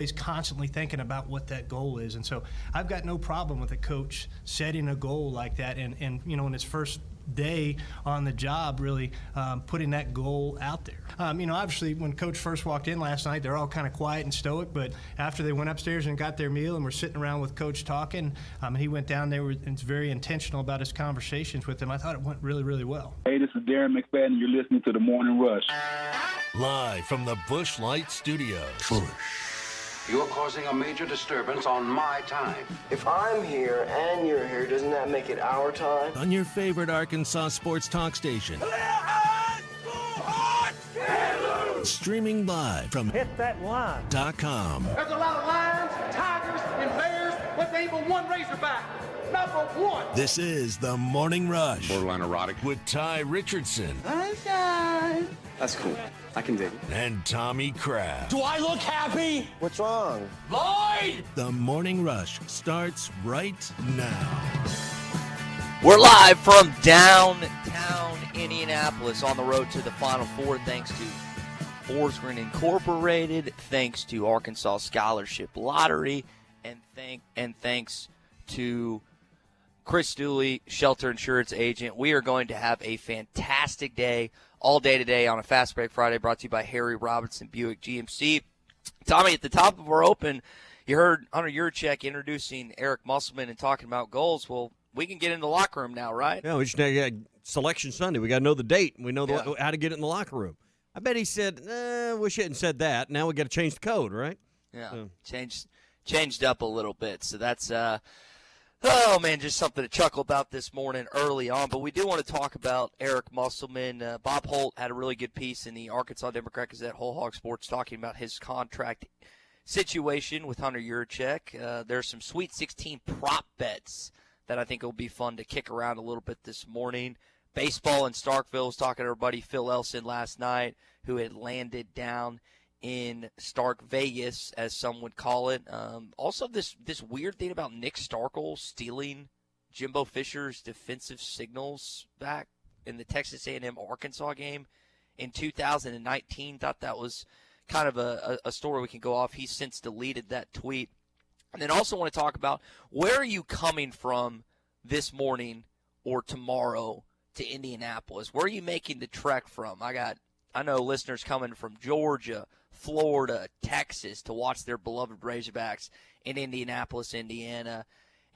He's constantly thinking about what that goal is. And so I've got no problem with a coach setting a goal like that and in his first day on the job, really putting that goal out there. Obviously, when Coach first walked in last night, they're all kind of quiet and stoic, but after they went upstairs and got their meal and were sitting around with Coach talking, he went down there and was very intentional about his conversations with them. I thought it went really, really well. Hey, this is Darren McFadden. You're listening to The Morning Rush. Live from the Busch Light Studios. You're causing a major disturbance on my time. If I'm here and you're here, doesn't that make it our time? On your favorite Arkansas sports talk station. Streaming live from HitThatLine.com. There's a lot of lions, tigers, and bears, but there ain't but one Razorback. Number one. This is The Morning Rush. Borderline erotic. With Ty Richardson. Sunshine. That's cool. I can dig it. And Tommy Kraft. Do I look happy? What's wrong? Lloyd! The Morning Rush starts right now. We're live from downtown Indianapolis on the road to the Final Four, thanks to Forsgren Incorporated, thanks to Arkansas Scholarship Lottery, and thanks to Chris Dooley, Shelter Insurance Agent. We are going to have a fantastic day all day today on a Fast Break Friday, brought to you by Harry Robinson Buick GMC. Tommy, at the top of our open, you heard Hunter Yurchek introducing Eric Musselman and talking about goals. Well, we can get in the locker room now, right? Yeah, we just got Selection Sunday. We got to know the date. We know how to get it in the locker room. I bet he said, wish he hadn't said that. Now we got to change the code, right? Yeah, changed up a little bit. So that's oh, man, just something to chuckle about this morning early on. But we do want to talk about Eric Musselman. Bob Holt had a really good piece in the Arkansas Democrat-Gazette Whole Hog Sports talking about his contract situation with Hunter Yurchek. There's some Sweet 16 prop bets that I think will be fun to kick around a little bit this morning. Baseball in Starkville. Was talking to our buddy Phil Elson last night, who had landed down in Stark Vegas, as some would call it. Also, this weird thing about Nick Starkel stealing Jimbo Fisher's defensive signals back in the Texas A&M Arkansas game in 2019. Thought that was kind of a story we can go off. He's since deleted that tweet. And then also want to talk about, where are you coming from this morning or tomorrow to Indianapolis? Where are you making the trek from? I know listeners coming from Georgia, Florida, Texas to watch their beloved Razorbacks in Indianapolis, Indiana.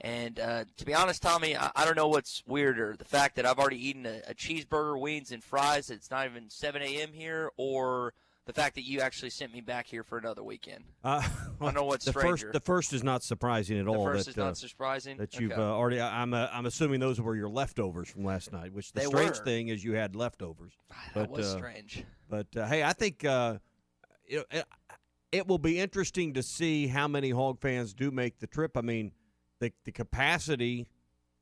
And to be honest, Tommy, I don't know what's weirder, the fact that I've already eaten a cheeseburger, wings, and fries. It's not even 7 a.m. here, or the fact that you actually sent me back here for another weekend. I don't know what's stranger. The first is not surprising at all. The first is not surprising? That you've already – I'm assuming those were your leftovers from last night, which the strange thing is you had leftovers. That was strange. But, hey, I think it will be interesting to see how many Hog fans do make the trip. I mean, the capacity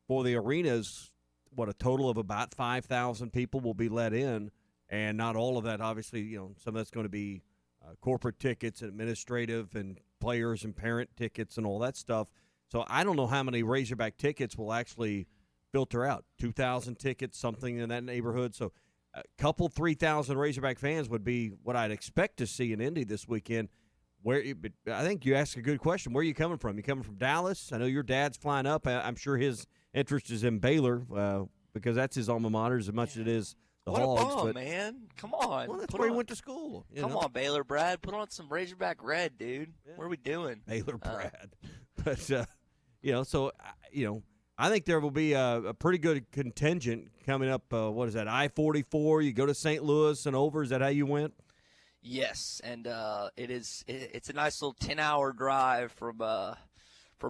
for the arena is, a total of about 5,000 people will be let in. And not all of that, obviously, some of that's going to be corporate tickets and administrative and players and parent tickets and all that stuff. So I don't know how many Razorback tickets will actually filter out. 2,000 tickets, something in that neighborhood. So a couple 3,000 Razorback fans would be what I'd expect to see in Indy this weekend. I think you asked a good question. Where are you coming from? You coming from Dallas? I know your dad's flying up. I'm sure his interest is in Baylor because that's his alma mater as much as it is the Hogs. What a bum, man. Come on. Well, that's where he went to school. Come on, Baylor Brad. Put on some Razorback red, dude. Yeah. What are we doing? Baylor Brad. But, I think there will be a pretty good contingent coming up. What is that, I-44? You go to St. Louis and over. Is that how you went? Yes, and it's a nice little 10-hour drive from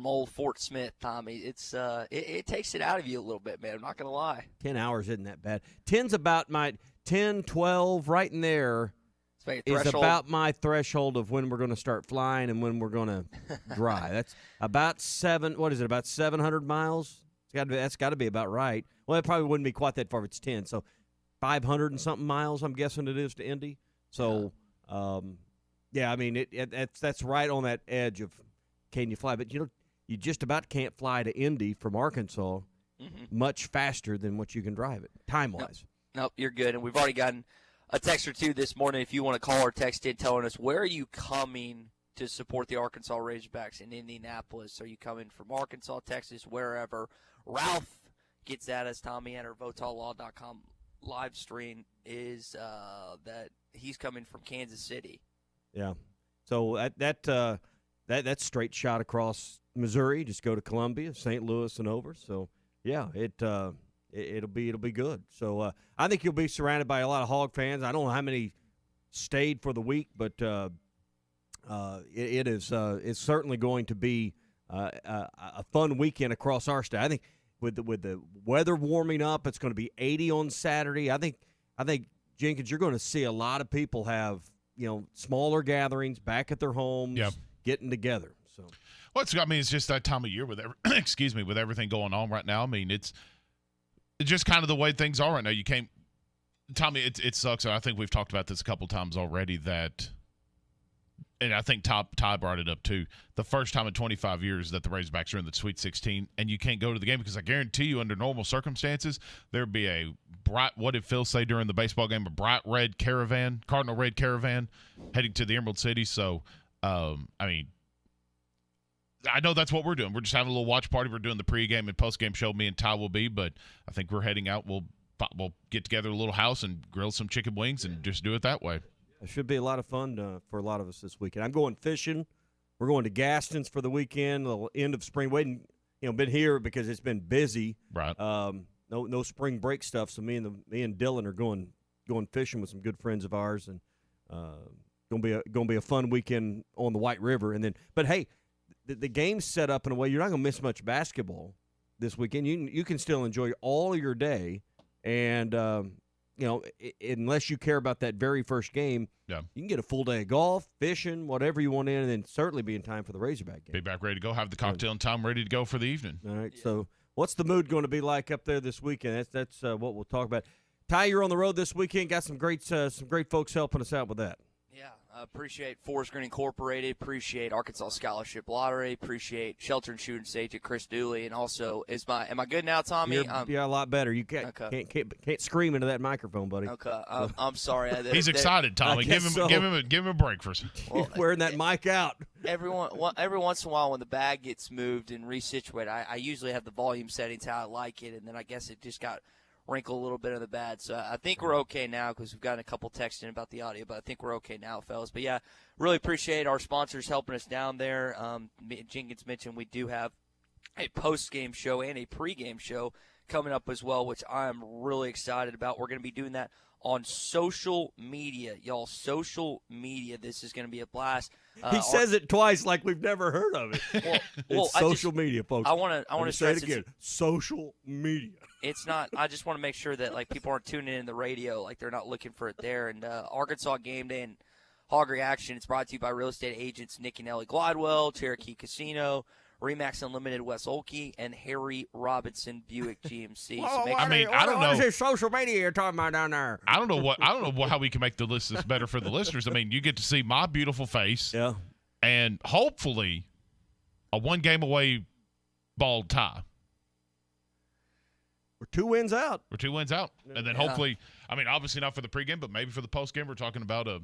old Fort Smith, Tommy. It takes it out of you a little bit, man. I'm not going to lie. 10 hours isn't that bad. 10's about my 10, 12, right in there is about my threshold of when we're going to start flying and when we're going to drive. That's about about 700 miles? That's got to be about right. Well, it probably wouldn't be quite that far if it's 10. So 500 and something miles, I'm guessing it is to Indy. So, I mean, that's right on that edge of can you fly. But, you just about can't fly to Indy from Arkansas much faster than what you can drive it, time-wise. Nope, you're good. And we've already gotten a text or two this morning. If you want to call or text in telling us, where are you coming to support the Arkansas Razorbacks in Indianapolis? Are you coming from Arkansas, Texas, wherever? Ralph gets at us, Tommy, at our VotalLaw.com live stream is that he's coming from Kansas City. Yeah. So that's straight shot across Missouri. Just go to Columbia, St. Louis, and over. So yeah, it'll be good. So I think you'll be surrounded by a lot of Hog fans. I don't know how many stayed for the week, but it's certainly going to be a fun weekend across our state. I think with the weather warming up, it's going to be 80 on Saturday. I think Jenkins, you're going to see a lot of people have smaller gatherings back at their homes, getting together. So, it's just that time of year with with everything going on right now. I mean, it's just kind of the way things are right now. You can't, Tommy. It sucks. I think we've talked about this a couple times already. And I think Ty brought it up too. The first time in 25 years that the Razorbacks are in the Sweet 16, and you can't go to the game because I guarantee you, under normal circumstances, there'd be a bright. What did Phil say during the baseball game? A bright red caravan, cardinal red caravan, heading to the Emerald City. So, I mean, I know that's what we're doing. We're just having a little watch party. We're doing the pregame and postgame show. Me and Ty will be, but I think we're heading out. We'll get together a little house and grill some chicken wings and just do it that way. It should be a lot of fun for a lot of us this weekend. I'm going fishing. We're going to Gaston's for the weekend, the end of spring. Waiting, been here because it's been busy. Right. No spring break stuff. So me and Dylan are going fishing with some good friends of ours, and gonna be a fun weekend on the White River. And then, but hey, the game's set up in a way you're not gonna miss much basketball this weekend. You can still enjoy all of your day, and unless you care about that very first game, you can get a full day of golf, fishing, whatever you want in, and then certainly be in time for the Razorback game. Be back ready to go. Have the cocktail in time, ready to go for the evening. All right. So, what's the mood going to be like up there this weekend? That's what we'll talk about. Ty, you're on the road this weekend. Got some great folks helping us out with that. Yeah, appreciate Forest Green Incorporated, appreciate Arkansas Scholarship Lottery, appreciate Shelter and Shooting Agent Chris Dooley, and also am I good now, Tommy? Yeah, a lot better. You can't scream into that microphone, buddy. Okay, I'm sorry. He's excited, Tommy. Give him a break for a second. Well, wearing that mic out. Every once in a while, when the bag gets moved and resituated, I usually have the volume settings how I like it, and then I guess it just got wrinkle a little bit of the bad. So I think we're okay now because we've gotten a couple texts in about the audio, but I think we're okay now, fellas. But, yeah, really appreciate our sponsors helping us down there. Jenkins mentioned we do have a post-game show and a pre-game show coming up as well, which I'm really excited about. We're going to be doing that on social media, y'all. Social media. This is going to be a blast. He says it twice like we've never heard of it. Well, social media, folks. I want to say it again. Social media. It's not. I just want to make sure that people aren't tuning in the radio, they're not looking for it there. And Arkansas Game Day and Hog Reaction. It's brought to you by real estate agents Nick and Ellie Glidewell, Cherokee Casino, Remax Unlimited, Wes Olkey, and Harry Robinson Buick GMC. I don't know. What is this social media you're talking about down there? I don't know how we can make the list better for the listeners. I mean, you get to see my beautiful face, and hopefully a 1 game away bald Ty. We're 2 wins out. And then hopefully, obviously not for the pregame, but maybe for the postgame, we're talking about a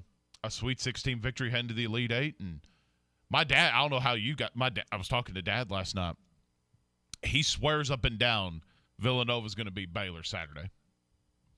Sweet 16 victory heading to the Elite Eight. And my dad, I don't know how you got my dad. I was talking to Dad last night. He swears up and down Villanova's going to beat Baylor Saturday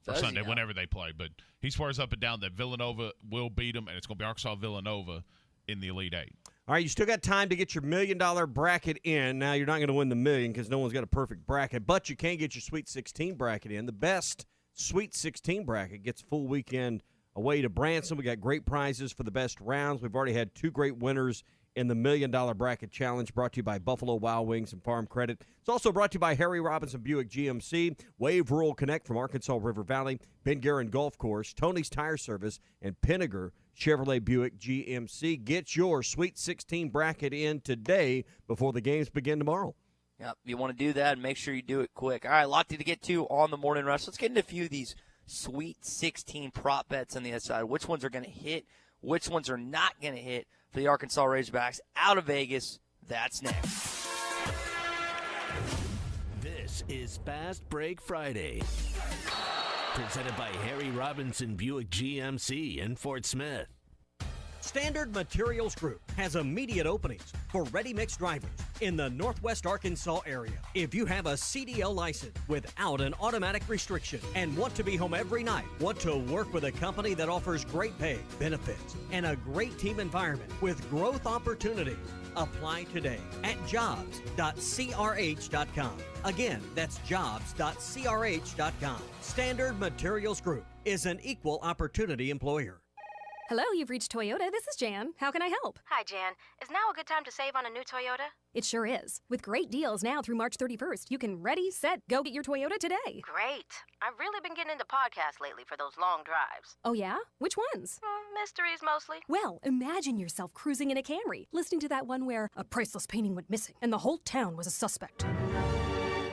or Sunday, whenever they play. But he swears up and down that Villanova will beat them, and it's going to be Arkansas-Villanova in the Elite Eight. All right, you still got time to get your $1 million bracket in. Now, you're not going to win the million because no one's got a perfect bracket, but you can get your Sweet 16 bracket in. The best Sweet 16 bracket gets a full weekend away to Branson. We got great prizes for the best rounds. We've already had 2 great winners in the $1 Million Bracket Challenge, brought to you by Buffalo Wild Wings and Farm Credit. It's also brought to you by Harry Robinson Buick GMC, Wave Rural Connect from Arkansas River Valley, Ben Guerin Golf Course, Tony's Tire Service, and Pinnager Chevrolet Buick GMC. Get your Sweet 16 bracket in today before the games begin tomorrow. Yep, you want to do that, and make sure you do it quick. All right, a lot to get to on the Morning Rush. Let's get into a few of these Sweet 16 prop bets on the other side. Which ones are going to hit? Which ones are not going to hit for the Arkansas Razorbacks out of Vegas? That's next. This is Fast Break Friday. Presented by Harry Robinson Buick GMC in Fort Smith. Standard Materials Group has immediate openings for ready-mix drivers in the Northwest Arkansas area. If you have a CDL license without an automatic restriction and want to be home every night, want to work with a company that offers great pay, benefits, and a great team environment with growth opportunities, apply today at jobs.crh.com. Again, that's jobs.crh.com. Standard Materials Group is an equal opportunity employer. Hello, you've reached Toyota. This is Jan. How can I help? Hi, Jan. Is now a good time to save on a new Toyota? It sure is. With great deals now through March 31st, you can ready, set, go get your Toyota today. Great. I've really been getting into podcasts lately for those long drives. Oh, yeah? Which ones? Mysteries, mostly. Well, imagine yourself cruising in a Camry, listening to that one where a priceless painting went missing and the whole town was a suspect.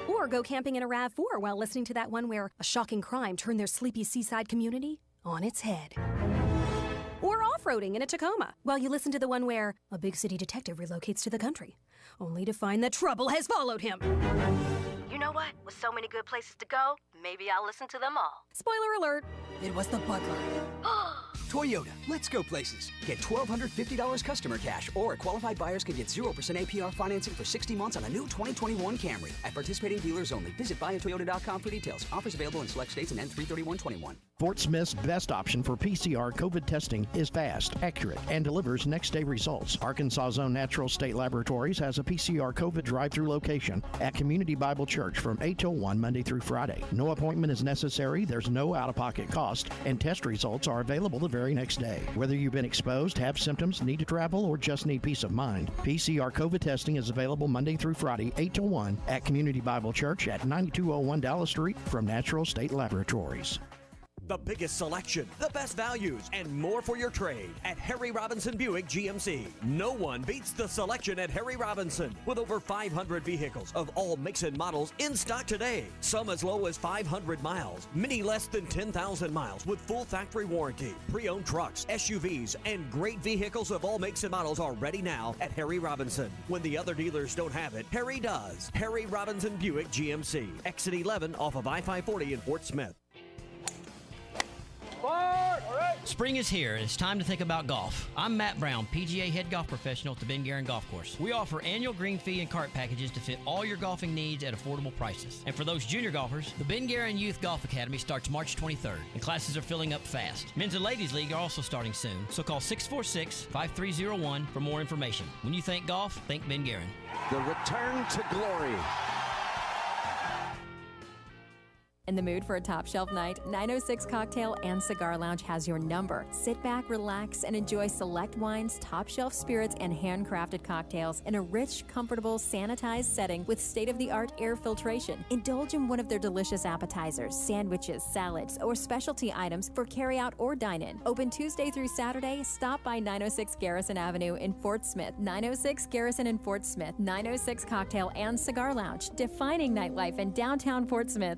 Or go camping in a RAV4 while listening to that one where a shocking crime turned their sleepy seaside community on its head. Or off-roading in a Tacoma, while you listen to the one where a big city detective relocates to the country, only to find that trouble has followed him. You know what? With so many good places to go, maybe I'll listen to them all. Spoiler alert, it was the butler. Toyota, let's go places. Get $1,250 customer cash, or qualified buyers can get 0% APR financing for 60 months on a new 2021 Camry. At participating dealers only. Visit buyatoyota.com for details. Offers available in select states and end 3/31/21. Fort Smith's best option for PCR COVID testing is fast, accurate, and delivers next-day results. Arkansas' own Natural State Laboratories has a PCR COVID drive-through location at Community Bible Church from 8 till 1 Monday through Friday. No appointment is necessary, there's no out-of-pocket cost, and test results are available the very next day. Whether you've been exposed, have symptoms, need to travel, or just need peace of mind, PCR COVID testing is available Monday through Friday, 8 till 1 at Community Bible Church at 9201 Dallas Street from Natural State Laboratories. The biggest selection, the best values, and more for your trade at Harry Robinson Buick GMC. No one beats the selection at Harry Robinson, with over 500 vehicles of all makes and models in stock today. Some as low as 500 miles, many less than 10,000 miles with full factory warranty. Pre-owned trucks, SUVs, and great vehicles of all makes and models are ready now at Harry Robinson. When the other dealers don't have it, Harry does. Harry Robinson Buick GMC, exit 11 off of I-540 in Fort Smith. Spring is here, and it's time to think about golf. I'm Matt Brown, PGA head golf professional at the Ben Guerin Golf Course. We offer annual green fee and cart packages to fit all your golfing needs at affordable prices. And for those junior golfers, the Ben Guerin Youth Golf Academy starts March 23rd, and classes are filling up fast. Men's and Ladies League are also starting soon, so call 646-5301 for more information. When you think golf, think Ben Guerin. The return to glory. In the mood for a top shelf night, 906 Cocktail and Cigar Lounge has your number. Sit back, relax, and enjoy select wines, top shelf spirits, and handcrafted cocktails in a rich, comfortable, sanitized setting with state-of-the-art air filtration. Indulge in one of their delicious appetizers, sandwiches, salads, or specialty items for carry-out or dine-in. Open Tuesday through Saturday. Stop by 906 Garrison Avenue in Fort Smith. 906 Garrison in Fort Smith. 906 Cocktail and Cigar Lounge, defining nightlife in downtown Fort Smith.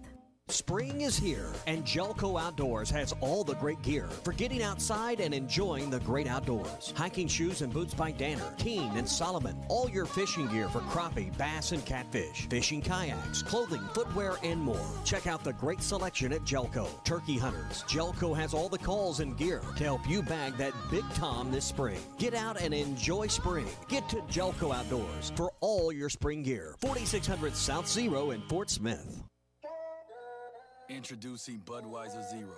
Spring is here, and Jelco Outdoors has all the great gear for getting outside and enjoying the great outdoors. Hiking shoes and boots by Danner, Keene, and Solomon. All your fishing gear for crappie, bass, and catfish. Fishing kayaks, clothing, footwear, and more. Check out the great selection at Jelco. Turkey hunters, Jelco has all the calls and gear to help you bag that big tom this spring. Get out and enjoy spring. Get to Jelco Outdoors for all your spring gear. 4600 South Zero in Fort Smith. Introducing Budweiser Zero.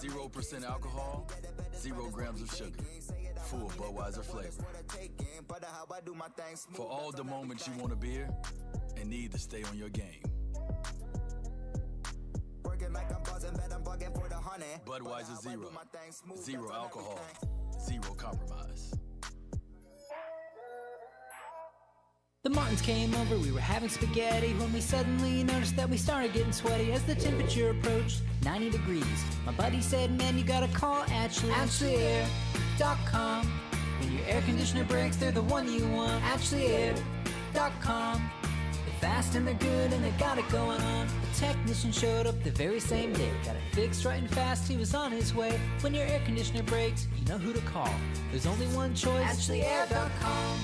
0% alcohol, 0 grams of sugar. Full Budweiser flavor. For all the moments you want a beer and need to stay on your game. Budweiser Zero. 0 alcohol, 0 compromise. The Martins came over, we were having spaghetti when we suddenly noticed that we started getting sweaty as the temperature approached 90 degrees. My buddy said, man, you gotta call AshleyAir.com. When your air conditioner breaks, they're the one you want. AshleyAir.com. They're fast and they're good and they got it going on. The technician showed up the very same day. Got it fixed right and fast, he was on his way. When your air conditioner breaks, you know who to call. There's only one choice. AshleyAir.com.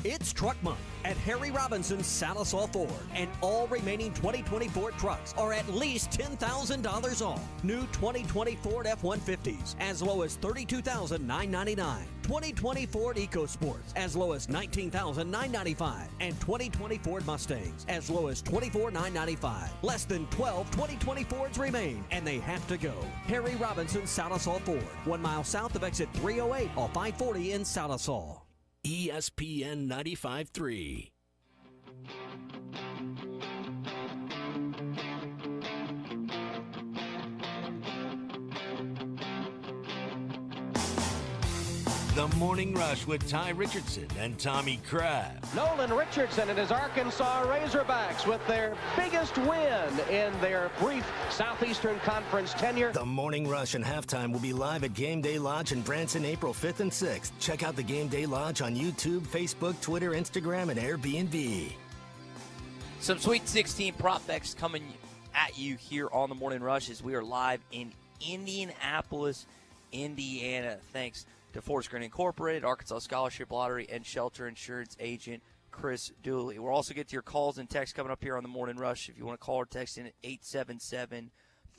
It's Truck Month at Harry Robinson's Salisaw Ford, and all remaining 2024 trucks are at least $10,000 off. New 2020 Ford F-150s as low as $32,999. 2020 Ford EcoSports as low as $19,995, and 2020 Ford Mustangs as low as $24,995. Less than 12 2020 Fords remain, and they have to go. Harry Robinson's Salisaw Ford, 1 mile south of exit 308 off I-40 in Salisaw. ESPN 95.3. The Morning Rush with Ty Richardson and Tommy Crabb. Nolan Richardson and his Arkansas Razorbacks with their biggest win in their brief Southeastern Conference tenure. The Morning Rush and Halftime will be live at Game Day Lodge in Branson April 5th and 6th. Check out the Game Day Lodge on YouTube, Facebook, Twitter, Instagram, and Airbnb. Some Sweet 16 prop bets coming at you here on the Morning Rush as we are live in Indianapolis, Indiana. Thanks to Forest Green Incorporated, Arkansas Scholarship Lottery, and Shelter Insurance Agent Chris Dooley. We'll also get to your calls and texts coming up here on the Morning Rush. If you want to call or text in at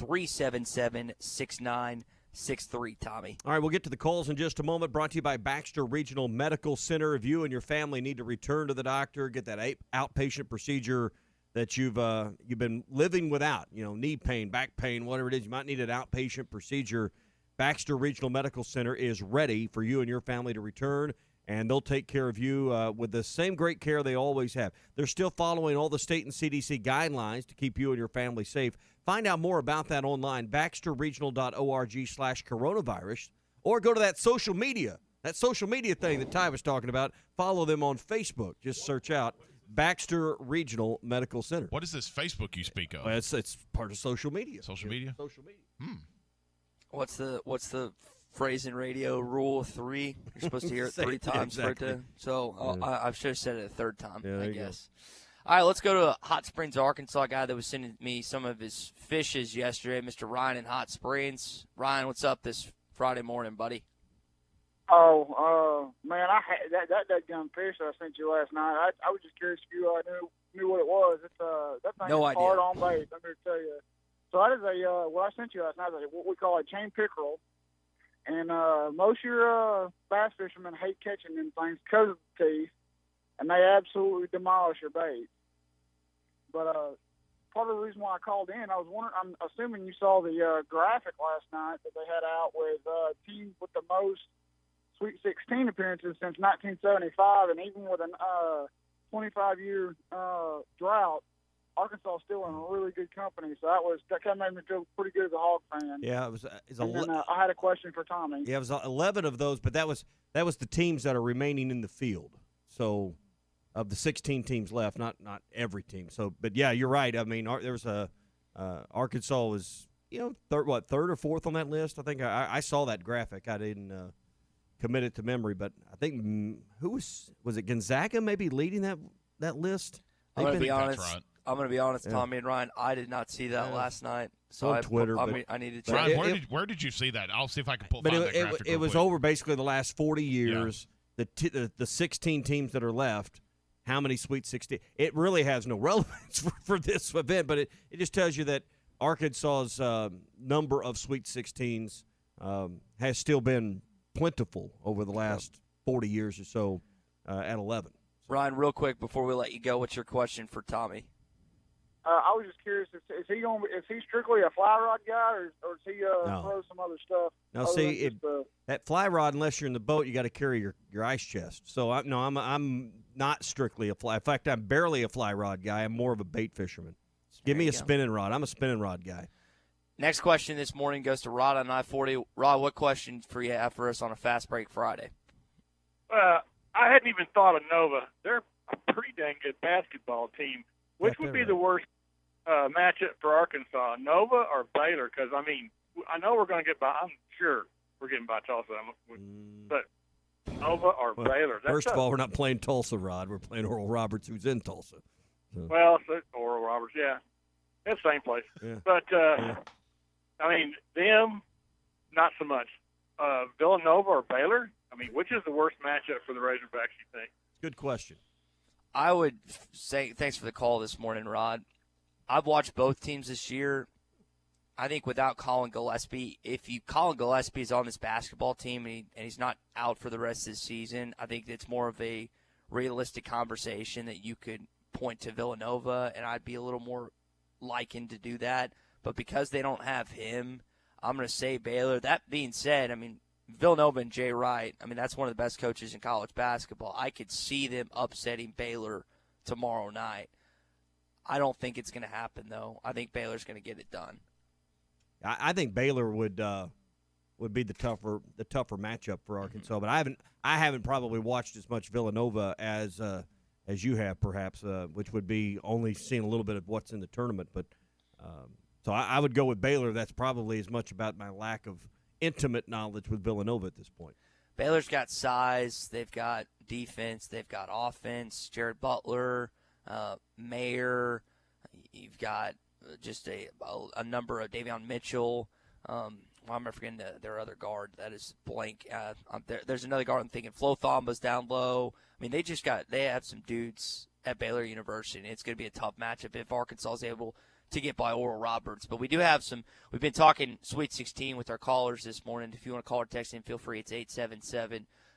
877-377-6963, Tommy. All right, we'll get to the calls in just a moment. Brought to you by Baxter Regional Medical Center. If you and your family need to return to the doctor, get that outpatient procedure that you've been living without, knee pain, back pain, whatever it is, you might need an outpatient procedure. Baxter Regional Medical Center is ready for you and your family to return, and they'll take care of you with the same great care they always have. They're still following all the state and CDC guidelines to keep you and your family safe. Find out more about that online, baxterregional.org/coronavirus, or go to that social media thing that Ty was talking about. Follow them on Facebook. Just search out Baxter Regional Medical Center. What is this Facebook you speak of? Well, it's part of social media. Social media? Social media. What's the phrase in radio? Rule of 3. You're supposed to hear it 3 times for it to. So I should have said it a third time, I guess. All right, let's go to Hot Springs, Arkansas. A guy that was sending me some of his fishes yesterday, Mr. Ryan in Hot Springs. Ryan, what's up this Friday morning, buddy? Oh, man, I had that gun fish that I sent you last night. I was just curious if you knew what it was. It's that thing no is idea. hard on bait. I'm here to tell you. So that is what I sent you last night is what we call a chain pickerel. And most of your bass fishermen hate catching them things because of the teeth, and they absolutely demolish your bait. But part of the reason why I called in, I'm assuming you saw the graphic last night that they had out with teams with the most Sweet 16 appearances since 1975, and even with a 25-year drought, Arkansas is still in a really good company, so that kind of made me feel pretty good as a Hog fan. Yeah, I had a question for Tommy. Yeah, it was 11 of those, but that was the teams that are remaining in the field. So, of the 16 teams left, not every team. So, but yeah, you're right. I mean, there was Arkansas was third or fourth on that list. I think I saw that graphic. I didn't commit it to memory, but I think who was it Gonzaga maybe leading that list? I'm going to be honest. I'm going to be honest, Tommy and Ryan. I did not see that last night, so on Twitter. I need to check. Ryan, where did you see that? I'll see if I can find that graphic. It was over basically the last 40 years. Yeah. The 16 teams that are left. How many Sweet 16? It really has no relevance for this event, but it just tells you that Arkansas's number of Sweet 16s has still been plentiful over the last 40 years or so at 11. Ryan, real quick before we let you go, what's your question for Tommy? I was just curious, is he strictly a fly rod guy, or does he throw some other stuff? Now, see, that fly rod, unless you're in the boat, you got to carry your ice chest. So I'm not strictly a fly. In fact, I'm barely a fly rod guy. I'm more of a bait fisherman. Give me a spinning rod. I'm a spinning rod guy. Next question this morning goes to Rod on I-40. Rod, what question for you have for us on a Fast Break Friday? I hadn't even thought of Nova. They're a pretty dang good basketball team. Which would be the worst matchup for Arkansas, Nova or Baylor? Because, I know we're going to get by. I'm sure we're getting by Tulsa. But Nova or Baylor? First of all, we're not playing Tulsa, Rod. We're playing Oral Roberts, who's in Tulsa. So. Well, Oral Roberts, yeah. It's the same place. Yeah. But, them, not so much. Villanova or Baylor? Which is the worst matchup for the Razorbacks, you think? Good question. I would say thanks for the call this morning, Rod. I've watched both teams this year. I think without Colin Gillespie, if Colin Gillespie is on this basketball team and he's not out for the rest of the season, I think it's more of a realistic conversation that you could point to Villanova, and I'd be a little more likened to do that. But because they don't have him, I'm going to say Baylor. That being said, I mean, Villanova and Jay Wright, I mean, that's one of the best coaches in college basketball. I could see them upsetting Baylor tomorrow night. I don't think it's going to happen, though. I think Baylor's going to get it done. I think Baylor would be the tougher matchup for Arkansas, but I haven't probably watched as much Villanova as you have, perhaps, which would be only seeing a little bit of what's in the tournament. But so I would go with Baylor. That's probably as much about my lack of intimate knowledge with Villanova at this point. Baylor's got size. They've got defense. They've got offense. Jared Butler, Mayer. You've got just a number of Davion Mitchell. Why am I forgetting their other guard? That is blank. There's another guard I'm thinking. Flo Thomba's down low. I mean, they have some dudes at Baylor University, and it's going to be a tough matchup if Arkansas is able to get by Oral Roberts. But we do have we've been talking Sweet 16 with our callers this morning. If you want to call or text in, feel free. It's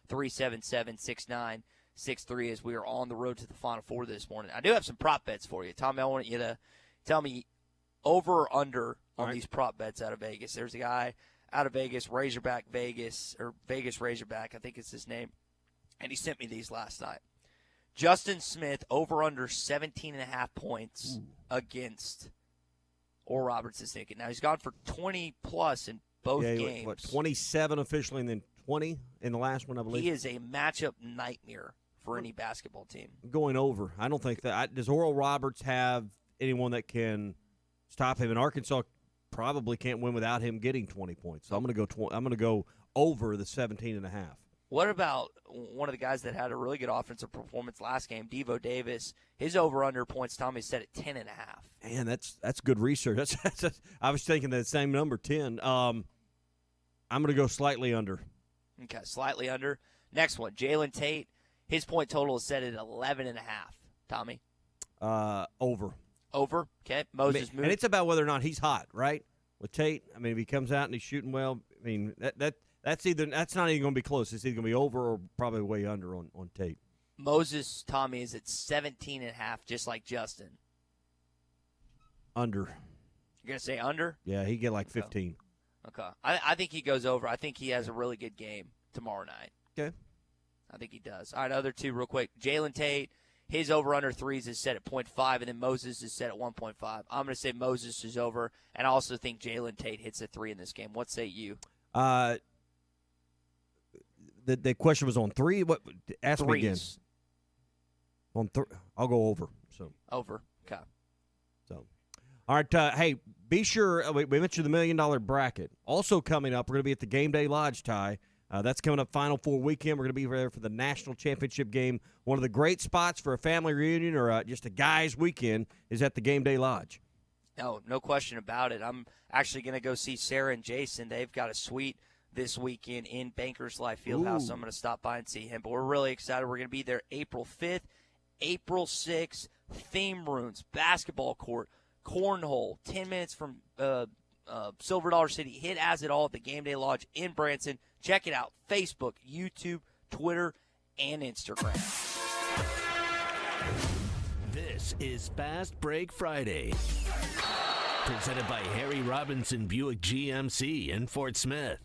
877-377-6963 as we are on the road to the Final Four this morning. I do have some prop bets for you. Tommy, I want you to tell me over or under on these prop bets out of Vegas. There's a guy out of Vegas, Razorback Vegas, or Vegas Razorback, I think it's his name, and he sent me these last night. Justin Smith over under 17.5 points against Oral Roberts this weekend. Now, he's gone for 20-plus in both games. What, 27 officially and then 20 in the last one, I believe? He is a matchup nightmare for any basketball team. Going over. I don't think that – does Oral Roberts have anyone that can stop him? And Arkansas probably can't win without him getting 20 points. So I'm going to go over the 17.5. What about one of the guys that had a really good offensive performance last game, Devo Davis? His over-under points, Tommy, set at 10.5. Man, that's good research. I was thinking that same number, 10. I'm going to go slightly under. Okay, slightly under. Next one, Jalen Tate. His point total is set at 11.5. Tommy? Over. Over? Okay. Moses Moody. And it's about whether or not he's hot, right? With Tate, I mean, if he comes out and he's shooting well, I mean, that's not even going to be close. It's either going to be over or probably way under on Tate. Moses, Tommy, is at 17.5, just like Justin. Under. You're going to say under? Yeah, he get like 15. Okay. I think he goes over. I think he has a really good game tomorrow night. Okay. I think he does. All right, other two real quick. Jalen Tate, his over-under threes is set at 0.5, and then Moses is set at 1.5. I'm going to say Moses is over, and I also think Jalen Tate hits a 3 in this game. What say you? The question was on 3. What? Ask Threes. me again. On 3, I'll go over. So over. Okay. So, all right. Hey, be sure we mentioned the $1 million bracket. Also coming up, we're going to be at the Game Day Lodge, Ty. That's coming up Final Four weekend. We're going to be there for the national championship game. One of the great spots for a family reunion or just a guys' weekend is at the Game Day Lodge. No question about it. I'm actually going to go see Sarah and Jason. They've got a suite this weekend in Bankers Life Fieldhouse, so I'm going to stop by and see him. But we're really excited. We're going to be there April 5th, April 6th, theme rooms, basketball court, cornhole, 10 minutes from Silver Dollar City. Hit as it all at the Game Day Lodge in Branson. Check it out, Facebook, YouTube, Twitter, and Instagram. This is Fast Break Friday. Presented by Harry Robinson Buick GMC in Fort Smith.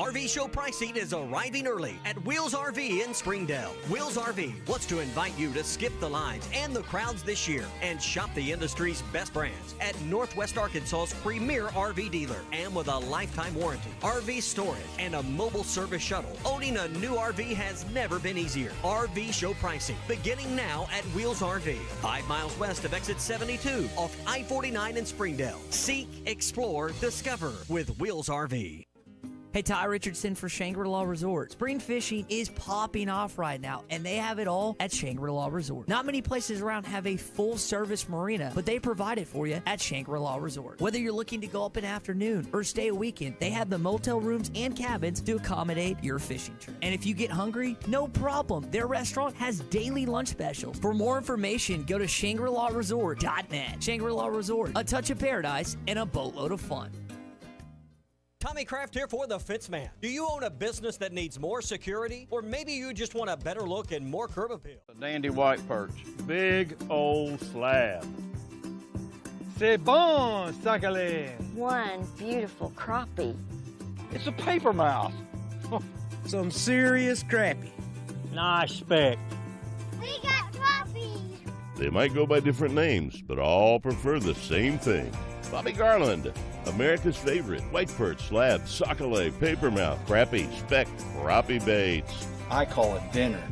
RV show pricing is arriving early at Wheels RV in Springdale. Wheels RV wants to invite you to skip the lines and the crowds this year and shop the industry's best brands at Northwest Arkansas's premier RV dealer. And with a lifetime warranty, RV storage, and a mobile service shuttle, owning a new RV has never been easier. RV show pricing beginning now at Wheels RV, 5 miles west of exit 72 off I-49 in Springdale. Seek, explore, discover with Wheels RV. Hey, Ty Richardson for Shangri-La Resort. Spring fishing is popping off right now, and they have it all at Shangri-La Resort. Not many places around have a full-service marina, but they provide it for you at Shangri-La Resort. Whether you're looking to go up an afternoon or stay a weekend, they have the motel rooms and cabins to accommodate your fishing trip. And if you get hungry, no problem. Their restaurant has daily lunch specials. For more information, go to ShangriLaResort.net. Shangri-La Resort, a touch of paradise and a boatload of fun. Tommy Kraft here for The Fence Man. Do you own a business that needs more security? Or maybe you just want a better look and more curb appeal? A dandy white perch. Big old slab. C'est bon, sacalé. One beautiful crappie. It's a paper mouse. Some serious crappie. Nice speck. We got crappies. They might go by different names, but all prefer the same thing. Bobby Garland, America's favorite white perch, slab, sockeye, papermouth, crappie, speck, crappie baits. I call it dinner.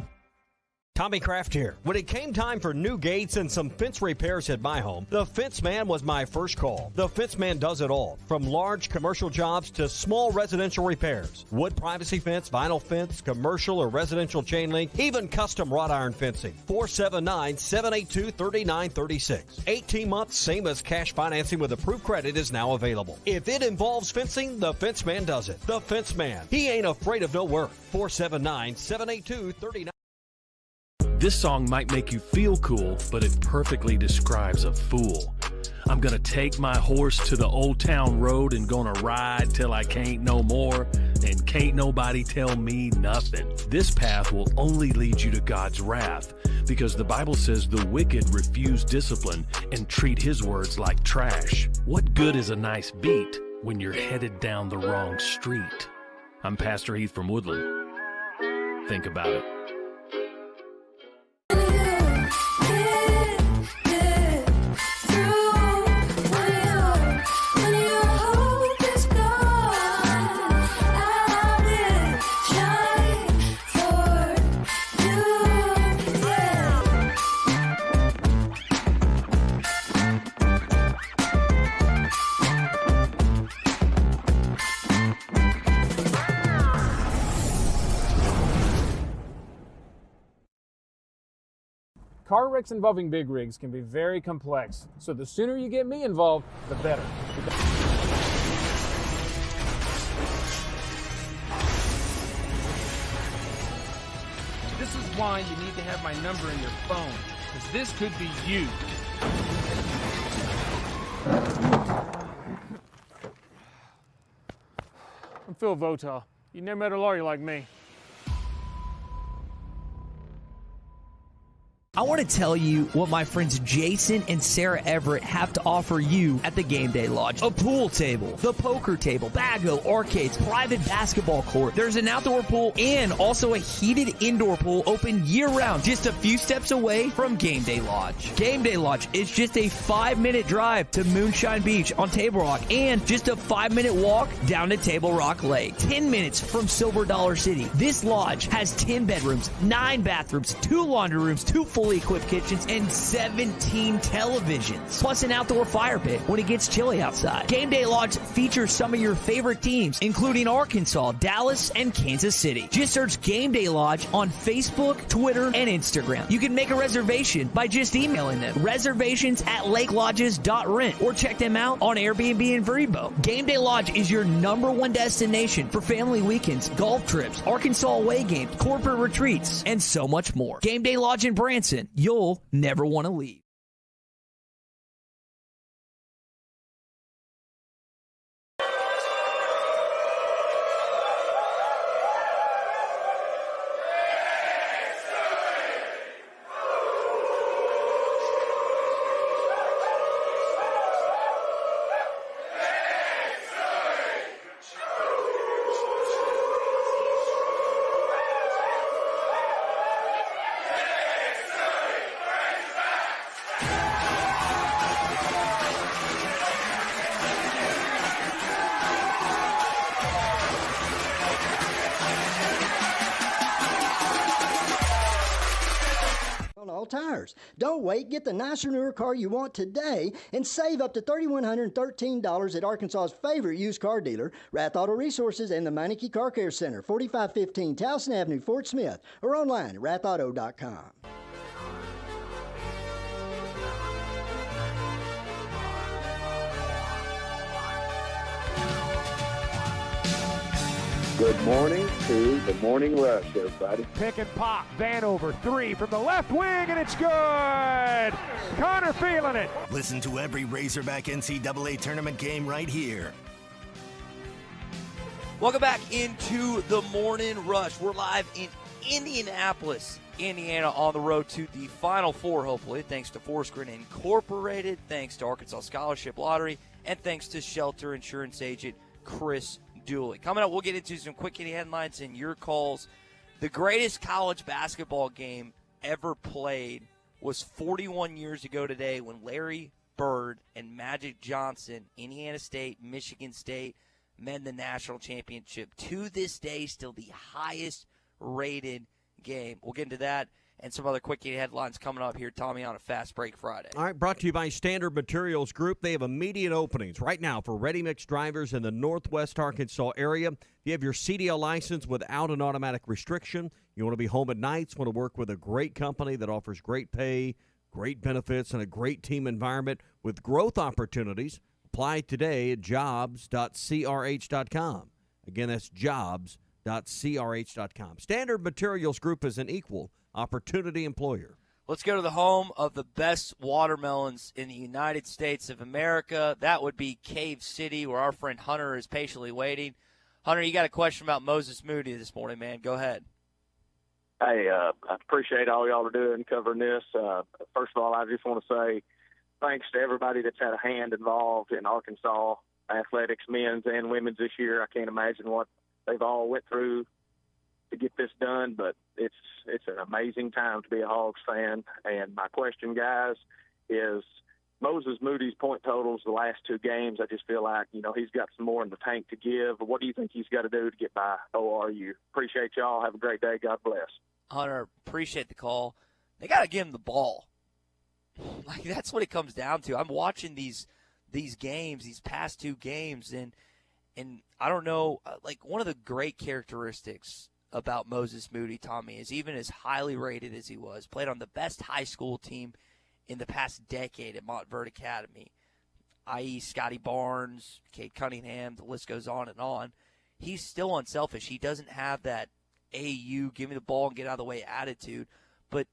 Tommy Kraft here. When it came time for new gates and some fence repairs at my home, The Fence Man was my first call. The Fence Man does it all, from large commercial jobs to small residential repairs. Wood privacy fence, vinyl fence, commercial or residential chain link, even custom wrought iron fencing. 479-782-3936. 18 months, same as cash financing with approved credit is now available. If it involves fencing, The Fence Man does it. The Fence Man. He ain't afraid of no work. 479-782-3936. This song might make you feel cool, but it perfectly describes a fool. I'm gonna take my horse to the old town road and gonna ride till I can't no more, and can't nobody tell me nothing. This path will only lead you to God's wrath, because the Bible says the wicked refuse discipline and treat his words like trash. What good is a nice beat when you're headed down the wrong street? I'm Pastor Heath from Woodland. Think about it. Car wrecks involving big rigs can be very complex, so the sooner you get me involved, the better. This is why you need to have my number in your phone, because this could be you. I'm Phil Votaw. You never met a lawyer like me. I want to tell you what my friends Jason and Sarah Everett have to offer you at the Game Day Lodge. A pool table, the poker table, bago, arcades, private basketball court. There's an outdoor pool and also a heated indoor pool open year-round, just a few steps away from Game Day Lodge. Game Day Lodge is just a 5-minute drive to Moonshine Beach on Table Rock and just a 5-minute walk down to Table Rock Lake. 10 minutes from Silver Dollar City. This lodge has 10 bedrooms, 9 bathrooms, 2 laundry rooms, 2 fully equipped kitchens, and 17 televisions, plus an outdoor fire pit when it gets chilly outside. Game Day Lodge features some of your favorite teams, including Arkansas, Dallas, and Kansas City. Just search Game Day Lodge on Facebook, Twitter, and Instagram. You can make a reservation by just emailing them. Reservations@lakelodges.rent or check them out on Airbnb and Vrbo. Game Day Lodge is your #1 destination for family weekends, golf trips, Arkansas away games, corporate retreats, and so much more. Game Day Lodge in Branson. You'll never want to leave. All Tires. Don't wait. Get the nicer, newer car you want today and save up to $3,113 at Arkansas's favorite used car dealer, Rath Auto Resources and the Meineke Car Care Center, 4515 Towson Avenue, Fort Smith, or online at rathauto.com. Good morning to the Morning Rush, everybody. Pick and pop. Vanover, 3 from the left wing, and it's good. Connor feeling it. Listen to every Razorback NCAA tournament game right here. Welcome back into the Morning Rush. We're live in Indianapolis, Indiana, on the road to the Final Four, hopefully, thanks to Forest Green Incorporated, thanks to Arkansas Scholarship Lottery, and thanks to Shelter Insurance Agent Chris Dooley. Coming up, we'll get into some quick hitting headlines and your calls. The greatest college basketball game ever played was 41 years ago today when Larry Bird and Magic Johnson, Indiana State, Michigan State, men the national championship. To this day, still the highest rated game. We'll get into that and some other quick hitting headlines coming up here, Tommy, on a Fast Break Friday. All right, brought to you by Standard Materials Group. They have immediate openings right now for ready-mix drivers in the Northwest Arkansas area. If you have your CDL license without an automatic restriction, you want to be home at nights, want to work with a great company that offers great pay, great benefits, and a great team environment with growth opportunities, apply today at jobs.crh.com. Again, that's jobs.crh.com. Standard Materials Group is an equal opportunity employer. Let's go to the home of the best watermelons in the United States of America. That would be Cave City, where our friend Hunter is patiently waiting. Hunter, you got a question about Moses Moody this morning, man. Go ahead. Hey, I appreciate all y'all are doing covering this. First of all, I just want to say thanks to everybody that's had a hand involved in Arkansas athletics, men's and women's this year. I can't imagine what they've all went through to get this done, but it's an amazing time to be a Hogs fan. And my question, guys, is Moses Moody's point totals the last two games. I just feel like, he's got some more in the tank to give. What do you think he's got to do to get by ORU? Appreciate y'all. Have a great day. God bless. Hunter, appreciate the call. They got to give him the ball. Like, that's what it comes down to. I'm watching these games, these past two games, and I don't know, like, one of the great characteristics about Moses Moody, Tommy, is even as highly rated as he was, played on the best high school team in the past decade at Montverde Academy, i.e. Scotty Barnes, Cade Cunningham, the list goes on and on. He's still unselfish. He doesn't have that AU, give me the ball and get out of the way attitude. But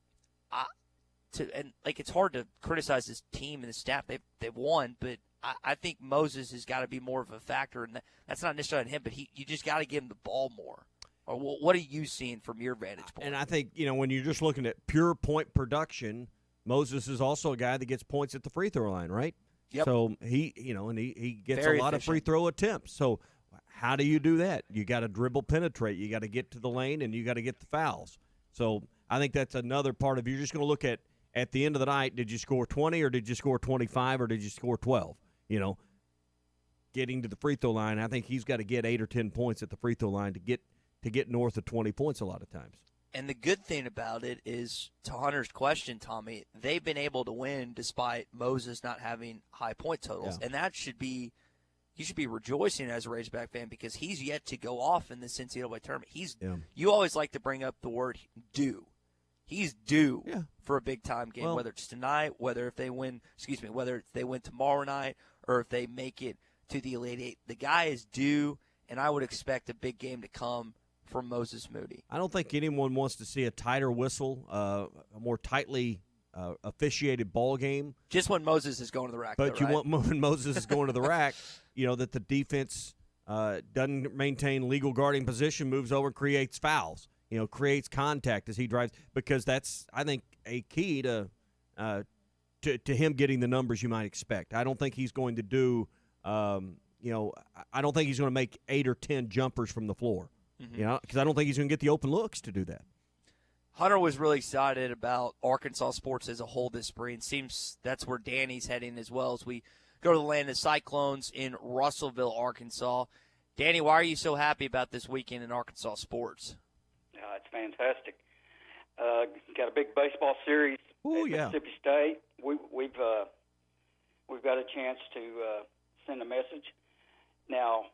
it's hard to criticize this team and the staff. They've won, but I think Moses has got to be more of a factor, and that's not necessarily on him, but you just got to give him the ball more. Or what are you seeing from your vantage point? And I think, when you're just looking at pure point production, Moses is also a guy that gets points at the free throw line, right? Yep. So he gets Very a lot efficient. of free throw attempts. So how do you do that? You got to dribble penetrate. You got to get to the lane, and you got to get the fouls. So I think that's another part of you're just going to look at the end of the night, did you score 20 or did you score 25 or did you score 12? Getting to the free throw line, I think he's got to get 8 or 10 points at the free throw line to get north of 20 points a lot of times. And the good thing about it is, to Hunter's question, Tommy, they've been able to win despite Moses not having high point totals. Yeah. And that should be – you should be rejoicing as a Razorback fan because he's yet to go off in this NCAA tournament. You always like to bring up the word due. He's due for a big-time game, whether it's tonight, whether they win tomorrow night, or if they make it to the Elite Eight. The guy is due, and I would expect a big game to come from Moses Moody. I don't think anyone wants to see a tighter whistle, a more tightly officiated ball game. Just when Moses is going to the rack. But though, right? want when Moses is going to the rack, that the defense doesn't maintain legal guarding position, moves over, and creates fouls. Creates contact as he drives, because that's, I think, a key to him getting the numbers you might expect. I don't think he's going to do, I don't think he's going to make 8 or 10 jumpers from the floor, because I don't think he's going to get the open looks to do that. Hunter was really excited about Arkansas sports as a whole this spring. Seems that's where Danny's heading as well as we go to the land of Cyclones in Russellville, Arkansas. Danny, why are you so happy about this weekend in Arkansas sports? It's fantastic. Got a big baseball series Mississippi State. We've got a chance to send a message. Now,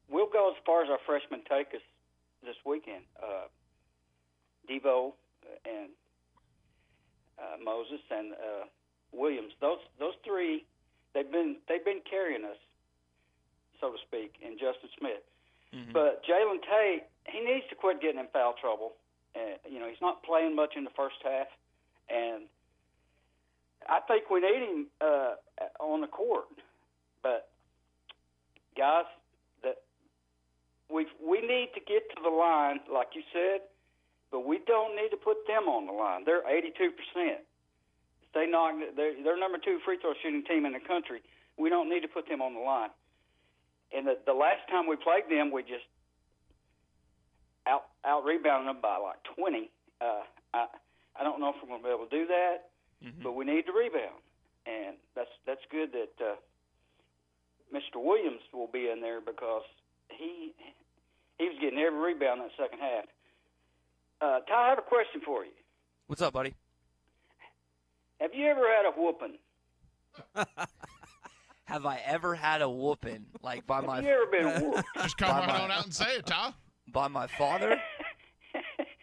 we'll go as far as our freshmen take us this weekend. Devo and Moses and Williams. Those three, they've been carrying us, so to speak, and Justin Smith. Mm-hmm. But Jalen Tate, he needs to quit getting in foul trouble. He's not playing much in the first half, and I think we need him on the court. But guys, we need to get to the line, like you said, but we don't need to put them on the line. They're 82%. They're number 2 free throw shooting team in the country. We don't need to put them on the line. And the last time we played them, we just out rebounded them by like 20. I don't know if we're going to be able to do that, but we need to rebound, and that's good that Mr. Williams will be in there because he was getting every rebound in that second half. Ty, I have a question for you. What's up, buddy? Have you ever had a whooping? Have I ever had a whooping? Like by my? Have you ever been whooped? Just come right on out and say it, Ty. By my father?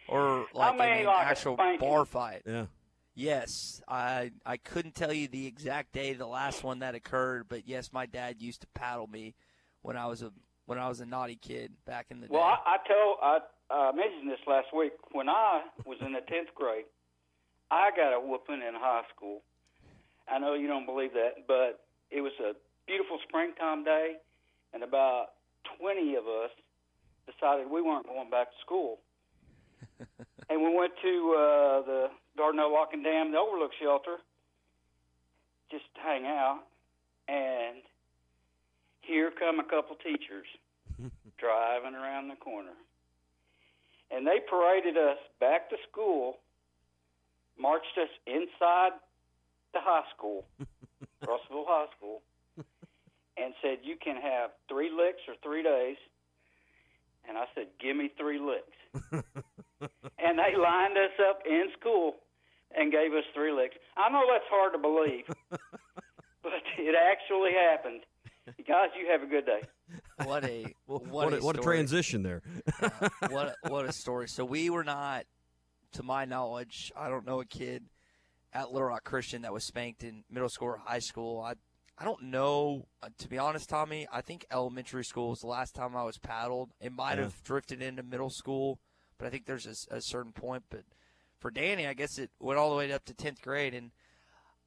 Or like in an actual bar fight? Yeah. Yes, I couldn't tell you the exact day the last one that occurred, but yes, my dad used to paddle me when I was a naughty kid back in the day. Well, I mentioned this last week. When I was in the 10th grade, I got a whooping in high school. I know you don't believe that, but it was a beautiful springtime day, and about 20 of us decided we weren't going back to school. And we went to the Dardanelle Lock and Dam, the Overlook Shelter, just to hang out. And here come a couple teachers driving around the corner. And they paraded us back to school, marched us inside the high school, Russellville High School, and said, you can have 3 licks or 3 days. And I said, give me 3 licks. And they lined us up in school and gave us 3 licks. I know that's hard to believe, but it actually happened. Guys, you have a good day. What a transition there. What a story. So we were not, to my knowledge, I don't know a kid at Little Rock Christian that was spanked in middle school or high school. I don't know, to be honest, Tommy. I think elementary school was the last time I was paddled. It might have drifted into middle school, but I think there's a certain point. But for Danny, I guess it went all the way up to 10th grade, and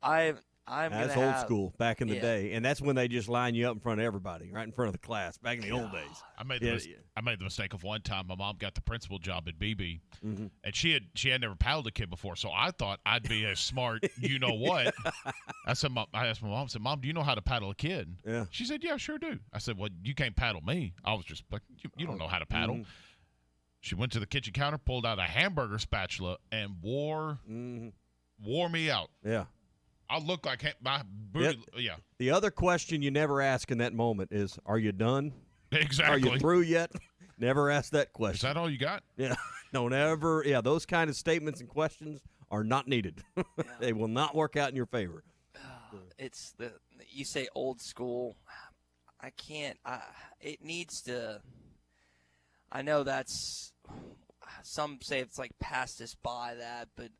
that's old school back in the day, and that's when they just line you up in front of everybody, right in front of the class. Back in the old days, I made the mistake of one time. My mom got the principal job at BB, and she had never paddled a kid before, so I thought I'd be a smart, you know what? I asked my mom, Mom, do you know how to paddle a kid? Yeah. She said, yeah, sure do. I said, well, you can't paddle me. I was just like, you don't know how to paddle. She went to the kitchen counter, pulled out a hamburger spatula, and wore me out. Yeah. I look like my booty. Yeah. The other question you never ask in that moment is, are you done? Exactly. Are you through yet? Never ask that question. Is that all you got? Yeah. Don't ever. Yeah, those kind of statements and questions are not needed. They will not work out in your favor. It's you say old school. I can't. It needs to. I know that's. Some say it's like passed us by that, but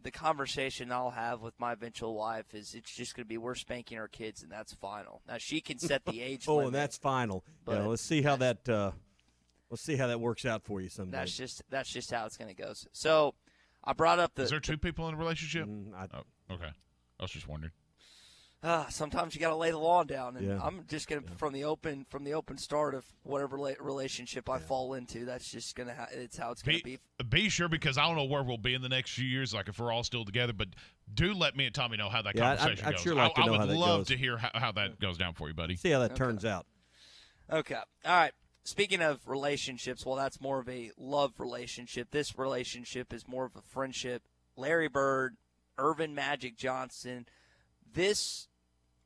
the conversation I'll have with my eventual wife is it's just going to be we're spanking our kids and that's final. Now she can set the age limit. And that's final. Yeah, let's see how that works out for you someday. That's just how it's going to go. So I brought up Is there 2 people in a relationship? Okay. I was just wondering. Sometimes you got to lay the law down, and I'm just gonna from the open start of whatever relationship I fall into. That's just gonna it's how it's gonna be. Be sure, because I don't know where we'll be in the next few years. Like if we're all still together, but do let me and Tommy know how that conversation goes. I'd sure like to know how that goes. I would love to hear how that goes down for you, buddy. See how that turns out. Okay, all right. Speaking of relationships, well, that's more of a love relationship. This relationship is more of a friendship. Larry Bird, Irvin Magic Johnson. This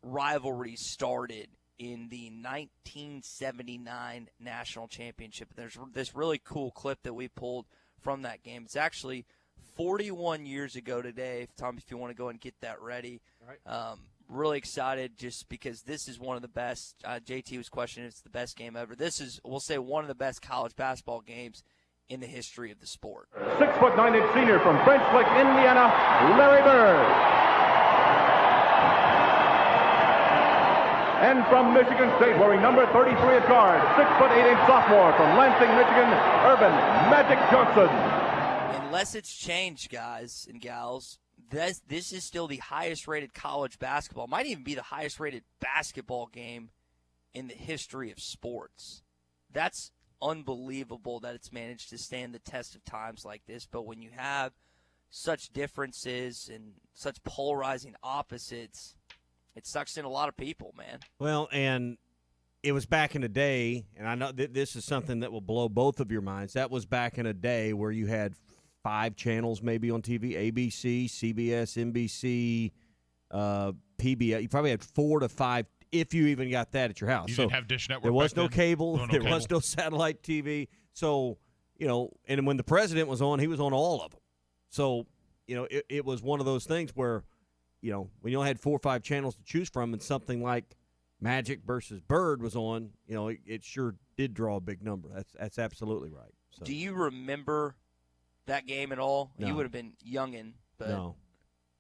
rivalry started in the 1979 national championship. There's this really cool clip that we pulled from that game. It's actually 41 years ago today. Tom, if you want to go and get that ready. Right. Really excited just because this is one of the best. JT was questioning if it's the best game ever. This is, we'll say, one of the best college basketball games in the history of the sport. 6'9" senior from French Lick, Indiana, Larry Bird. And from Michigan State, wearing number 33 at guard, 6'8" sophomore from Lansing, Michigan, Urban Magic Johnson. Unless it's changed, guys and gals, this is still the highest-rated college basketball. Might even be the highest-rated basketball game in the history of sports. That's unbelievable that it's managed to stand the test of times like this. But when you have such differences and such polarizing opposites, it sucks in a lot of people, man. Well, and it was back in the day, and I know this is something that will blow both of your minds. That was back in a day where you had 5 channels maybe on TV, ABC, CBS, NBC, PBS. You probably had 4 to 5 if you even got that at your house. You didn't have Dish Network. There was no then? cable. There was no satellite TV. So, and when the president was on, he was on all of them. So, it was one of those things where, when you only had 4 or 5 channels to choose from and something like Magic versus Bird was on, it sure did draw a big number. That's absolutely right. So. Do you remember that game at all? No. You would have been youngin', but no.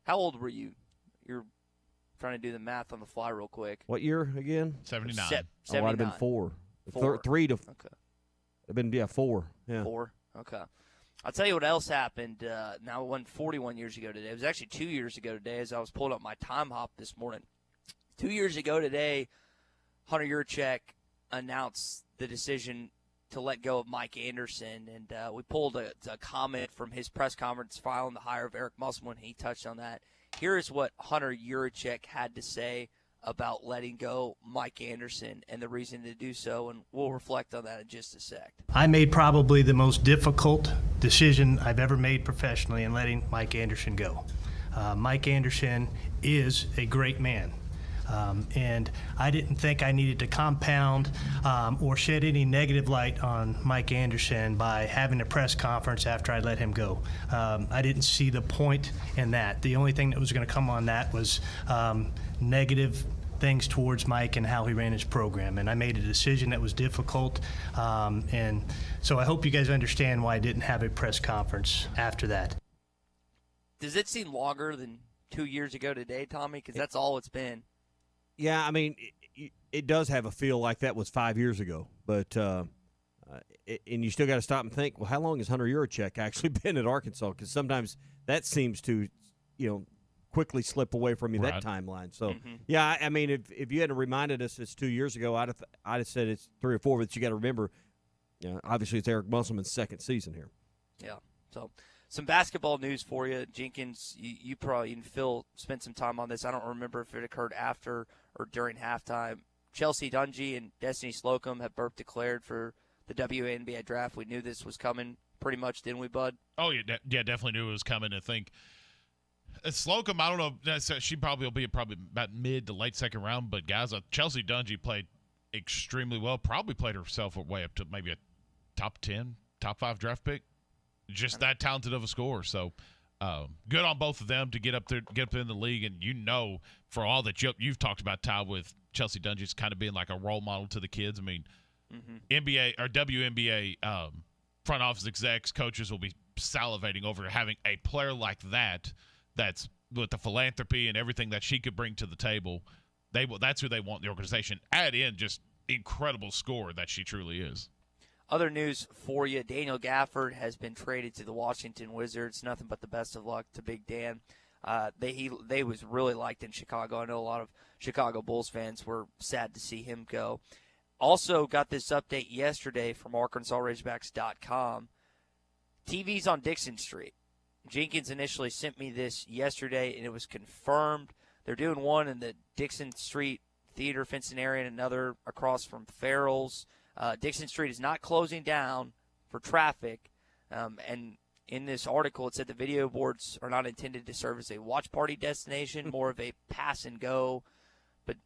How old were you? You're trying to do the math on the fly real quick. What year again? 79. 79. Oh, I'd have been 4. 3 to. Okay. It'd been 4. Yeah. 4. Okay. I'll tell you what else happened. Now it wasn't 41 years ago today. It was actually 2 years ago today as I was pulling up my time hop this morning. 2 years ago today, Hunter Yurachek announced the decision to let go of Mike Anderson, and we pulled a comment from his press conference following the hire of Eric Musselman. He touched on that. Here is what Hunter Yurachek had to say about letting go Mike Anderson and the reason to do so, and we'll reflect on that in just a sec. I made probably the most difficult decision I've ever made professionally in letting Mike Anderson go. Mike Anderson is a great man. And I didn't think I needed to compound or shed any negative light on Mike Anderson by having a press conference after I let him go. I didn't see the point in that. The only thing that was going to come on that was negative things towards Mike and how he ran his program. And I made a decision that was difficult. And so I hope you guys understand why I didn't have a press conference after that. Does it seem longer than 2 years ago today, Tommy? Because that's all it's been. Yeah, I mean, it does have a feel like that was 5 years ago, but and you still got to stop and think, well, how long has Hunter Yurachek actually been at Arkansas? Because sometimes that seems to, quickly slip away from you, right. that timeline. So, yeah, I mean, if you hadn't reminded us it's 2 years ago, I'd have said it's 3 or 4, but you got to remember, obviously it's Eric Musselman's second season here. Yeah, so some basketball news for you. Jenkins, you probably, and Phil spent some time on this. I don't remember if it occurred after or during halftime. Chelsea Dungy and Destiny Slocum have both declared for the WNBA draft. We knew this was coming pretty much, didn't we, Bud? Oh, yeah, definitely knew it was coming. I think Slocum, I don't know, she probably will be about mid to late second round, but guys, Chelsea Dungy played extremely well, probably played herself way up to maybe a top 10, top 5 draft pick. Just that talented of a scorer. So good on both of them to get up there, get up in the league. And for all that you've talked about, Ty, with Chelsea Dungy's kind of being like a role model to the kids. I mean, NBA or WNBA front office execs, coaches will be salivating over having a player like that. That's with the philanthropy and everything that she could bring to the table. That's who they want in the organization. Add in just incredible scorer that she truly is. Other news for you, Daniel Gafford has been traded to the Washington Wizards. Nothing but the best of luck to Big Dan. They was really liked in Chicago. I know a lot of Chicago Bulls fans were sad to see him go. Also got this update yesterday from ArkansasRazorbacks.com. TV's on Dixon Street. Jenkins initially sent me this yesterday, and it was confirmed. They're doing one in the Dixon Street Theater fencing area and another across from Farrell's. Dixon Street is not closing down for traffic, and in this article it said the video boards are not intended to serve as a watch party destination, more of a pass and go. But,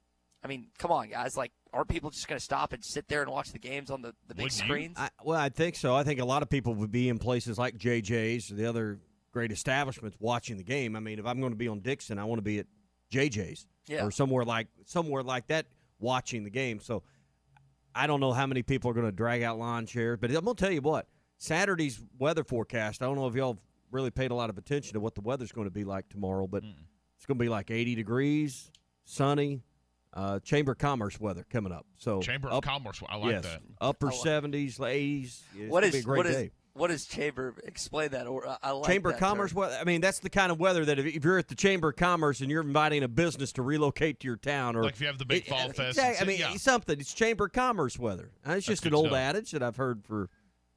I mean, come on, guys. Like, aren't people just going to stop and sit there and watch the games on the big screens? I think so. I think a lot of people would be in places like JJ's or the other great establishments watching the game. I mean, if I'm going to be on Dixon, I want to be at JJ's Yeah. or somewhere like that watching the game. So I don't know how many people are going to drag out lawn chairs, but I'm going to tell you what, Saturday's weather forecast, I don't know if y'all really paid a lot of attention to what the weather's going to be like tomorrow, but it's going to be like 80 degrees, sunny, Chamber of Commerce weather coming up. So Chamber of Commerce, I like that. Upper 70s, 80s. It's What going to is be a great day. What is Chamber? Explain that. Or I like Chamber that of Commerce term. weather. I mean, that's the kind of weather that if you're at the Chamber of Commerce and you're inviting a business to relocate to your town, or Like if you have the big fall fest. I mean, something. It's Chamber of Commerce weather. It's just an old adage that I've heard for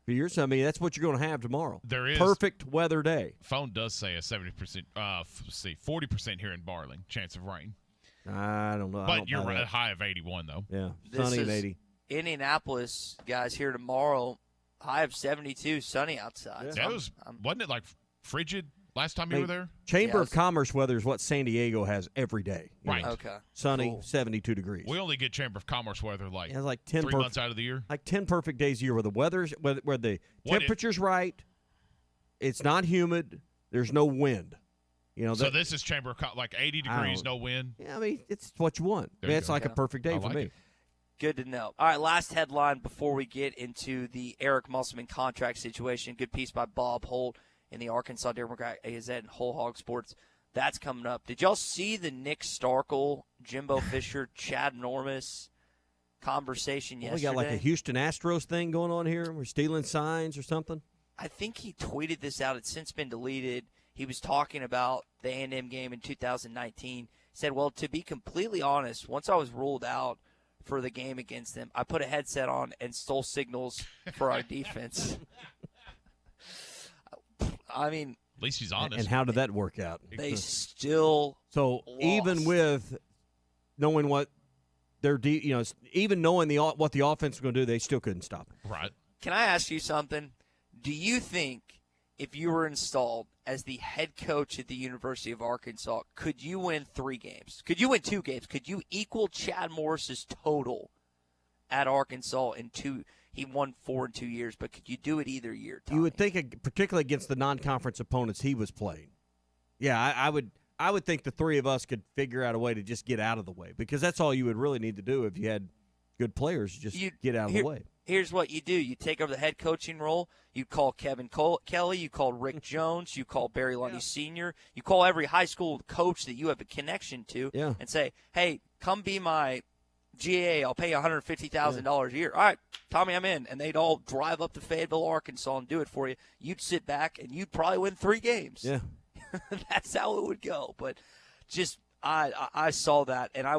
years. I mean, that's what you're going to have tomorrow. There is perfect weather day. Phone does say a 70%, 40% here in Barling, chance of rain. I don't know. But you're right, high of 81 though. Yeah, This sunny and is 80. Indianapolis, guys, here tomorrow. High of 72, sunny outside. Yeah. That wasn't it like frigid last time you were there? Chamber of Commerce weather is what San Diego has every day. Right. Okay. Sunny, 72 degrees. We only get Chamber of Commerce weather like, It's like 10 3 months out of the year. Like 10 perfect days a year where the weather's where the temperature's right. It's not humid. There's no wind. You know. So this is Chamber of like 80 degrees, no wind. Yeah, I mean it's what you want. There I mean, you it's go. like a perfect day I for like me. it. Good to know. All right, last headline before we get into the Eric Musselman contract situation. Good piece by Bob Holt in the Arkansas Democrat Gazette and Whole Hog Sports. That's coming up. Did y'all see the Nick Starkel, Jimbo Fisher, Chad Normus conversation yesterday? We got like a Houston Astros thing going on here. We're stealing signs or something. I think he tweeted this out. It's since been deleted. He was talking about the A&M game in 2019. Said, well, to be completely honest, once I was ruled out for the game against them, I put a headset on and stole signals for our defense. I mean, at least he's honest. And how did that work out? They still so lost. Even with knowing what their even knowing what the offense was going to do, they still couldn't stop it. Right. Can I ask you something? Do you think if you were installed as the head coach at the University of Arkansas, could you win 3 games? Could you win 2 games? Could you equal Chad Morris's total at Arkansas in 2? He won 4 in 2 years, but could you do it either year, Tommy? You would think, particularly against the non-conference opponents he was playing. Yeah, I would think the three of us could figure out a way to just get out of the way, because that's all you would really need to do if you had good players. Just get out of the way. Here's what you do. You take over the head coaching role. You call Kevin Kelly. You call Rick Jones. You call Barry Lundy Sr. You call every high school coach that you have a connection to and say, hey, come be my GA. I'll pay you $150,000 a year. All right, Tommy, I'm in. And they'd all drive up to Fayetteville, Arkansas and do it for you. You'd sit back, and you'd probably win 3 games. Yeah. That's how it would go. But just I saw that, and I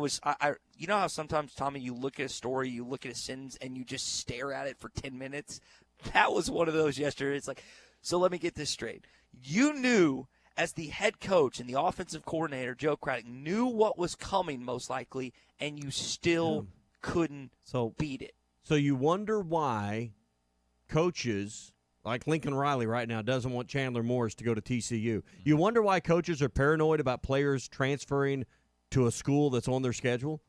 you know how sometimes, Tommy, you look at a story, you look at a sentence, and you just stare at it for 10 minutes? That was one of those yesterday. It's like, so let me get this straight. You knew, as the head coach and the offensive coordinator, Joe Craddock, knew what was coming most likely, and you still couldn't beat it. So you wonder why coaches like Lincoln Riley right now doesn't want Chandler Morris to go to TCU. You wonder why coaches are paranoid about players transferring to a school that's on their schedule?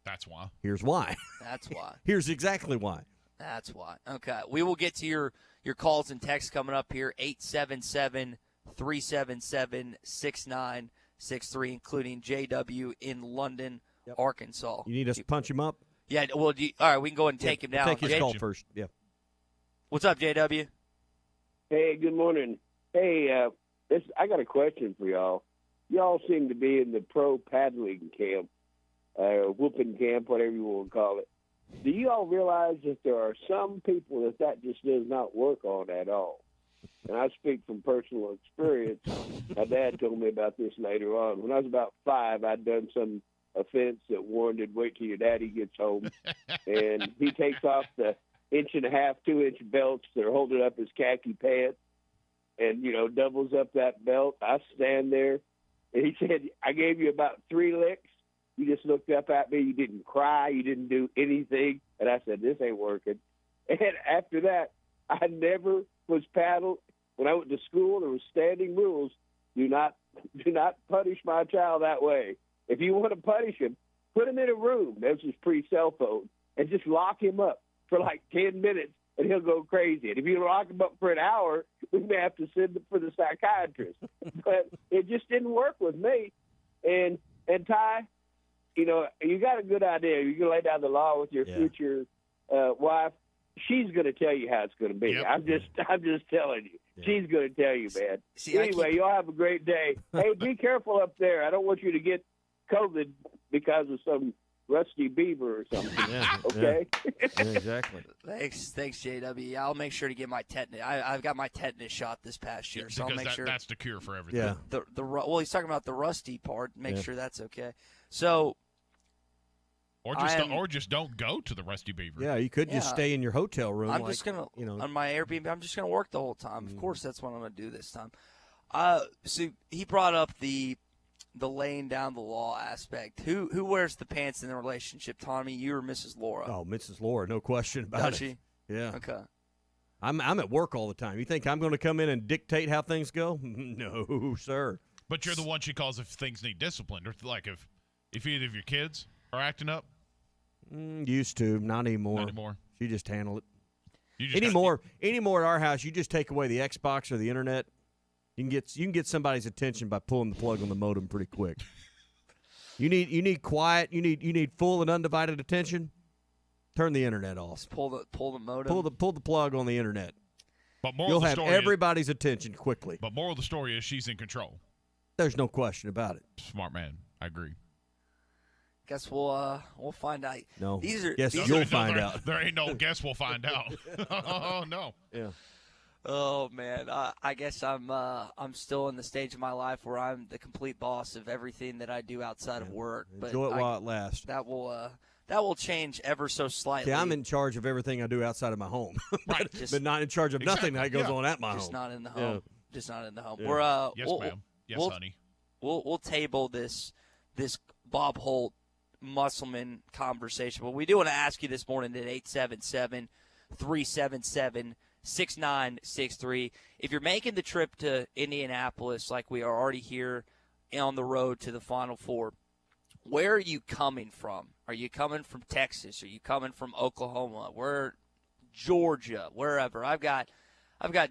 That's why. Here's why. That's why. Here's exactly why. That's why. Okay. We will get to your calls and texts coming up here, 877-377-6963, including JW in London, Arkansas. You need us to punch him up? Yeah, well, all right, we can go ahead and take him down. Take his call first, yeah. What's up, JW? Hey, good morning. Hey, I got a question for y'all. Y'all seem to be in the pro paddling camp, whooping camp, whatever you want to call it. Do you all realize that there are some people that just does not work on at all? And I speak from personal experience. My dad told me about this later on. When I was about 5, I'd done some offense that warranted wait till your daddy gets home. And he takes off the 1.5-inch, 2-inch belts that are holding up his khaki pants and, doubles up that belt. I stand there, and he said, I gave you about 3 licks. You just looked up at me. You didn't cry. You didn't do anything. And I said, this ain't working. And after that, I never was paddled. When I went to school, there was standing rules. Do not punish my child that way. If you want to punish him, put him in a room. This was pre-cell phone. And just lock him up for like 10 minutes and he'll go crazy. And if you lock him up for an hour, we may have to send him for the psychiatrist. But it just didn't work with me. And Ty, you know, you got a good idea. You can lay down the law with your future wife. She's going to tell you how it's going to be. Yep. I'm just telling you. Yeah. She's going to tell you, man. See, anyway, y'all have a great day. Hey, be careful up there. I don't want you to get COVID because of some rusty beaver or something. Yeah, okay? Yeah, exactly. Thanks, JW. I'll make sure to get my tetanus. I've got my tetanus shot this past year, so I'll make sure. That's the cure for everything. Yeah. Well, he's talking about the rusty part. Make sure that's okay. So. Or just don't go to the Rusty Beaver. Yeah, you could just stay in your hotel room. I'm just gonna, on my Airbnb. I'm just gonna work the whole time. Of course, that's what I'm gonna do this time. So he brought up the laying down the law aspect. Who wears the pants in the relationship, Tommy? You or Mrs. Laura? Oh, Mrs. Laura, no question about Does she? Yeah. Okay. I'm at work all the time. You think I'm going to come in and dictate how things go? No, sir. But you're the one she calls if things need discipline, or like if either of your kids are acting up? Used to, not anymore. Not anymore. She just handle it. Anymore at our house, you just take away the Xbox or the internet. You can get somebody's attention by pulling the plug on the modem pretty quick. You need quiet. You need full and undivided attention. Turn the internet off. Just pull the modem. Pull the plug on the internet. But you'll have everybody's attention quickly. But moral of the story is she's in control. There's no question about it. Smart man. I agree. Guess we'll find out. No. You'll find out. There ain't no guess we'll find out. Oh no. Yeah. Oh man, I guess I'm still in the stage of my life where I'm the complete boss of everything that I do outside of work. Enjoy it while it lasts. That will change ever so slightly. See, I'm in charge of everything I do outside of my home, right? but not in charge of nothing that goes on at my home. Just not in the home. Yeah. Just not in the home. Yeah. We're yes, ma'am. Yes, honey. We'll table this Bob Holt Musselman conversation. But we do want to ask you this morning at 877-377-6963. If you're making the trip to Indianapolis, like we are already here on the road to the Final Four, where are you coming from? Are you coming from Texas? Are you coming from Oklahoma? Georgia? Wherever. I've got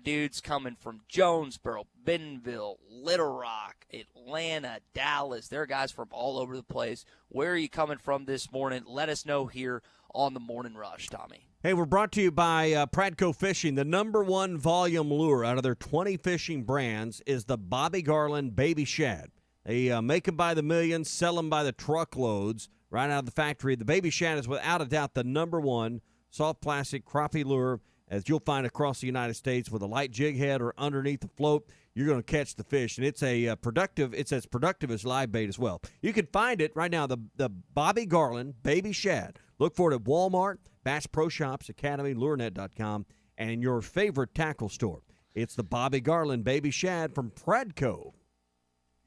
dudes coming from Jonesboro, Bentonville, Little Rock, Atlanta, Dallas. There are guys from all over the place. Where are you coming from this morning? Let us know here on the Morning Rush, Tommy. Hey, we're brought to you by Pradco Fishing. The #1 volume lure out of their 20 fishing brands is the Bobby Garland Baby Shad. They make them by the millions, sell them by the truckloads right out of the factory. The Baby Shad is without a doubt the #1 soft plastic crappie lure as you'll find across the United States with a light jig head or underneath the float. You're going to catch the fish, and it's as productive as live bait as well. You can find it right now, the Bobby Garland Baby Shad. Look for it at Walmart, Bass Pro Shops, Academy, LureNet.com, and your favorite tackle store. It's the Bobby Garland Baby Shad from Pradco.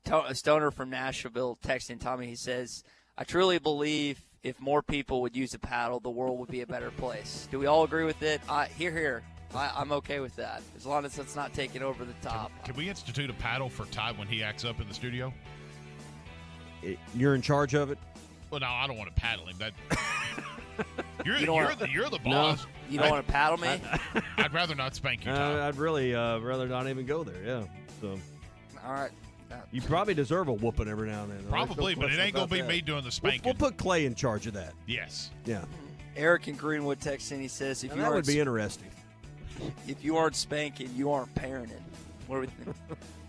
A stoner from Nashville texting Tommy, he says, I truly believe if more people would use a paddle, the world would be a better place. Do we all agree with it? Here. I'm okay with that, as long as it's not taking over the top. Can we institute a paddle for Ty when he acts up in the studio? You're in charge of it? Well, no, I don't want to paddle him. You're the boss. No, you don't want to paddle me? I'd rather not spank you, Ty. I'd really rather not even go there, yeah. So. All right. You probably deserve a whooping every now and then. Probably, but it ain't going to be me doing the spanking. We'll put Clay in charge of that. Yes. Yeah. Eric in Greenwood texting, he says, that would be interesting. If you aren't spanking, you aren't parenting.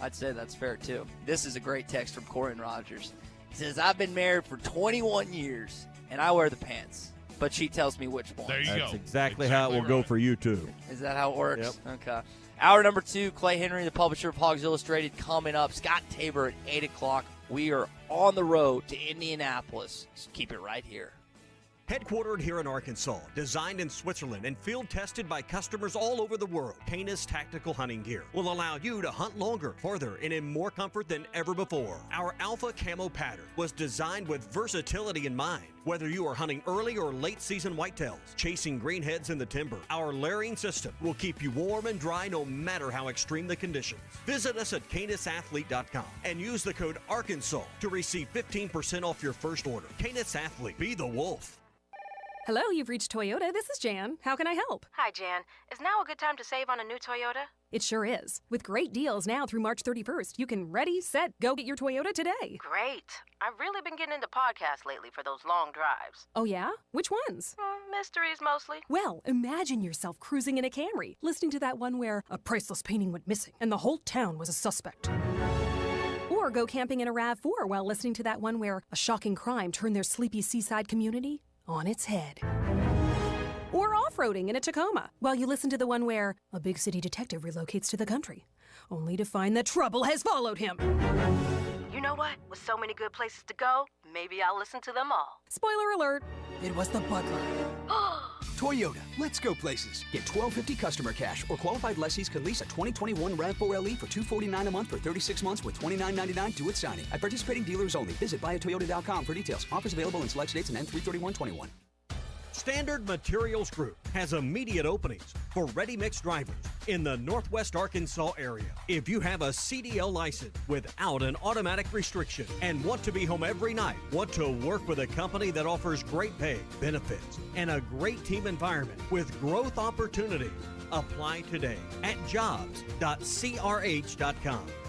I'd say that's fair, too. This is a great text from Corin Rogers. He says, I've been married for 21 years, and I wear the pants, but she tells me which one. There you go. That's exactly how it will go for you, too. Is that how it works? Yep. Okay. Hour number 2, Clay Henry, the publisher of Hogs Illustrated, coming up. Scott Tabor at 8 o'clock. We are on the road to Indianapolis. So keep it right here. Headquartered here in Arkansas, designed in Switzerland, and field tested by customers all over the world, Canis Tactical Hunting Gear will allow you to hunt longer, farther, and in more comfort than ever before. Our Alpha Camo pattern was designed with versatility in mind. Whether you are hunting early or late season whitetails, chasing greenheads in the timber, our layering system will keep you warm and dry no matter how extreme the conditions. Visit us at canisathlete.com and use the code Arkansas to receive 15% off your first order. Canis Athlete, be the wolf. Hello, you've reached Toyota. This is Jan. How can I help? Hi, Jan. Is now a good time to save on a new Toyota? It sure is. With great deals now through March 31st, you can ready, set, go get your Toyota today. Great. I've really been getting into podcasts lately for those long drives. Oh, yeah? Which ones? Mysteries, mostly. Well, imagine yourself cruising in a Camry, listening to that one where a priceless painting went missing and the whole town was a suspect. Or go camping in a RAV4 while listening to that one where a shocking crime turned their sleepy seaside community on its head. Or off-roading in a Tacoma while you listen to the one where a big city detective relocates to the country, only to find that trouble has followed him. You know what? With so many good places to go, maybe I'll listen to them all. Spoiler alert, it was the butler. Toyota, let's go places. Get $1,250 customer cash, or qualified lessees can lease a 2021 RAV4 LE for $249 a month for 36 months with $29.99 due at signing. At participating dealers only. Visit buyatoyota.com for details. Offers available in select states and end 3/31/21. Standard Materials Group has immediate openings for ready-mix drivers in the Northwest Arkansas area. If you have a CDL license without an automatic restriction and want to be home every night, want to work with a company that offers great pay, benefits, and a great team environment with growth opportunity, apply today at jobs.crh.com.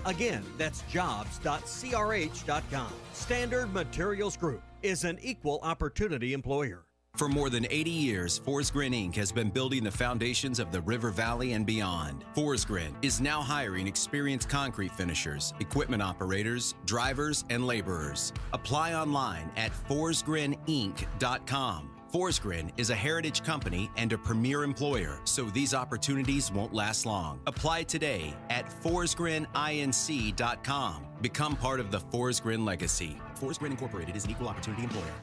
Again, that's jobs.crh.com. Standard Materials Group is an equal opportunity employer. For more than 80 years, Forsgren Inc. has been building the foundations of the River Valley and beyond. Forsgren is now hiring experienced concrete finishers, equipment operators, drivers, and laborers. Apply online at forsgreninc.com. Forsgren is a heritage company and a premier employer, so these opportunities won't last long. Apply today at forsgreninc.com. Become part of the Forsgren legacy. Forsgren Incorporated is an equal opportunity employer.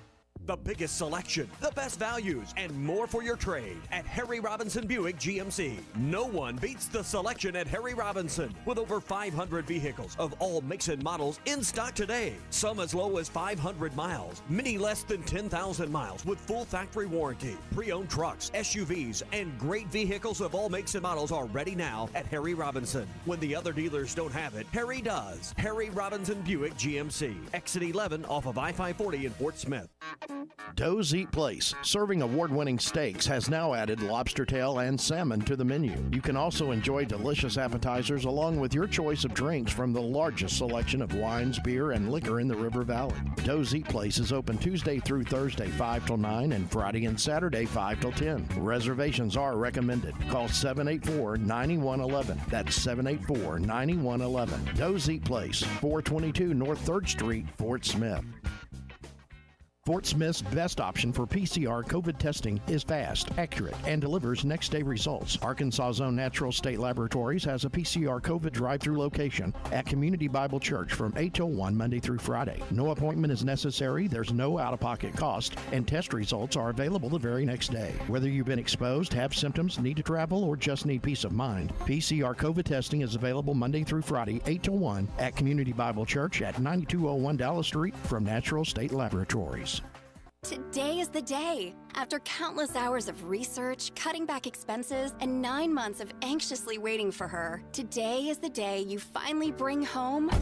The biggest selection, the best values, and more for your trade at Harry Robinson Buick GMC. No one beats the selection at Harry Robinson with over 500 vehicles of all makes and models in stock today. Some as low as 500 miles, many less than 10,000 miles with full factory warranty. Pre-owned trucks, SUVs, and great vehicles of all makes and models are ready now at Harry Robinson. When the other dealers don't have it, Harry does. Harry Robinson Buick GMC. Exit 11 off of I-540 in Fort Smith. Doe's Eat Place, serving award-winning steaks, has now added lobster tail and salmon to the menu. You can also enjoy delicious appetizers along with your choice of drinks from the largest selection of wines, beer, and liquor in the River Valley. Doe's Eat Place is open Tuesday through Thursday 5 till 9 and Friday and Saturday 5 till 10. Reservations are recommended. Call 784-9111. That's 784-9111. Doe's Eat Place, 422 North 3rd Street, Fort Smith. Fort Smith's best option for PCR COVID testing is fast, accurate, and delivers next-day results. Arkansas Zone Natural State Laboratories has a PCR COVID drive-through location at Community Bible Church from 8 till 1 Monday through Friday. No appointment is necessary, there's no out-of-pocket cost, and test results are available the very next day. Whether you've been exposed, have symptoms, need to travel, or just need peace of mind, PCR COVID testing is available Monday through Friday, 8 till 1 at Community Bible Church at 9201 Dallas Street from Natural State Laboratories. Today is the day. After countless hours of research, cutting back expenses, and 9 months of anxiously waiting for her, today is the day you finally bring home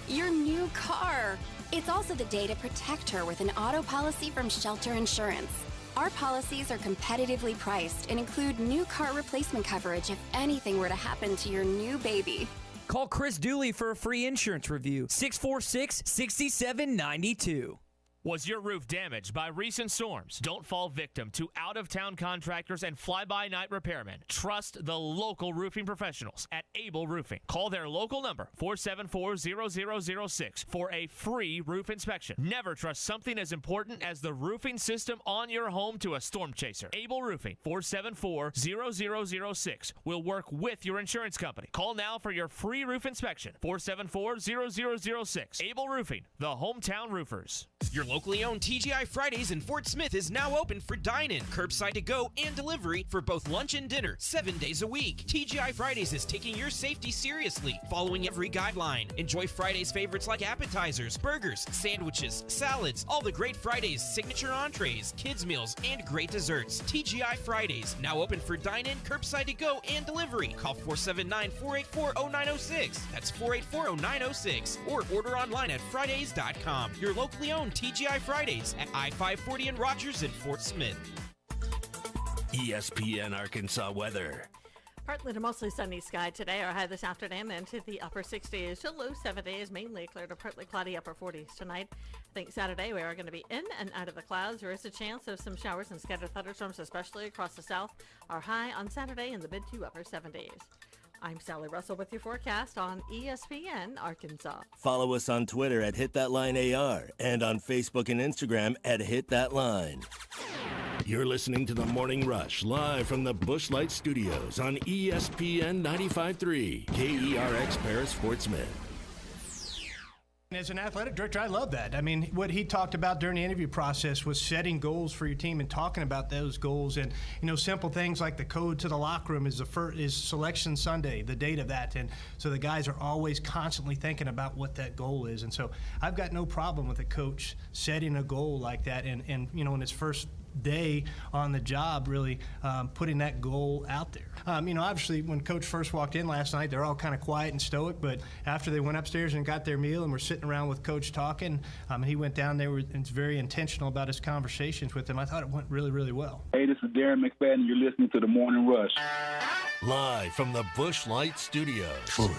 your new car. It's also the day to protect her with an auto policy from Shelter Insurance. Our policies are competitively priced and include new car replacement coverage if anything were to happen to your new baby. Call Chris Dooley for a free insurance review. 646-6792. Was your roof damaged by recent storms? Don't fall victim to out-of-town contractors and fly-by-night repairmen. Trust the local roofing professionals at Able Roofing. Call their local number, 474-0006, for a free roof inspection. Never trust something as important as the roofing system on your home to a storm chaser. Able Roofing, 474-0006, will work with your insurance company. Call now for your free roof inspection, 474-0006. Able Roofing, the hometown roofers. Your locally owned TGI Fridays in Fort Smith is now open for dine-in, curbside to go, and delivery for both lunch and dinner, 7 days a week. TGI Fridays is taking your safety seriously, following every guideline. Enjoy Fridays favorites like appetizers, burgers, sandwiches, salads, all the great Fridays, signature entrees, kids meals, and great desserts. TGI Fridays, now open for dine-in, curbside to go, and delivery. Call 479-484-0906. That's 484-0906. Or order online at Fridays.com. Your locally owned TGI TGI Fridays at I-540 in Rogers and Fort Smith. ESPN Arkansas weather. Partly to mostly sunny sky today. Our high this afternoon into the upper 60s to low 70s, mainly clear to partly cloudy upper 40s tonight. I think Saturday we are going to be in and out of the clouds. There is a chance of some showers and scattered thunderstorms, especially across the south. Our high on Saturday in the mid to upper 70s. I'm Sally Russell with your forecast on ESPN Arkansas. Follow us on Twitter at HitThatLineAR and on Facebook and Instagram at HitThatLine. You're listening to The Morning Rush live from the Busch Light Studios on ESPN 95.3 KERX Paris Fort Smith. As an athletic director, I love that. I mean, what he talked about during the interview process was setting goals for your team and talking about those goals. And, simple things like the code to the locker room is Selection Sunday, the date of that. And so the guys are always constantly thinking about what that goal is. And so I've got no problem with a coach setting a goal like that and in his first day on the job, really putting that goal out there. Obviously, when Coach first walked in last night, they're all kind of quiet and stoic, but after they went upstairs and got their meal and were sitting around with Coach talking, he went down there and was very intentional about his conversations with them. I thought it went really, really well. Hey, this is Darren McFadden, and you're listening to The Morning Rush. Live from the Busch Light Studios.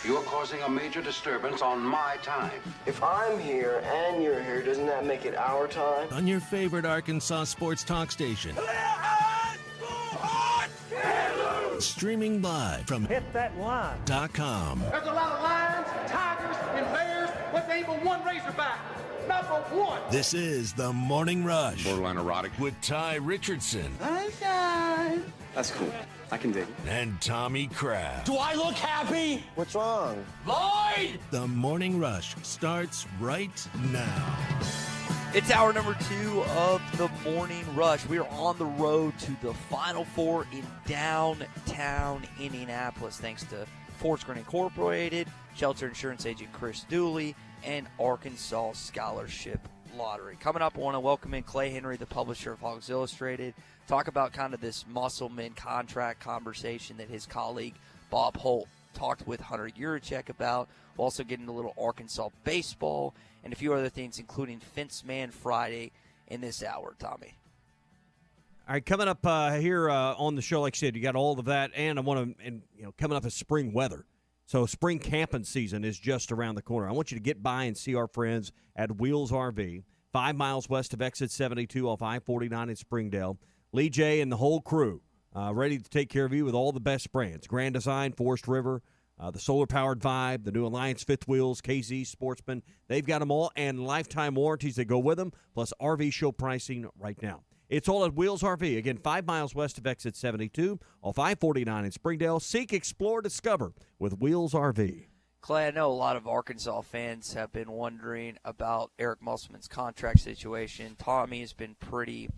You're causing a major disturbance on my time. If I'm here and you're here, doesn't that make it our time? On your favorite Arkansas sports talk station. Streaming live from HitThatLine.com. There's a lot of lions, tigers, and bears, but there ain't but one razorback. Number one. This is The Morning Rush. Borderline erotic. With Ty Richardson. Sunshine. That's cool. I can dig it. And Tommy Kraft. Do I look happy? What's wrong? Lloyd! The Morning Rush starts right now. It's hour number 2 of the Morning Rush. We are on the road to the Final Four in downtown Indianapolis, thanks to Forest Green Incorporated, Shelter Insurance Agent Chris Dooley, and Arkansas Scholarship Lottery. Coming up, I want to welcome in Clay Henry, the publisher of Hogs Illustrated, talk about kind of this Musselman contract conversation that his colleague Bob Holt talked with Hunter Yurachek about. We'll also get into a little Arkansas baseball and a few other things, including Fence Man Friday in this hour, Tommy. All right, coming up here on the show, like I said, you got all of that, and coming up is spring weather. So spring camping season is just around the corner. I want you to get by and see our friends at Wheels RV, 5 miles west of Exit 72 off I-49 in Springdale. Lee J and the whole crew ready to take care of you with all the best brands. Grand Design, Forest River, the solar-powered Vibe, the new Alliance Fifth Wheels, KZ Sportsman. They've got them all, and lifetime warranties that go with them, plus RV show pricing right now. It's all at Wheels RV. Again, 5 miles west of Exit 72 off I-49 in Springdale. Seek, explore, discover with Wheels RV. Clay, I know a lot of Arkansas fans have been wondering about Eric Musselman's contract situation. Tommy has been pretty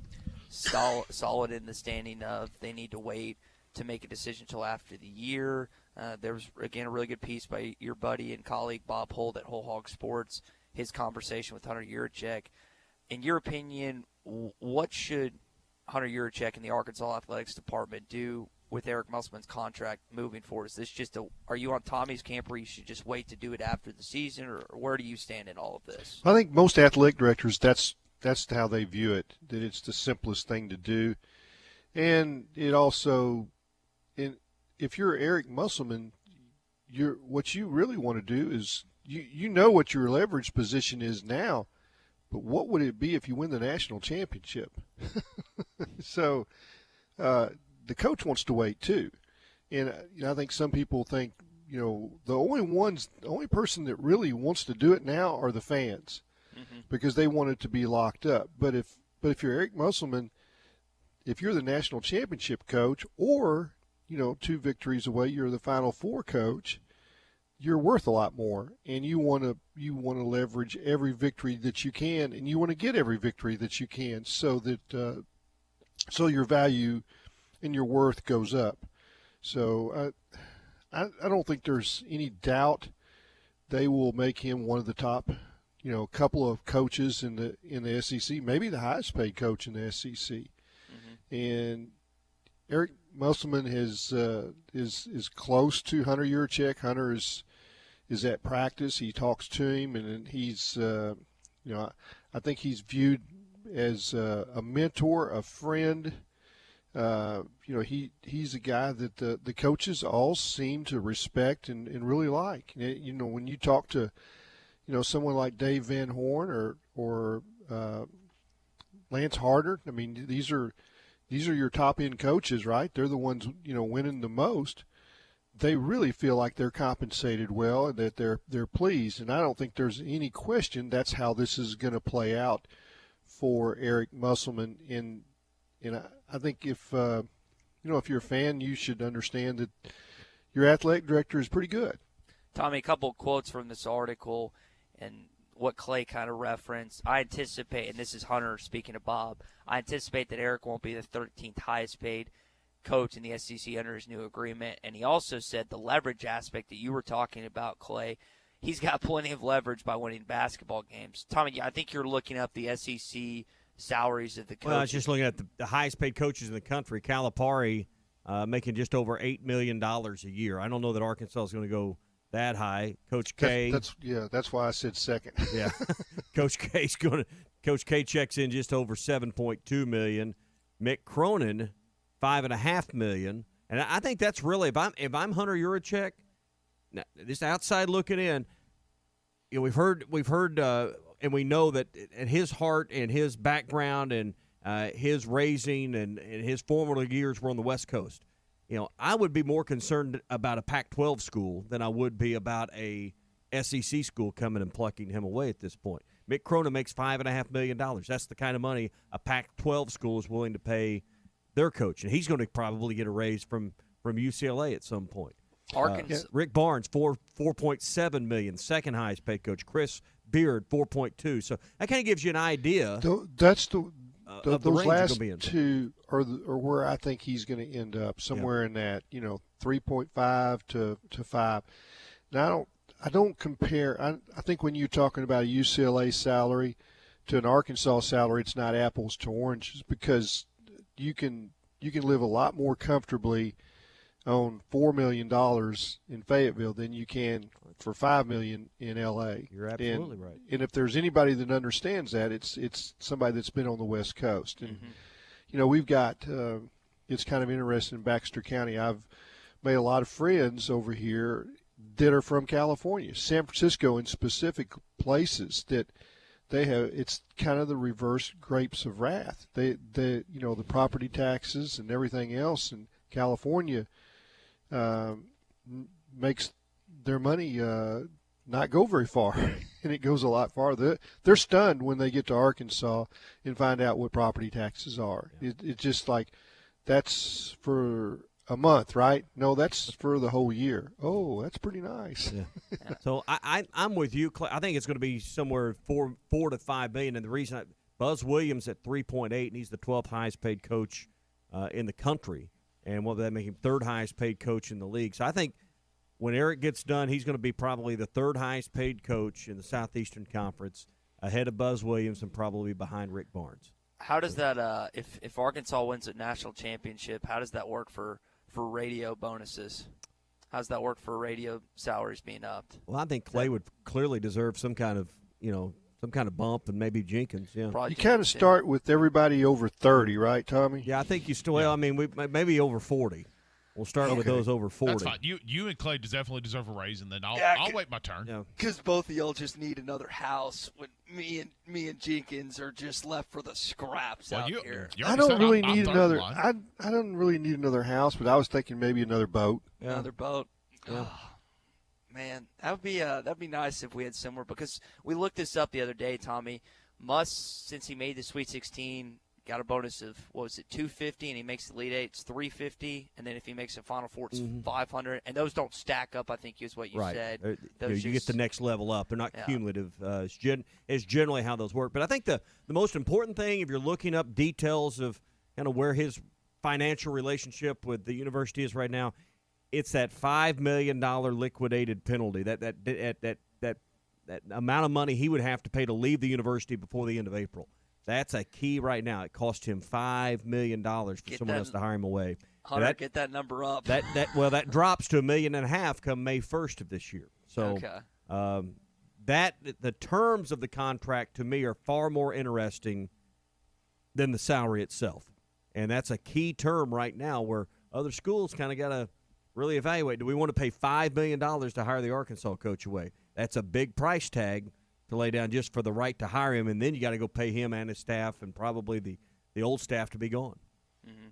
solid in the standing of they need to wait to make a decision until after the year. There was, again, a really good piece by your buddy and colleague Bob Holt at Whole Hog Sports, his conversation with Hunter Yurachek. In your opinion, what should Hunter Yurachek and the Arkansas Athletics Department do with Eric Musselman's contract moving forward? Is this just are you on Tommy's camp where you should just wait to do it after the season, or where do you stand in all of this? I think most athletic directors, that's how they view it, that it's the simplest thing to do. And it also, if you're Eric Musselman, what you really want to do is, you know what your leverage position is now, but what would it be if you win the national championship? So the coach wants to wait too. And I think some people think, the only person that really wants to do it now are the fans, because they want it to be locked up. But if you're Eric Musselman, if you're the national championship coach, or 2 victories away, you're the Final Four coach, you're worth a lot more, and you want to leverage every victory that you can, and you want to get every victory that you can, so that so your value and your worth goes up. So I don't think there's any doubt they will make him one of the top, couple of coaches in the SEC, maybe the highest paid coach in the SEC. And Eric Musselman is close to Hunter Yurachek. Hunter is at practice. He talks to him, and he's I think he's viewed as a mentor, a friend. He's a guy that the coaches all seem to respect and really like. When you talk to, someone like Dave Van Horn or Lance Harder, I mean, these are your top end coaches, right? They're the ones, winning the most. They really feel like they're compensated well and that they're pleased. And I don't think there's any question that's how this is going to play out for Eric Musselman. And I think if you're a fan, you should understand that your athletic director is pretty good. Tommy, a couple of quotes from this article and what Clay kind of referenced. I anticipate, and this is Hunter speaking to Bob, I anticipate that Eric won't be the 13th highest paid coach in the SEC under his new agreement. And he also said the leverage aspect that you were talking about, Clay, he's got plenty of leverage by winning basketball games. Tommy, I think you're looking up the SEC salaries of the coaches. Well, I was just looking at the highest paid coaches in the country. Calipari making just over $8 million a year. I don't know that Arkansas is going to go that high. Coach K. That's why I said second. Yeah. Coach K checks in just over $7.2 million. Mick Cronin, $5.5 million. And I think that's really, if I'm Hunter Yurachek, this outside looking in, we've heard and we know that at his heart and his background and his raising and his formative years were on the West Coast. I would be more concerned about a Pac-12 school than I would be about a SEC school coming and plucking him away at this point. Mick Cronin makes $5.5 million. That's the kind of money a Pac-12 school is willing to pay their coach, and he's going to probably get a raise from UCLA at some point. Arkansas. Rick Barnes, $4.7 million, second highest paid coach. Chris Beard, $4.2. So that kind of gives you an idea. That's those last be in. two are where I think he's going to end up, somewhere in that 3.5 to 5. Now I don't compare. I think when you're talking about a UCLA salary to an Arkansas salary, it's not apples to oranges, because you can live a lot more comfortably on $4 million in Fayetteville than you can for $5 million in L.A. You're absolutely right. And if there's anybody that understands that, it's somebody that's been on the West Coast. And we've got it's kind of interesting in Baxter County. I've made a lot of friends over here that are from California, San Francisco, in specific places that they have. It's kind of the reverse grapes of wrath. The property taxes and everything else in California makes their money not go very far, and it goes a lot farther. They're stunned when they get to Arkansas and find out what property taxes are. It's just like, that's for a month, right? No, that's for the whole year. Oh, that's pretty nice. Yeah. So I'm with you, Clay. I think it's going to be somewhere $4 to $5 million, and the reason Buzz Williams at 3.8, and he's the 12th highest paid coach in the country, and what that make him third highest paid coach in the league. So I think when Eric gets done, he's going to be probably the third highest paid coach in the Southeastern Conference, ahead of Buzz Williams and probably behind Rick Barnes. How does that if Arkansas wins a national championship, how does that work for radio bonuses? How does that work for radio salaries being upped? Well, I think Clay would clearly deserve some kind of bump, and maybe Jenkins. Yeah, you kind of start with everybody over 30, right, Tommy? Yeah, I think you still. Well, I mean, maybe over 40. We'll start with those over 40. That's fine. You and Clay definitely deserve a raise, and then I'll wait my turn. Because both of y'all just need another house when me and Jenkins are just left for the scraps out here. I don't really need another. I don't really need another house, but I was thinking maybe another boat. Yeah. Another boat. Yeah. Oh, man, that'd be nice if we had similar, because we looked this up the other day, Tommy. Muss, since he made the Sweet 16, got a bonus of, $250, and he makes the Elite Eight, it's $350, and then if he makes a Final Four, it's $500, and those don't stack up, I think is what you said. You get the next level up. They're not cumulative. It's generally how those work. But I think the most important thing, if you're looking up details of kind of where his financial relationship with the university is right now, it's that $5 million liquidated penalty, that amount of money he would have to pay to leave the university before the end of April. That's a key right now. It cost him $5 million for someone else to hire him away. Hunter, get that number up. That drops to $1.5 million come May 1st of this year. So the terms of the contract to me are far more interesting than the salary itself. And that's a key term right now where other schools kind of got to really evaluate. Do we want to pay $5 million to hire the Arkansas coach away? That's a big price tag to lay down just for the right to hire him, and then you got to go pay him and his staff and probably the old staff to be gone. Mm-hmm.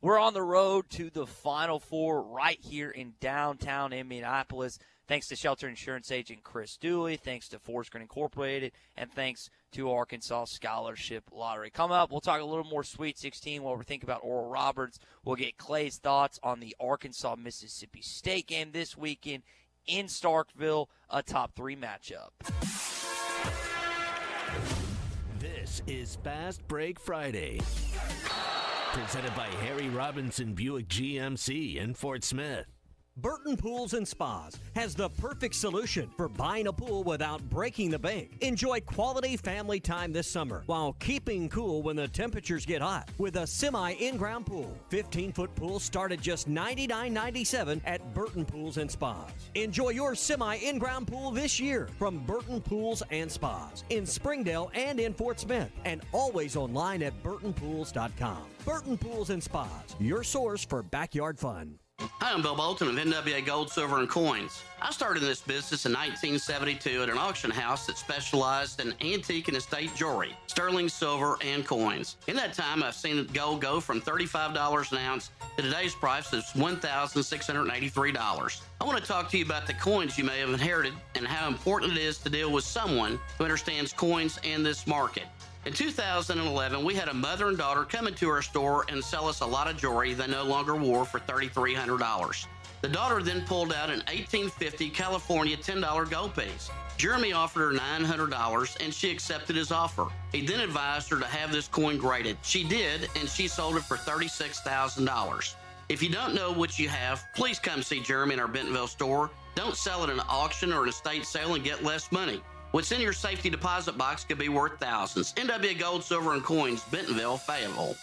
We're on the road to the Final Four right here in downtown Indianapolis. Thanks to Shelter Insurance Agent Chris Dooley, thanks to Forest Green Incorporated, and thanks to Arkansas Scholarship Lottery. Coming up, we'll talk a little more Sweet 16 while we're thinking about Oral Roberts. We'll get Clay's thoughts on the Arkansas-Mississippi State game this weekend in Starkville, a top 3 matchup. This is Fast Break Friday, presented by Harry Robinson Buick GMC in Fort Smith. Burton Pools and Spas has the perfect solution for buying a pool without breaking the bank. Enjoy quality family time this summer while keeping cool when the temperatures get hot with a semi-in-ground pool. 15-foot pools start at just $99.97 at Burton Pools and Spas. Enjoy your semi-in-ground pool this year from Burton Pools and Spas in Springdale and in Fort Smith, and always online at burtonpools.com. Burton Pools and Spas, your source for backyard fun. Hi, I'm Bill Bolton of NWA Gold, Silver, and Coins. I started in this business in 1972 at an auction house that specialized in antique and estate jewelry, sterling silver, and coins. In that time, I've seen gold go from $35 an ounce to today's price of $1,683. I want to talk to you about the coins you may have inherited and how important it is to deal with someone who understands coins and this market. In 2011, we had a mother and daughter come into our store and sell us a lot of jewelry they no longer wore for $3,300. The daughter then pulled out an 1850 California $10 gold piece. Jeremy offered her $900 and she accepted his offer. He then advised her to have this coin graded. She did, and she sold it for $36,000. If you don't know what you have, please come see Jeremy in our Bentonville store. Don't sell at an auction or an estate sale and get less money. What's in your safety deposit box could be worth thousands. NWA Gold, Silver, and Coins, Bentonville, Fayetteville.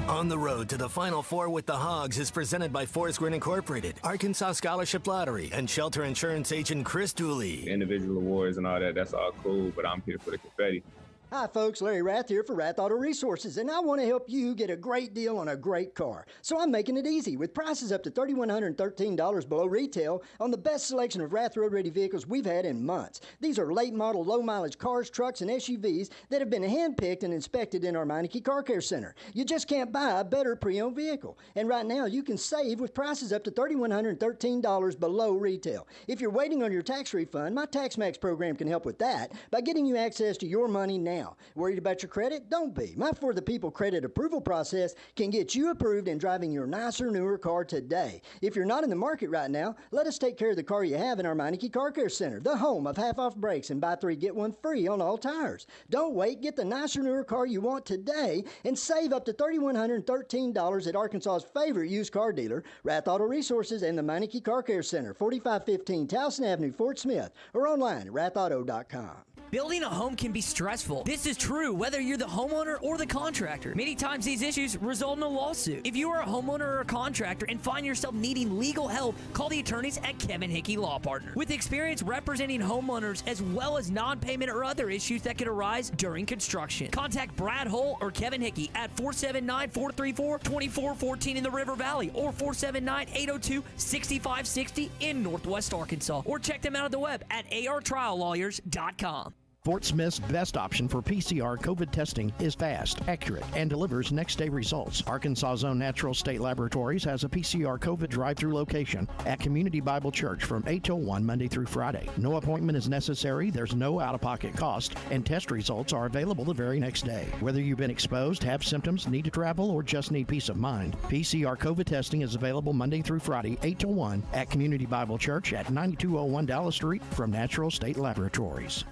On the road to the Final Four with the Hogs is presented by Forest Green Incorporated, Arkansas Scholarship Lottery, and Shelter Insurance Agent Chris Dooley. Individual awards and all that, that's all cool, but I'm here for the confetti. Hi folks, Larry Rath here for Rath Auto Resources, and I want to help you get a great deal on a great car. So I'm making it easy with prices up to $3,113 below retail on the best selection of Rath road-ready vehicles we've had in months. These are late-model, low-mileage cars, trucks, and SUVs that have been hand-picked and inspected in our Meineke Car Care Center. You just can't buy a better pre-owned vehicle. And right now, you can save with prices up to $3,113 below retail. If you're waiting on your tax refund, my TaxMax program can help with that by getting you access to your money now. Worried about your credit? Don't be. My For the People credit approval process can get you approved and driving your nicer, newer car today. If you're not in the market right now, let us take care of the car you have in our Meineke Car Care Center, the home of half-off brakes and buy 3, get 1 free on all tires. Don't wait. Get the nicer, newer car you want today and save up to $3,113 at Arkansas's favorite used car dealer, Rath Auto Resources and the Meineke Car Care Center, 4515 Towson Avenue, Fort Smith, or online at rathauto.com. Building a home can be stressful. This is true whether you're the homeowner or the contractor. Many times these issues result in a lawsuit. If you are a homeowner or a contractor and find yourself needing legal help, call the attorneys at Kevin Hickey Law Partners. With experience representing homeowners as well as non-payment or other issues that could arise during construction. Contact Brad Hull or Kevin Hickey at 479-434-2414 in the River Valley or 479-802-6560 in Northwest Arkansas. Or check them out on the web at artriallawyers.com. Fort Smith's best option for PCR COVID testing is fast, accurate, and delivers next-day results. Arkansas' own Natural State Laboratories has a PCR COVID drive-through location at Community Bible Church from 8 till 1 Monday through Friday. No appointment is necessary, there's no out-of-pocket cost, and test results are available the very next day. Whether you've been exposed, have symptoms, need to travel, or just need peace of mind, PCR COVID testing is available Monday through Friday, 8 till 1 at Community Bible Church at 9201 Dallas Street from Natural State Laboratories.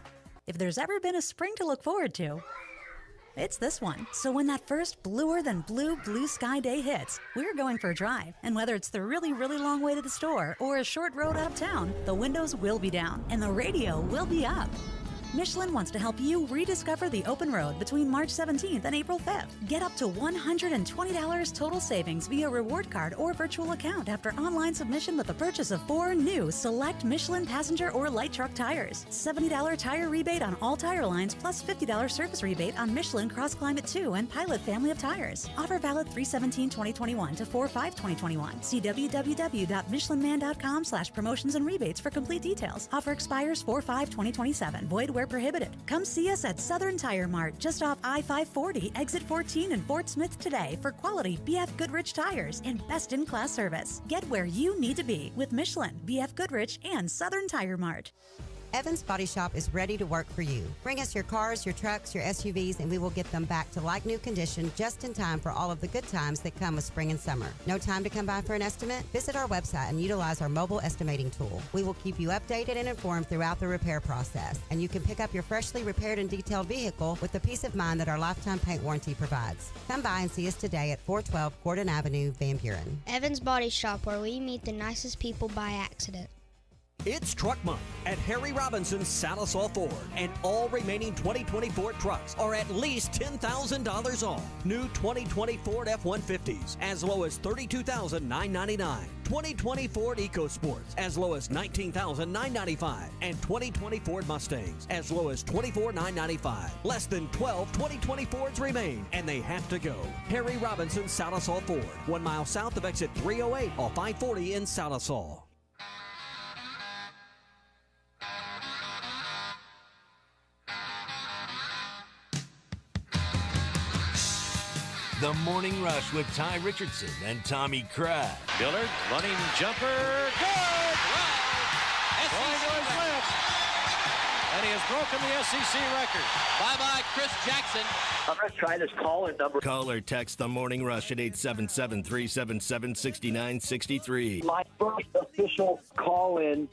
If there's ever been a spring to look forward to, it's this one. So when that first bluer than blue sky day hits, we're going for a drive. And whether it's the really, really long way to the store or a short road out of town, the windows will be down and the radio will be up. Michelin wants to help you rediscover the open road between March 17th and April 5th. Get up to $120 total savings via reward card or virtual account after online submission with the purchase of 4 new select Michelin passenger or light truck tires. $70 tire rebate on all tire lines plus $50 service rebate on Michelin Cross Climate 2 and Pilot family of tires. Offer valid 3/17/2021 to 4/5/2021. See www.michelinman.com/promotions and rebates for complete details. Offer expires 4/5/2027. Void where prohibited. Come see us at Southern Tire Mart just off I-540, exit 14 in Fort Smith today for quality BF Goodrich tires and best-in-class service. Get where you need to be with Michelin, BF Goodrich, and Southern Tire Mart. Evans Body Shop is ready to work for you. Bring us your cars, your trucks, your SUVs, and we will get them back to like-new condition just in time for all of the good times that come with spring and summer. No time to come by for an estimate? Visit our website and utilize our mobile estimating tool. We will keep you updated and informed throughout the repair process, and you can pick up your freshly repaired and detailed vehicle with the peace of mind that our lifetime paint warranty provides. Come by and see us today at 412 Gordon Avenue, Van Buren. Evans Body Shop, where we meet the nicest people by accident. It's Truck Month at Harry Robinson's Salisaw Ford, and all remaining 2020 Ford trucks are at least $10,000 off. New 2020 Ford F-150s as low as $32,999. 2020 Ford EcoSports as low as $19,995. And 2020 Ford Mustangs as low as $24,995. Less than 12 2020 Fords remain, and they have to go. Harry Robinson's Salisaw Ford, 1 mile south of exit 308 off I-40 in Salisaw. The Morning Rush with Ty Richardson and Tommy Crabb. Dillard, running jumper, good! Wow! SEC and he has broken the SEC record. Bye-bye, Chris Jackson. I'm going to try this call-in number. Call or text The Morning Rush at 877-377-6963. My first official call-in.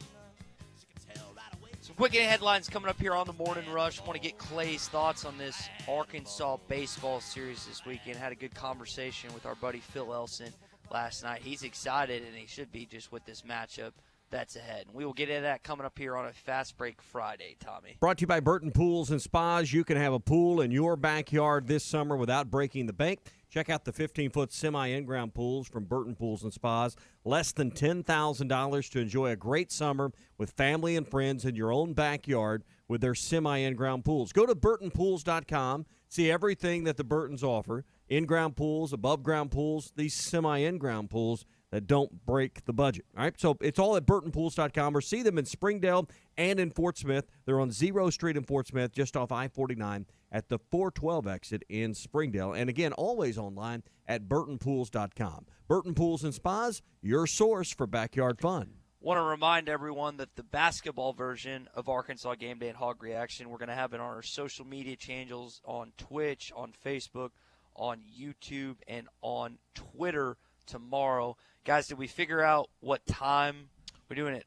Some quick headlines coming up here on the Morning Rush. Want to get Clay's thoughts on this Arkansas baseball series this weekend. Had a good conversation with our buddy Phil Elson last night. He's excited, and he should be just with this matchup that's ahead. And we will get into that coming up here on a Fast Break Friday, Tommy. Brought to you by Burton Pools and Spas. You can have a pool in your backyard this summer without breaking the bank. Check out the 15-foot semi-in-ground pools from Burton Pools and Spas. Less than $10,000 to enjoy a great summer with family and friends in your own backyard with their semi-in-ground pools. Go to burtonpools.com. See everything that the Burtons offer. In-ground pools, above-ground pools, these semi-in-ground pools that don't break the budget. All right, so it's all at burtonpools.com, or see them in Springdale and in Fort Smith. They're on 0 Street in Fort Smith, just off I-49 at the 412 exit in Springdale. And again, always online at burtonpools.com. Burton Pools and Spas, your source for backyard fun. Want to remind everyone that the basketball version of Arkansas Game Day and Hog Reaction, we're going to have it on our social media channels on Twitch, on Facebook, on YouTube, and on Twitter tomorrow. Guys, did we figure out what time we're doing it?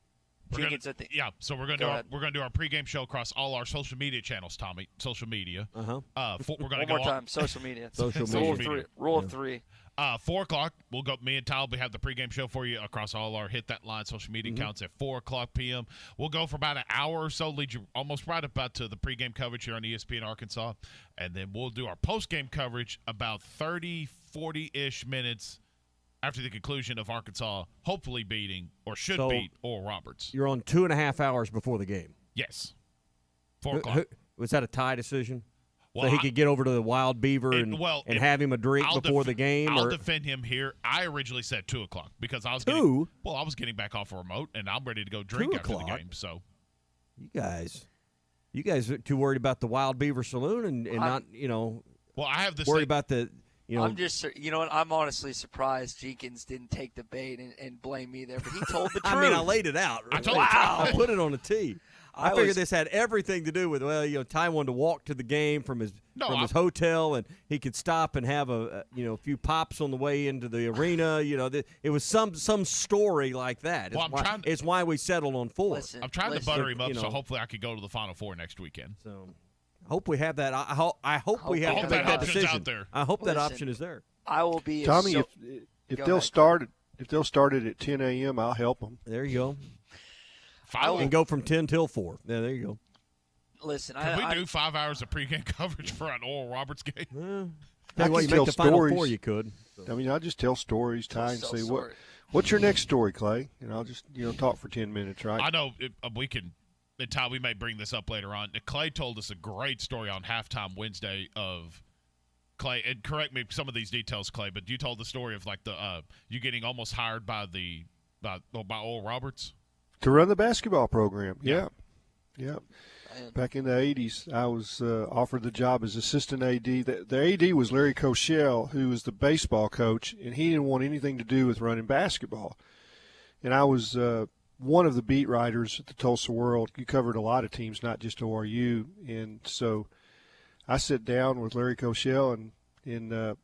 So we're gonna do our pregame show across all our social media channels, Tommy. Social media. We're going to One go more time. Social media. Social media. Rule of three. 4 o'clock, we'll go. Me and Ty will have the pregame show for you across all our Hit That Line social media accounts at 4 o'clock p.m. We'll go for about an hour or so, lead you almost right about to the pregame coverage here on ESPN Arkansas, and then we'll do our postgame coverage about 30, 40-ish minutes after the conclusion of Arkansas hopefully beating or should beat Oral Roberts. You're on 2.5 hours before the game. Yes. 4 o'clock. Was that a tie decision? Well, so he could get over to the Wild Beaver and have him a drink before the game? I'll defend him here. I originally said 2 o'clock because I was I was getting back off a remote, and I'm ready to go drink after the game. So, you guys are too worried about the Wild Beaver Saloon and not, Well, I have this worried about the – I'm just, what? I'm honestly surprised Jenkins didn't take the bait and blame me there, but he told the truth. I mean, I laid it out. I put it on a tee. I figured this had everything to do with, Ty wanted to walk to the game from his hotel, and he could stop and have a few pops on the way into the arena. It was some story like that. It's why we settled on 4. I'm trying to butter him up, so hopefully I could go to the Final Four next weekend. So. I hope we have that. I hope we have to make that decision. Out there. I hope that option is there. I will be. Tommy, if they'll start it at 10 a.m., I'll help them. There you go. And go from 10 till 4. Yeah, there you go. Listen, Can we do 5 hours of pregame coverage for an Oral Roberts game? Tell you what, you make the Final Four, you could. I mean, I'll just tell stories, Ty, and say, what's your next story, Clay? And I'll just, talk for 10 minutes, right? I know we can – and Ty, we may bring this up later on. Clay told us a great story on Halftime Wednesday of Clay – and correct me some of these details, Clay, but you told the story of, like, you getting almost hired by Oral Roberts? To run the basketball program, yeah. Back in the 80s, I was offered the job as assistant AD. The AD was Larry Koshel, who was the baseball coach, and he didn't want anything to do with running basketball. And I was one of the beat writers at the Tulsa World. You covered a lot of teams, not just ORU. And so I sat down with Larry Koshel, and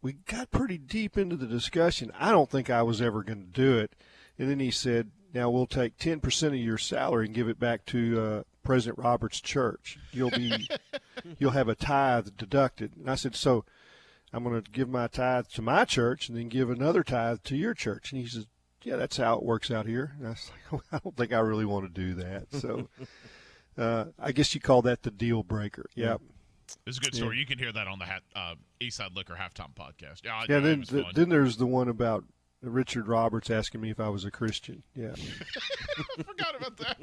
we got pretty deep into the discussion. I don't think I was ever going to do it. And then he said, now we'll take 10% of your salary and give it back to President Roberts' church. You'll have a tithe deducted. And I said, so I'm going to give my tithe to my church and then give another tithe to your church. And he says, yeah, that's how it works out here. And I was like, I don't think I really want to do that. So I guess you call that the deal breaker. Yep. It's a good story. You can hear that on the Eastside Liquor Halftime podcast. Then there's the one about Richard Roberts asking me if I was a Christian. Yeah. I forgot about that.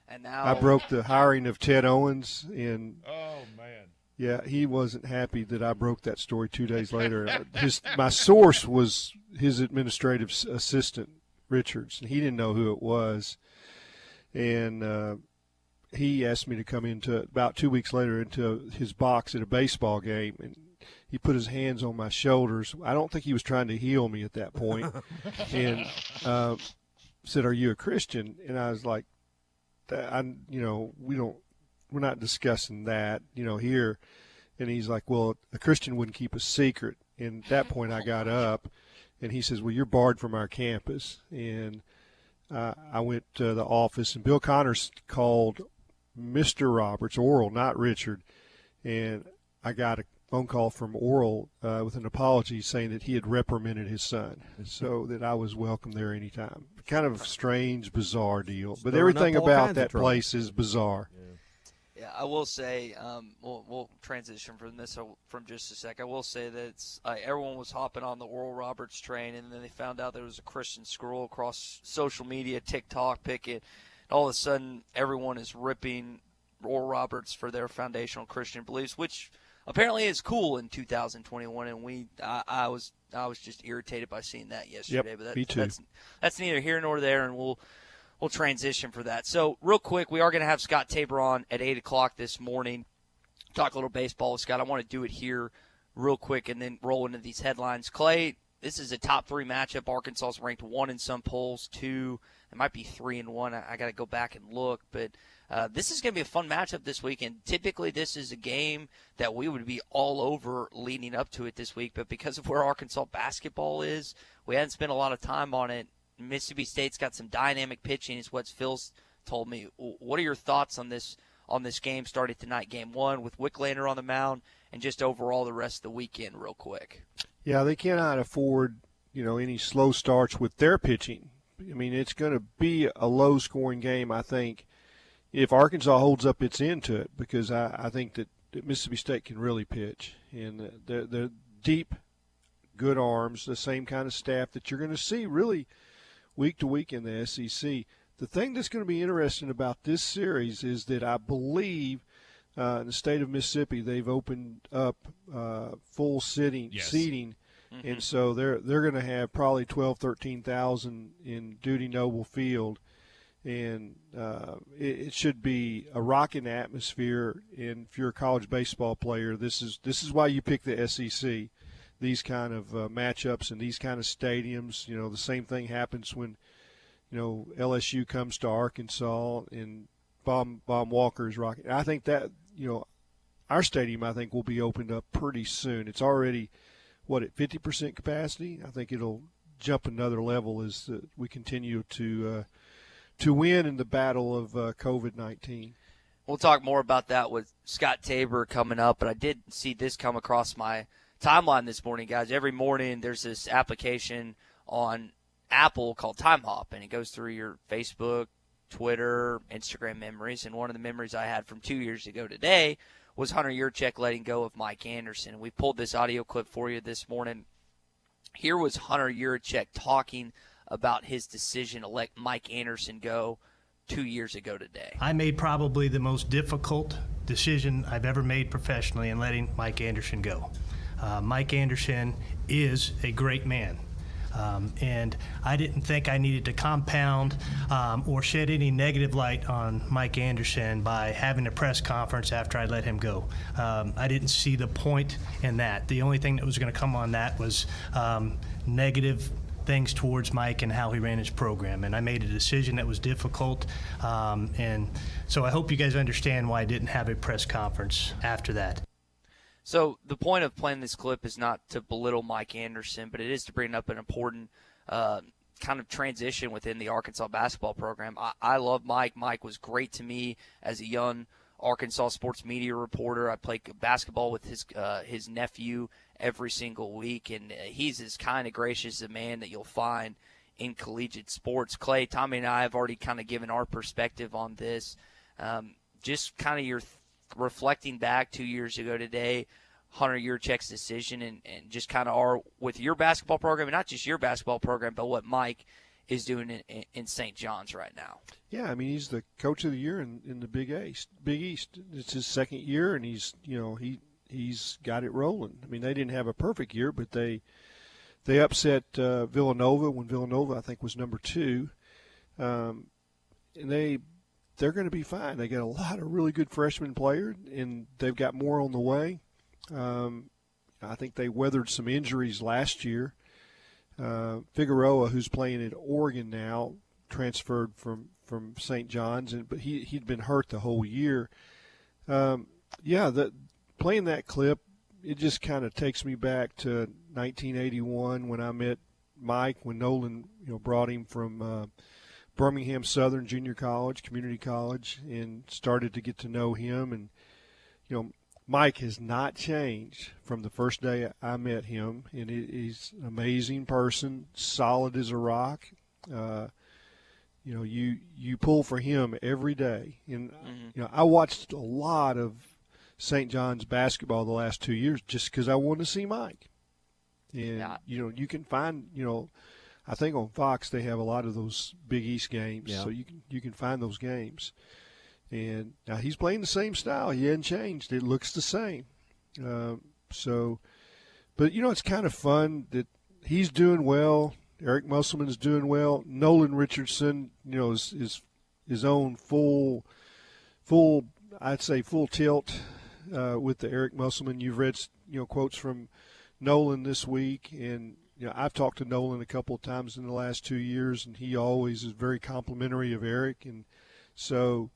And now I broke the hiring of Ted Owens, and oh man, yeah, he wasn't happy that I broke that story 2 days later. My source was his administrative assistant, Richards, and he didn't know who it was, and he asked me to come into about 2 weeks later into his box at a baseball game, and he put his hands on my shoulders. I don't think he was trying to heal me at that point, and said, "Are you a Christian?" And I was like, we're not discussing that, here. And he's like, well, a Christian wouldn't keep a secret. And at that point I got up, and he says, well, you're barred from our campus. And I went to the office, and Bill Connors called Mr. Roberts, Oral, not Richard. And I got a phone call from Oral with an apology saying that he had reprimanded his son, so that I was welcome there anytime. Kind of strange, bizarre deal. But everything about that place is bizarre. Yeah, I will say, we'll transition from this from just a sec. I will say that it's, everyone was hopping on the Oral Roberts train, and then they found out there was a Christian scroll across social media, TikTok, Picket. And all of a sudden, everyone is ripping Oral Roberts for their foundational Christian beliefs, which apparently is cool in 2021. And I was just irritated by seeing that yesterday. Yep, but me too. That's neither here nor there, and we'll transition for that. So real quick, we are going to have Scott Tabor on at 8 o'clock this morning. Talk a little baseball with Scott. I want to do it here real quick and then roll into these headlines. Clay, this is a top 3 matchup. Arkansas is ranked 1 in some polls, 2. It might be 3 and 1. I got to go back and look. But this is going to be a fun matchup this week. And typically this is a game that we would be all over leading up to it this week. But because of where Arkansas basketball is, we hadn't spent a lot of time on it. Mississippi State's got some dynamic pitching, is what Phil's told me. What are your thoughts on this game starting tonight, game 1, with Wicklander on the mound, and just overall the rest of the weekend real quick? Yeah, they cannot afford, any slow starts with their pitching. I mean, it's going to be a low-scoring game, I think, if Arkansas holds up its end to it, because I think that Mississippi State can really pitch. And they're deep, good arms, the same kind of staff that you're going to see really – week to week in the SEC. The thing that's going to be interesting about this series is that I believe in the state of Mississippi they've opened up full seating, mm-hmm. And so they're going to have probably 13,000 in Dudy Noble Field, and it should be a rocking atmosphere. And if you're a college baseball player, this is why you pick the SEC. These kind of matchups and these kind of stadiums, the same thing happens when, LSU comes to Arkansas and Bob Walker is rocking. I think that, our stadium, I think, will be opened up pretty soon. It's already, at 50% capacity? I think it'll jump another level as we continue to win in the battle of COVID-19. We'll talk more about that with Scott Tabor coming up, but I did see this come across my timeline this morning, guys. Every morning there's this application on Apple called Time Hop, and it goes through your Facebook, Twitter, Instagram memories, and one of the memories I had from 2 years ago today was Hunter Yurchek letting go of Mike Anderson. We pulled this audio clip for you this morning. Here was Hunter Yurchek talking about his decision to let Mike Anderson go 2 years ago today. I made probably the most difficult decision I've ever made professionally in letting Mike Anderson go. Mike Anderson is a great man. And I didn't think I needed to compound or shed any negative light on Mike Anderson by having a press conference after I let him go. I didn't see the point in that. The only thing that was going to come on that was negative things towards Mike and how he ran his program. And I made a decision that was difficult. And so I hope you guys understand why I didn't have a press conference after that. So the point of playing this clip is not to belittle Mike Anderson, but it is to bring up an important kind of transition within the Arkansas basketball program. I love Mike. Mike was great to me as a young Arkansas sports media reporter. I played basketball with his nephew every single week, and he's as kind of gracious a man that you'll find in collegiate sports. Clay, Tommy, and I have already kind of given our perspective on this. Just kind of your reflecting back 2 years ago today, Hunter Yurchek's decision and just kind of are with your basketball program, and not just your basketball program, but what Mike is doing in St. John's right now. Yeah, I mean, he's the coach of the year in the Big East. It's his second year, and he's got it rolling. I mean, they didn't have a perfect year, but they upset Villanova when Villanova, I think, was number 2. And they're going to be fine. They got a lot of really good freshman players, and they've got more on the way. I think they weathered some injuries last year. Figueroa, who's playing at Oregon now, transferred from St. John's, but he'd been hurt the whole year. Playing that clip, it just kind of takes me back to 1981 when I met Mike, when Nolan brought him from Birmingham Southern Junior College, community college, and started to get to know him. And, Mike has not changed from the first day I met him, and he's an amazing person, solid as a rock. You pull for him every day. And, I watched a lot of St. John's basketball the last 2 years just because I wanted to see Mike. And, you can find, I think on Fox they have a lot of those Big East games, so you can find those games. And now he's playing the same style. He hasn't changed. It looks the same. But it's kind of fun that he's doing well. Eric Musselman is doing well. Nolan Richardson, is his own full I'd say full tilt with the Eric Musselman. You've read quotes from Nolan this week, and I've talked to Nolan a couple of times in the last 2 years, and he always is very complimentary of Eric. And so,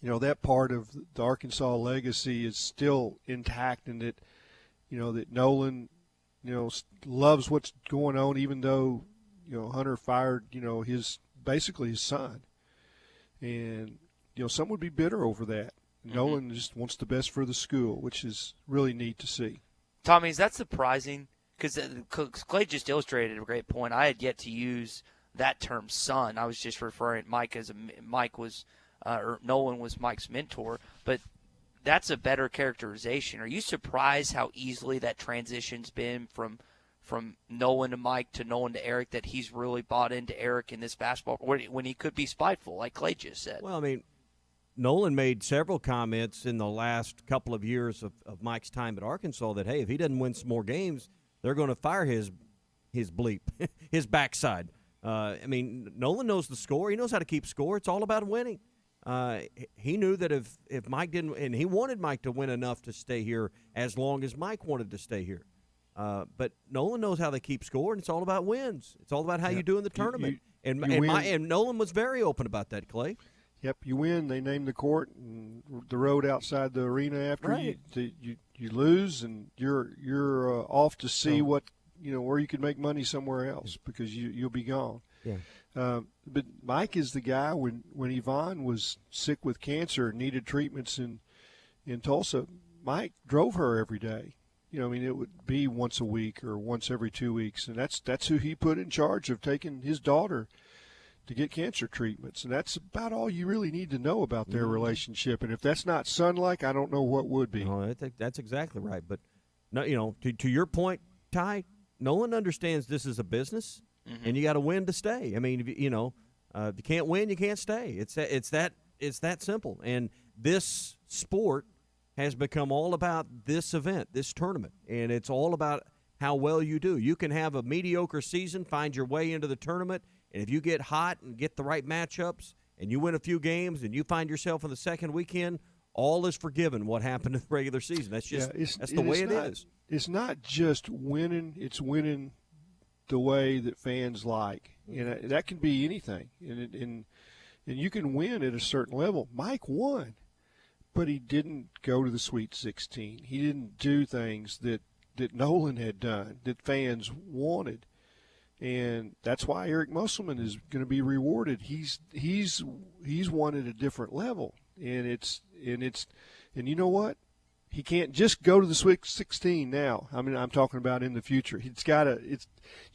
that part of the Arkansas legacy is still intact, and that, that Nolan, loves what's going on, even though, Hunter fired, basically his son. And, some would be bitter over that. Nolan just wants the best for the school, which is really neat to see. Tommy, is that surprising? Because Clay just illustrated a great point. I had yet to use that term son. I was just referring Nolan was Mike's mentor, but that's a better characterization. Are you surprised how easily that transition's been from Nolan to Mike to Nolan to Eric, that he's really bought into Eric in this basketball when he could be spiteful, like Clay just said? Well, I mean, Nolan made several comments in the last couple of years of Mike's time at Arkansas that, hey, if he doesn't win some more games, they're going to fire his bleep, his backside. Nolan knows the score. He knows how to keep score. It's all about winning. He knew that if Mike didn't, and he wanted Mike to win enough to stay here as long as Mike wanted to stay here. But Nolan knows how they keep score, and it's all about wins. It's all about how you do in the tournament. And Nolan was very open about that, Clay. Yep, you win. They name the court and the road outside the arena after you lose, and you're off to see where you can make money somewhere else because you'll be gone. Yeah. But Mike is the guy when Yvonne was sick with cancer and needed treatments in Tulsa. Mike drove her every day. It would be once a week or once every 2 weeks, and that's who he put in charge of taking his daughter to get cancer treatments, and that's about all you really need to know about their relationship. And if that's not son-like, I don't know what would be. No, I think that's exactly right. But no, to your point, Ty, Nolan understands this is a business, and you got to win to stay. I mean, if you can't win, you can't stay. It's that simple. And this sport has become all about this event, this tournament, and it's all about how well you do. You can have a mediocre season, find your way into the tournament, and if you get hot and get the right matchups and you win a few games and you find yourself in the second weekend, all is forgiven what happened in the regular season. That's just that's the way it is. It's not just winning, it's winning the way that fans like. That can be anything. And you can win at a certain level. Mike won, but he didn't go to the Sweet 16. He didn't do things that Nolan had done, that fans wanted. And that's why Eric Musselman is going to be rewarded. He's won at a different level. And you know what? He can't just go to the Sweet 16 now. I mean, I'm talking about in the future. You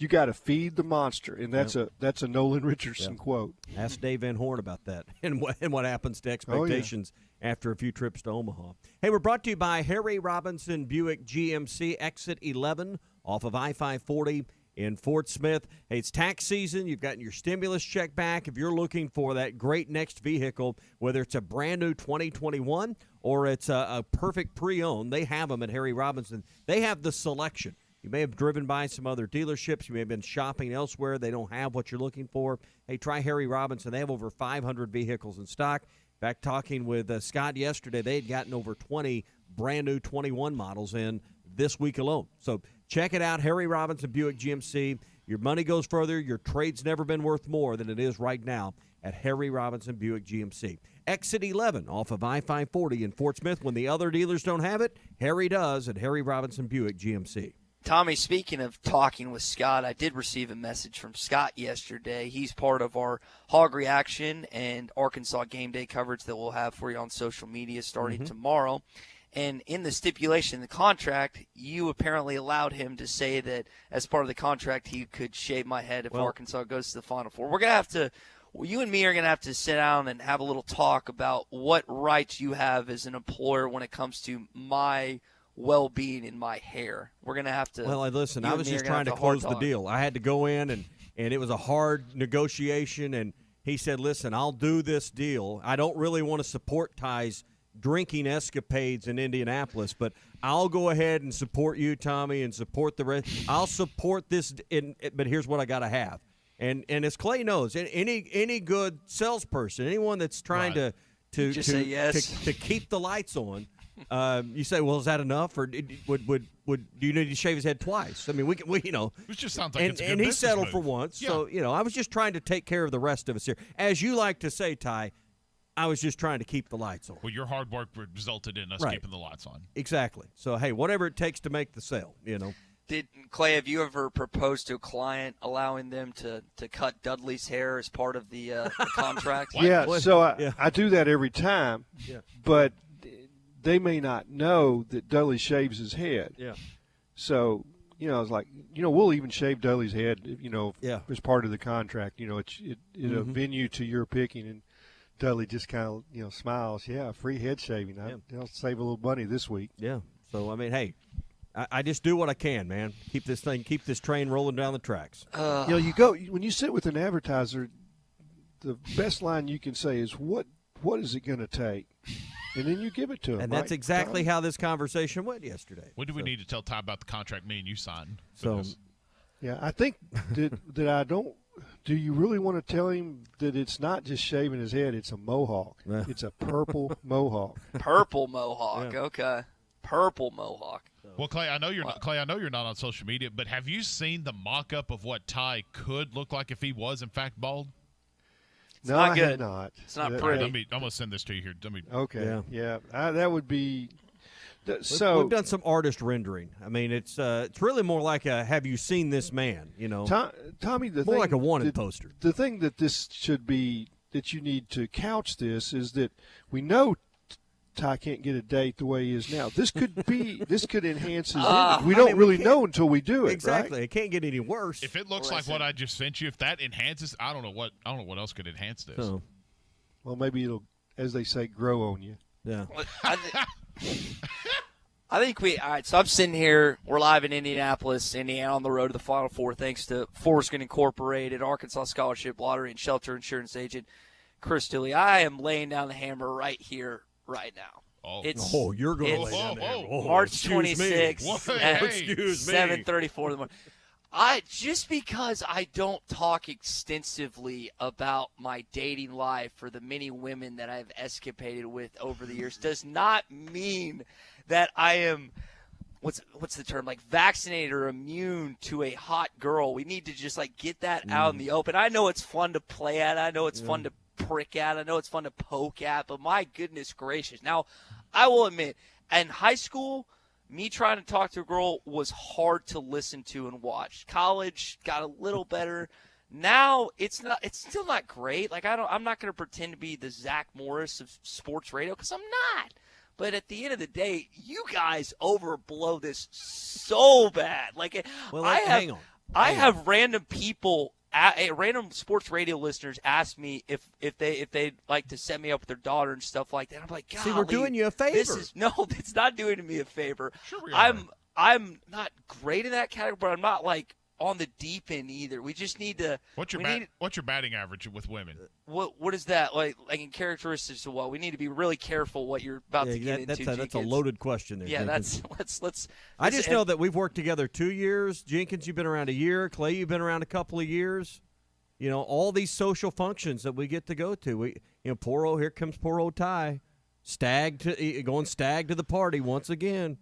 got to feed the monster, and that's a Nolan Richardson quote. Ask Dave Van Horn about that and what happens to expectations after a few trips to Omaha. Hey, we're brought to you by Harry Robinson Buick GMC, exit 11 off of I-540 in Fort Smith. Hey, it's tax season. You've gotten your stimulus check back. If you're looking for that great next vehicle, whether it's a brand new 2021 or it's a perfect pre-owned, they have them at Harry Robinson. They have the selection. You may have driven by some other dealerships. You may have been shopping elsewhere. They don't have what you're looking for. Hey, try Harry Robinson. They have over 500 vehicles in stock. In fact, talking with Scott yesterday, they had gotten over 20 brand new 21 models in this week alone. So check it out, Harry Robinson Buick GMC. Your money goes further. Your trade's never been worth more than it is right now at Harry Robinson Buick GMC. Exit 11 off of I-540 in Fort Smith. When the other dealers don't have it, Harry does at Harry Robinson Buick GMC. Tommy, speaking of talking with Scott, I did receive a message from Scott yesterday. He's part of our Hog Reaction and Arkansas Game Day coverage that we'll have for you on social media starting tomorrow. And in the stipulation in the contract, you apparently allowed him to say that as part of the contract he could shave my head if Arkansas goes to the Final Four. We're going to have to – you and me are going to have to sit down and have a little talk about what rights you have as an employer when it comes to my well-being in my hair. We're going to have to – Well, listen, I was just trying to close the deal. I had to go in, and it was a hard negotiation, and he said, listen, I'll do this deal. I don't really want to support Ty's drinking escapades in Indianapolis, but I'll go ahead and support you, Tommy, and support the rest. I'll support this, but here's what I got to have. And as Clay knows, any good salesperson, anyone that's trying to say yes. to keep the lights on, you say, well, is that enough, or would do you need to shave his head twice? I mean, we It just sounds like it's a good and he business settled move. for once. Yeah. So I was just trying to take care of the rest of us here, as you like to say, Ty. I was just trying to keep the lights on. Well, your hard work resulted in us keeping the lights on. Exactly. So, hey, whatever it takes to make the sale, Did Clay, have you ever proposed to a client allowing them to cut Dudley's hair as part of the contract? I do that every time, but they may not know that Dudley shaves his head. Yeah. So, it's like, we'll even shave Dudley's head, as part of the contract. It's a venue to your picking, and Dudley just kind of, smiles. Yeah, free head shaving. I'll save a little money this week. Yeah. So, I mean, hey, I just do what I can, man. Keep this train rolling down the tracks. When you sit with an advertiser, the best line you can say is, what is it going to take? And then you give it to them. And that's exactly how this conversation went yesterday. When do we need to tell Ty about the contract me and you signed? So, yeah, I think that I don't. Do you really want to tell him that it's not just shaving his head? It's a mohawk. It's a purple mohawk. Purple mohawk. Yeah. Okay. Purple mohawk. Well, Clay, I know you're not. Clay, I know you're not on social media, but have you seen the mock-up of what Ty could look like if he was in fact bald? It's not good. I have not. It's not pretty. I'm going to send this to you here. Okay. Yeah. That would be. So we've done some artist rendering. I mean, it's really more like a "Have you seen this man?" Tommy, more like a wanted poster. The thing that this should be, that you need to couch this, is that we know Ty can't get a date the way he is now. This could enhance his image. We don't really know until we do it. Exactly. Right? It can't get any worse. If it looks like what I just sent you, if that enhances, I don't know what else could enhance this. So, well, maybe it'll, as they say, grow on you. Yeah. I think all right, so I'm sitting here. We're live in Indianapolis, Indiana, on the road to the Final Four, thanks to Foreskin Incorporated, Arkansas Scholarship Lottery and Shelter Insurance Agent Chris Dooley. I am laying down the hammer right here, right now. You're going to lay down the hammer. Oh, March 26th at excuse me. 7:34 in the morning. Just because I don't talk extensively about my dating life or the many women that I've escapaded with over the years does not mean that I am what's the term, like vaccinated or immune to a hot girl. We need to just get that out in the open. I know it's fun to play at. I know it's fun to prick at. I know it's fun to poke at, but my goodness gracious. Now, I will admit, in high school, me trying to talk to a girl was hard to listen to and watch. College got a little better. Now it's still not great. I'm not going to pretend to be the Zach Morris of sports radio, because I'm not. But at the end of the day, you guys overblow this so bad. Hang on. I have random people, random sports radio listeners ask me if they'd like to set me up with their daughter and stuff like that. I'm like, golly, see, we're doing you a favor. It's not doing me a favor. Sure we are. I'm not great in that category, but I'm not on the deep end either. We just need to. What's your batting average with women? What is that like in characteristics of what? We need to be really careful what you're about to get into. That's a loaded question there. Yeah, Jenkins. let's. I just know that we've worked together 2 years. Jenkins, you've been around a year. Clay, you've been around a couple of years. All these social functions that we get to go to. Here comes poor old Ty, going stag to the party once again.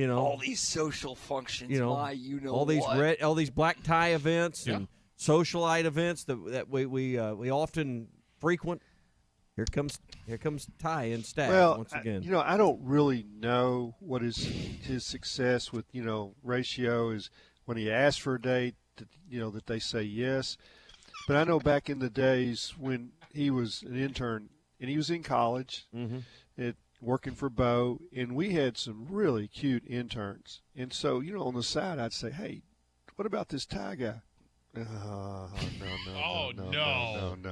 All these social functions. All these black tie events and socialite events that we often frequent. Here comes Ty and Stag once again. I don't really know what his success with ratio is when he asks for a date. That they say yes, but I know back in the days when he was an intern and he was in college. Working for Bo, and we had some really cute interns. And so, on the side, I'd say, hey, what about this Ty guy? No. All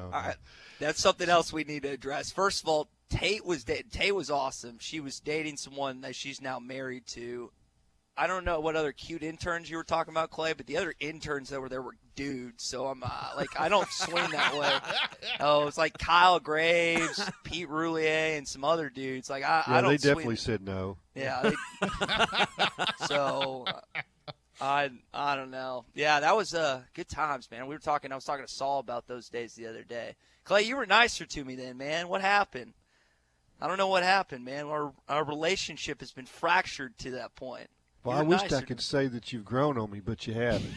right. That's something else we need to address. First of all, Tate was awesome. She was dating someone that she's now married to. I don't know what other cute interns you were talking about, Clay, but the other interns that were there were dudes. So I'm I don't swing that way. Oh, it's like Kyle Graves, Pete Roulier, and some other dudes. I don't. They definitely said no. Yeah. So I don't know. Yeah, that was good times, man. I was talking to Saul about those days the other day. Clay, you were nicer to me then, man. What happened? I don't know what happened, man. Our relationship has been fractured to that point. Well, I wish I could say that you've grown on me, but you haven't.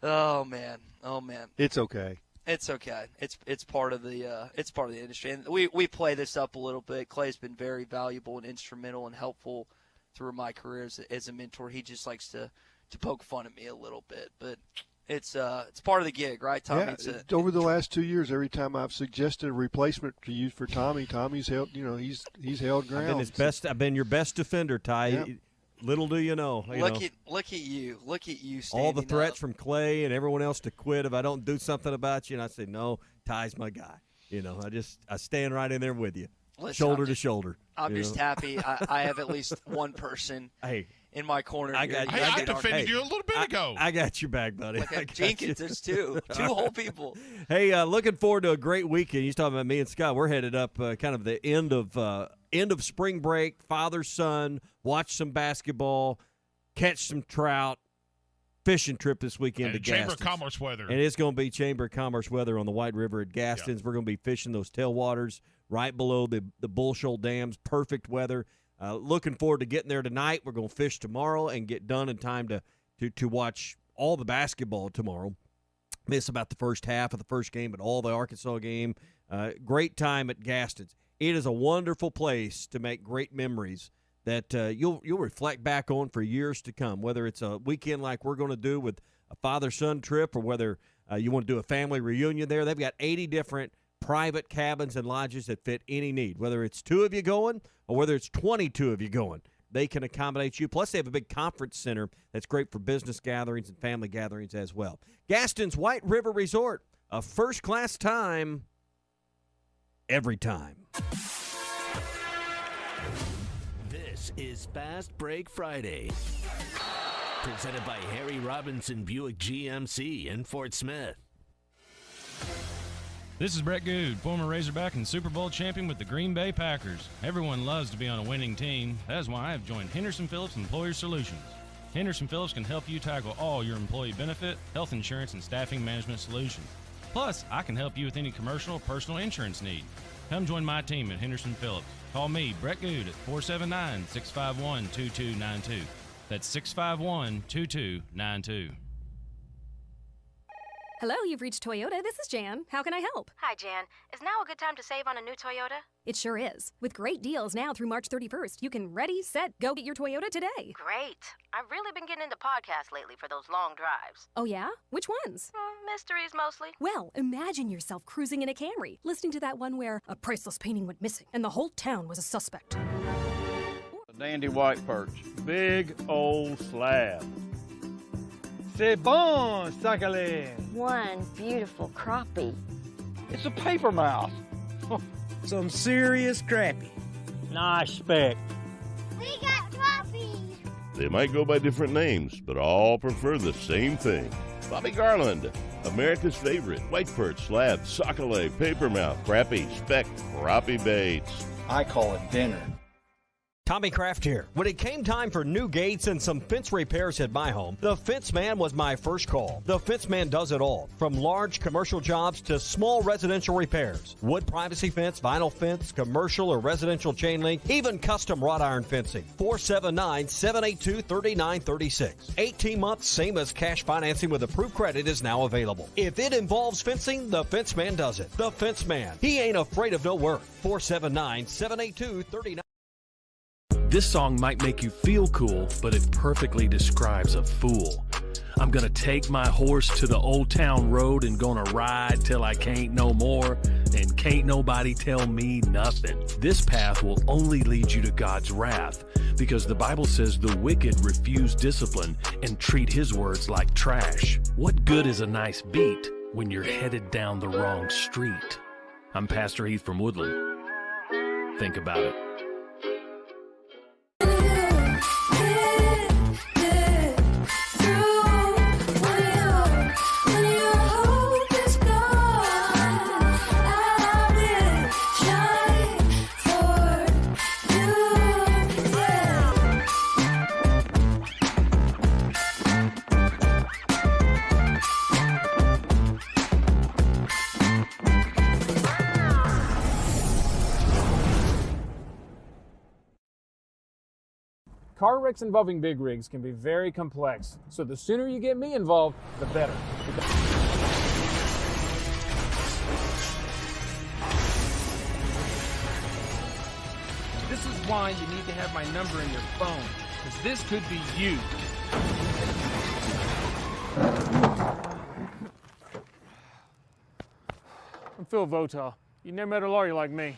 Oh man. It's okay. It's okay. It's part of the industry, and we play this up a little bit. Clay's been very valuable and instrumental and helpful through my career as a mentor. He just likes to poke fun at me a little bit, but it's part of the gig, right, Tommy? Yeah, over the last 2 years, every time I've suggested a replacement to use for Tommy, Tommy's held. He's held ground. I've been your best defender, Ty. Yep. Little do you know. Look at you. All the threats up. from Clay and everyone else to quit if I don't do something about you, and I say no. Ty's my guy. I stand right in there with you, shoulder to shoulder. I'm just happy I have at least one person. In my corner. I defended you a little bit ago. I got your back, buddy. Jenkins, there's two whole people. Hey, looking forward to a great weekend. You talking about me and Scott? We're headed up kind of the end of spring break. Father son, watch some basketball, catch some trout, fishing trip this weekend and to Chamber Gaston's. of Commerce weather. And it's going to be Chamber of Commerce weather on the White River at Gaston's. Yeah. We're going to be fishing those tailwaters right below the Bull Shoal dams. Perfect weather. Looking forward to getting there tonight. We're going to fish tomorrow and get done in time to watch all the basketball tomorrow. Miss about the first half of the first game, but all the Arkansas game. Great time at Gaston's. It is a wonderful place to make great memories that you'll reflect back on for years to come, whether it's a weekend like we're going to do with a father-son trip or whether you want to do a family reunion there. They've got 80 different private cabins and lodges that fit any need, whether it's 2 of you going or whether it's 22 of you going. They can accommodate you. Plus, they have a big conference center that's great for business gatherings and family gatherings as well. Gaston's White River Resort, a first-class time every time. This is Fast Break Friday. Presented by Harry Robinson Buick GMC in Fort Smith. This is Brett Good, former Razorback and Super Bowl champion with the Green Bay Packers. Everyone loves to be on a winning team. That is why I have joined Henderson Phillips Employer Solutions. Henderson Phillips can help you tackle all your employee benefit, health insurance, and staffing management solutions. Plus, I can help you with any commercial or personal insurance need. Come join my team at Henderson Phillips. Call me, Brett Good, at 479-651-2292. That's 651-2292. Hello, you've reached Toyota. This is Jan. How can I help? Hi, Jan. Is now a good time to save on a new Toyota? It sure is. With great deals now through March 31st, you can ready, set, go get your Toyota today. Great. I've really been getting into podcasts lately for those long drives. Oh, yeah? Which ones? Mysteries, mostly. Well, imagine yourself cruising in a Camry, listening to that one where a priceless painting went missing and the whole town was a suspect. A dandy white perch. Big old slab. C'est bon, sacalé. One beautiful crappie. It's a paper mouse. Some serious crappie. Nice speck. We got crappies. They might go by different names, but all prefer the same thing. Bobby Garland, America's favorite white perch, slab, sockeye, papermouth, crappie, speck, crappie baits. I call it dinner. Tommy Kraft here. When it came time for new gates and some fence repairs at my home, the Fence Man was my first call. The Fence Man does it all, from large commercial jobs to small residential repairs. Wood privacy fence, vinyl fence, commercial or residential chain link, even custom wrought iron fencing. 479-782-3936. 18 months, same as cash financing with approved credit is now available. If it involves fencing, the Fence Man does it. The Fence Man. He ain't afraid of no work. 479-782-3936. This song might make you feel cool, but it perfectly describes a fool. I'm gonna take my horse to the old town road and gonna ride till I can't no more, and can't nobody tell me nothing. This path will only lead you to God's wrath, because the Bible says the wicked refuse discipline and treat his words like trash. What good is a nice beat when you're headed down the wrong street? I'm Pastor Heath from Woodland. Think about it. Car wrecks involving big rigs can be very complex, so the sooner you get me involved, the better. This is why you need to have my number in your phone, because this could be you. I'm Phil Votaw. You never met a lawyer like me.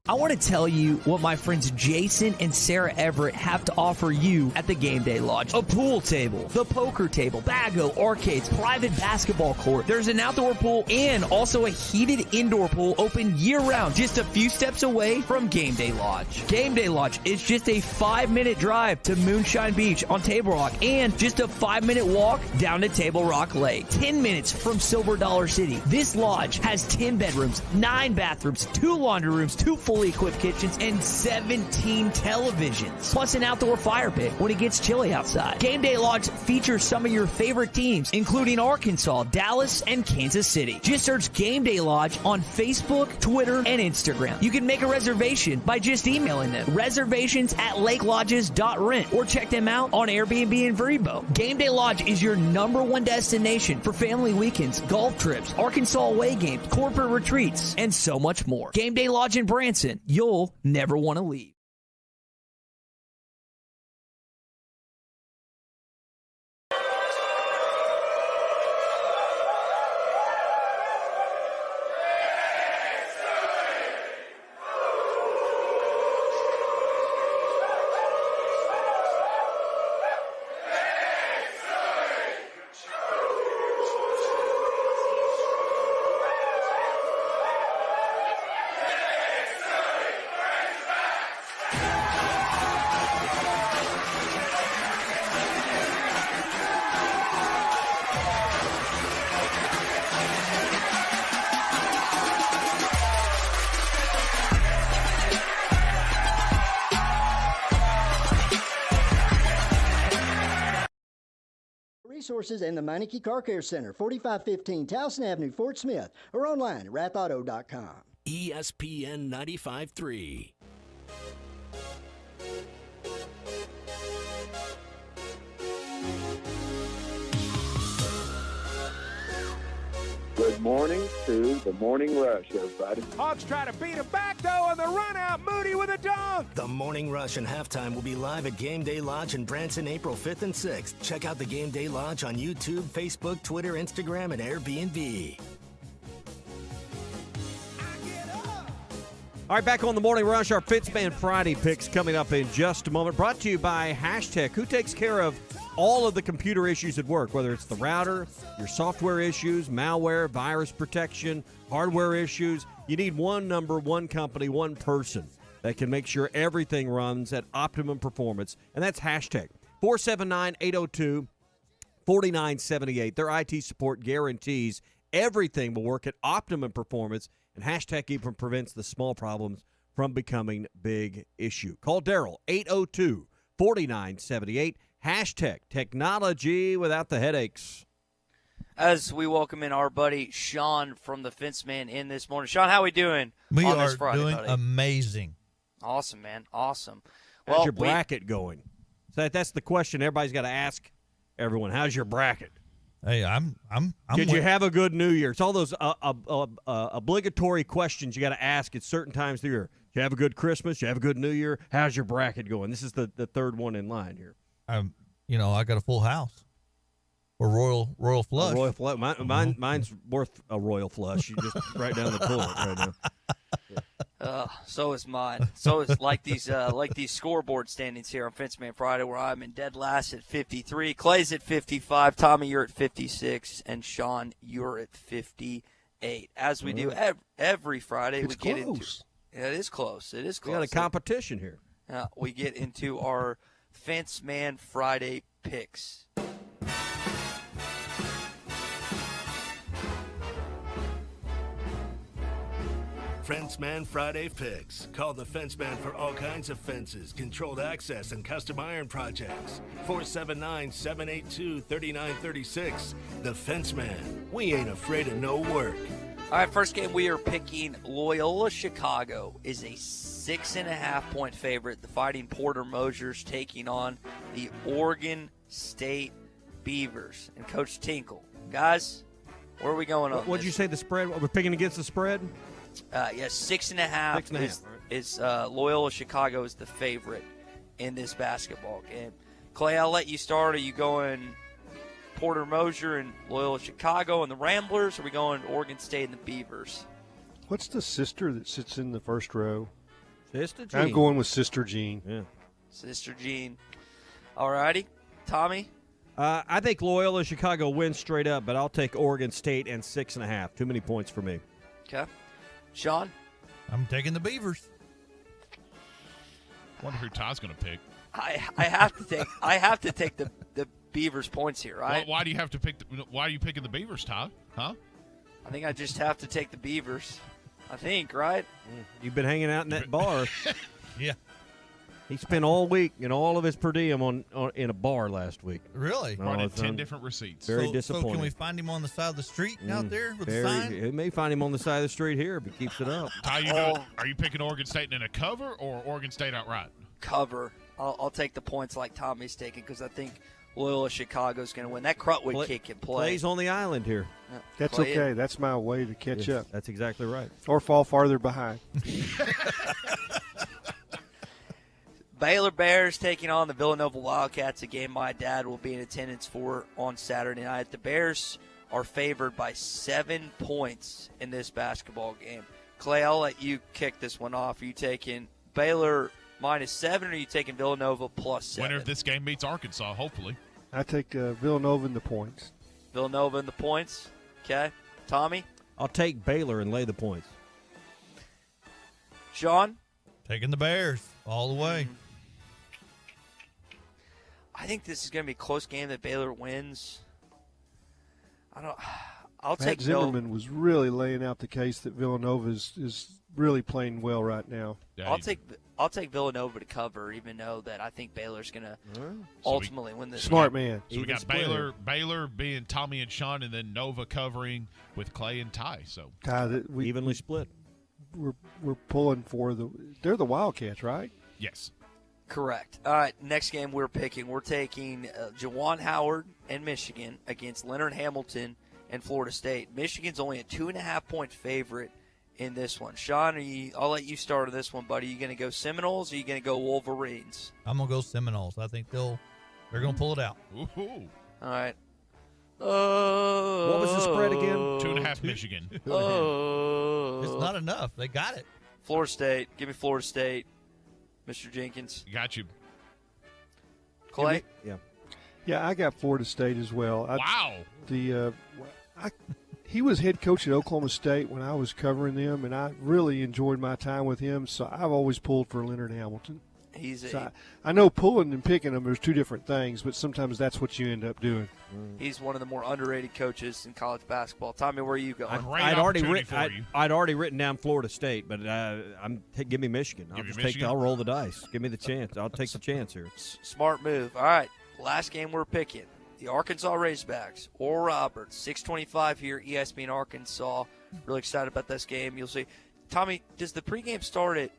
I want to tell you what my friends Jason and Sarah Everett have to offer you at the Game Day Lodge. A pool table, the poker table, bago, arcades, private basketball court. There's an outdoor pool and also a heated indoor pool open year-round, just a few steps away from Game Day Lodge. Game Day Lodge is just a 5-minute drive to Moonshine Beach on Table Rock and just a 5-minute walk down to Table Rock Lake. 10 minutes from Silver Dollar City. This lodge has 10 bedrooms, 9 bathrooms, 2 laundry rooms, 2 fully equipped kitchens, and 17 televisions, plus an outdoor fire pit when it gets chilly outside. Game Day Lodge features some of your favorite teams, including Arkansas, Dallas, and Kansas City. Just search Game Day Lodge on Facebook, Twitter, and Instagram. You can make a reservation by just emailing them. Reservations@lakelodges.rent or check them out on Airbnb and Vrbo. Game Day Lodge is your #1 destination for family weekends, golf trips, Arkansas away games, corporate retreats, and so much more. Game Day Lodge in Branson. You'll never want to leave. resources and the Meineke Car Care Center, 4515 Towson Avenue, Fort Smith, or online at rathauto.com. ESPN 95.3. Good morning to the Morning Rush, everybody. Hogs try to beat him back, though, on the run out. Moody with a dunk. The Morning Rush and Halftime will be live at Game Day Lodge in Branson, April 5th and 6th. Check out the Game Day Lodge on YouTube, Facebook, Twitter, Instagram, and Airbnb. All right, back on the Morning Rush, our Fitzman Friday picks coming up in just a moment. Brought to you by Hashtag, who takes care of all of the computer issues at work, whether it's the router, your software issues, malware, virus protection, hardware issues. You need one number, one company, one person that can make sure everything runs at optimum performance, and that's Hashtag. 479-802-4978. Their IT support guarantees everything will work at optimum performance, and Hashtag even prevents the small problems from becoming big issue. Call Daryl, 802-4978. Hashtag technology without the headaches. As we welcome in our buddy Sean from the Fenceman in this morning. Sean, how we doing? We on are this Friday, doing buddy? Amazing. Awesome, man. Awesome. How's your bracket going? So that's the question everybody's got to ask everyone. How's your bracket? Hey, I'm Did you have a good New Year? It's all those obligatory questions you got to ask at certain times of the year. Did you have a good Christmas? Did you have a good New Year? How's your bracket going? This is the third one in line here. I got a full house. Or royal flush. A royal flush. Mine's worth a royal flush. You just right down the toilet right now. So is mine. So it's like these scoreboard standings here on Fenceman Friday, where I'm in dead last at 53. Clay's at 55. Tommy, you're at 56, and Sean, you're at 58. As we do every Friday, It's we get close. into. Yeah, it is close. It is close. We got a competition here. We get into our Fenceman Friday picks. Fenceman Friday Picks. Call the Fenceman for all kinds of fences, controlled access, and custom iron projects. 479-782-3936. The Fenceman. We ain't afraid of no work. All right, first game we are picking Loyola Chicago is a 6.5-point favorite. The Fighting Porter Mosers taking on the Oregon State Beavers. And Coach Tinkle, guys, where are we going on? What'd you say the spread? We're picking against the spread? Yes, 6.5 is Loyola Chicago is the favorite in this basketball game. Clay, I'll let you start. Are you going Porter Moser and Loyola Chicago and the Ramblers, or are we going Oregon State and the Beavers? What's the sister that sits in the first row? Sister Jean. I'm going with Sister Jean. Yeah. Sister Jean. All righty. Tommy? I think Loyola Chicago wins straight up, but I'll take Oregon State and 6.5. Too many points for me. Okay. Sean? I'm taking the Beavers. Wonder who Todd's going to pick. I have to take the Beavers points here, right? Why do you have to pick? Why are you picking the Beavers, Todd? Huh? I think I just have to take the Beavers. I think, right? You've been hanging out in that bar. Yeah. He spent all week and all of his per diem on in a bar last week. Really? Brought in 10 different receipts. Very So disappointing. can we find him on the side of the street out there with a sign? He may find him on the side of the street here if he keeps it up. Ty, are you picking Oregon State in a cover or Oregon State outright? Cover. I'll take the points like Tommy's taking because I think Loyola Chicago's going to win. That Crutwood kid can play. Plays on the island here. That's okay. That's my way to catch up. That's exactly right. Or fall farther behind. Baylor Bears taking on the Villanova Wildcats, a game my dad will be in attendance for on Saturday night. The Bears are favored by 7 points in this basketball game. Clay, I'll let you kick this one off. Are you taking Baylor -7 or are you taking Villanova +7? Winner of this game beats Arkansas, hopefully. I take Villanova in the points. Villanova in the points. Okay. Tommy? I'll take Baylor and lay the points. Sean? Taking the Bears all the way. I think this is going to be a close game that Baylor wins. I'll Matt take Zimmerman was really laying out the case that Villanova is really playing well right now. I'll take Villanova to cover, even though that I think Baylor's going to ultimately win this. Smart game. man. So we got Baylor being Tommy and Sean, and then Nova covering with Clay and Ty. So we evenly split. We're pulling for they're the Wildcats, right? Yes. Correct. All right, next game we're taking Juwan Howard and Michigan against Leonard Hamilton and Florida State. Michigan's only a 2.5-point favorite in this one. Sean, I'll let you start on this one, buddy. Are you going to go Seminoles or are you going to go Wolverines? I'm going to go Seminoles. I think they're going to pull it out. Ooh. All right. What was the spread again? 2.5 Michigan. It's not enough. They got it. Florida State. Give me Florida State. Mr. Jenkins. Got you. Clay? Yeah, I got Florida State as well. Wow. He was head coach at Oklahoma State when I was covering them, and I really enjoyed my time with him, so I've always pulled for Leonard Hamilton. I know pulling and picking them, there's two different things, but sometimes that's what you end up doing. He's one of the more underrated coaches in college basketball. Tommy, where are you going? I'd already written down Florida State, but give me Michigan. I'll roll the dice. Give me the chance. I'll take the chance here. Smart move. All right, last game we're picking. The Arkansas Razorbacks, Oral Roberts, 6:25 here, ESPN Arkansas. Really excited about this game. You'll see. Tommy, does the pregame start at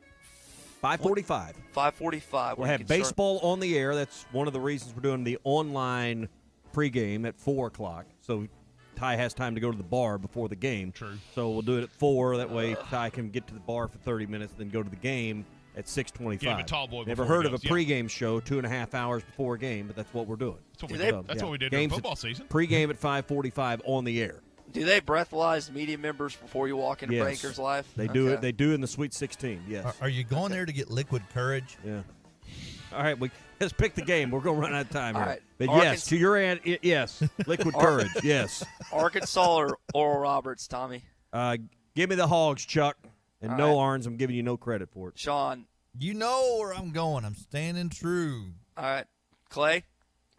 5:45? 5:45. We'll have baseball on the air. That's one of the reasons we're doing the online pregame at 4 o'clock. So Ty has time to go to the bar before the game. True. So we'll do it at 4. That way Ty can get to the bar for 30 minutes, then go to the game at 6:25. Give him a tall boy. Never heard of a pregame show 2.5 hours before a game, but that's what we're doing. That's what we did during football season. Pregame at 5:45 on the air. Do they breathalyze media members before you walk into Breakers Live? They do it. They do in the Sweet 16. Yes. Are you going there to get liquid courage? Yeah. All right, let's pick the game. We're going to run out of time here. All right. But yes, to your end, yes, liquid courage. Yes. Arkansas or Oral Roberts, Tommy? Give me the Hogs, Chuck, and All no right. Arns. I'm giving you no credit for it. Sean? You know where I'm going. I'm standing true. All right. Clay?